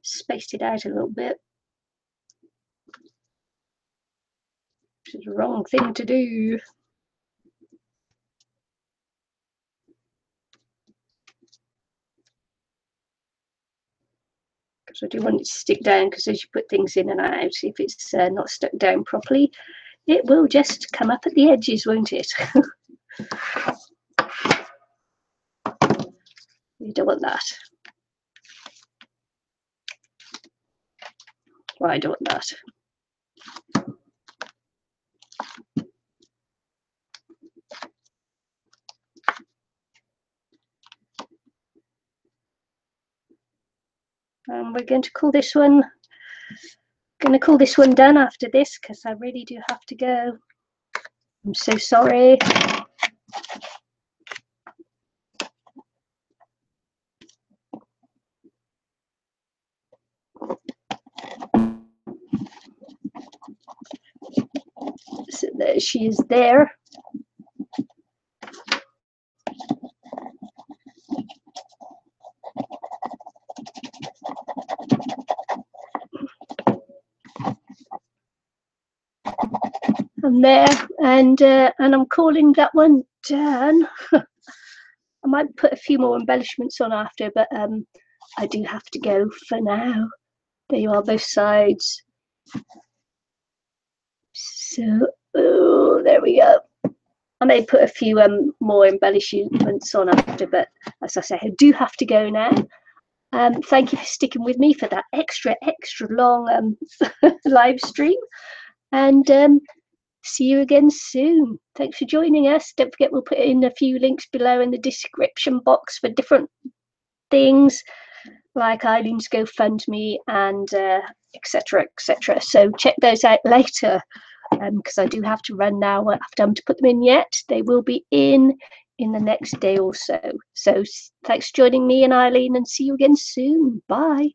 spaced it out a little bit. Which is the wrong thing to do. Because I do want it to stick down, because as you put things in and out, if it's not stuck down properly, it will just come up at the edges, won't it? You don't want that. Well, I don't want that. We're going to call this one done after this, because I really do have to go. I'm so sorry. So there she is there. I'm there, and I'm calling that one done. I might put a few more embellishments on after, but I do have to go for now. There you are, both sides. So, oh, there we go. I may put a few more embellishments on after, but as I say, I do have to go now. Thank you for sticking with me for that extra long live stream, and see you again soon. Thanks for joining us. Don't forget, we'll put in a few links below in the description box for different things like Eileen's GoFundMe and etc. etc. So check those out later, because I do have to run now. I haven't time to put them in yet. They will be in the next day or so. So thanks for joining me and Eileen, and see you again soon. Bye.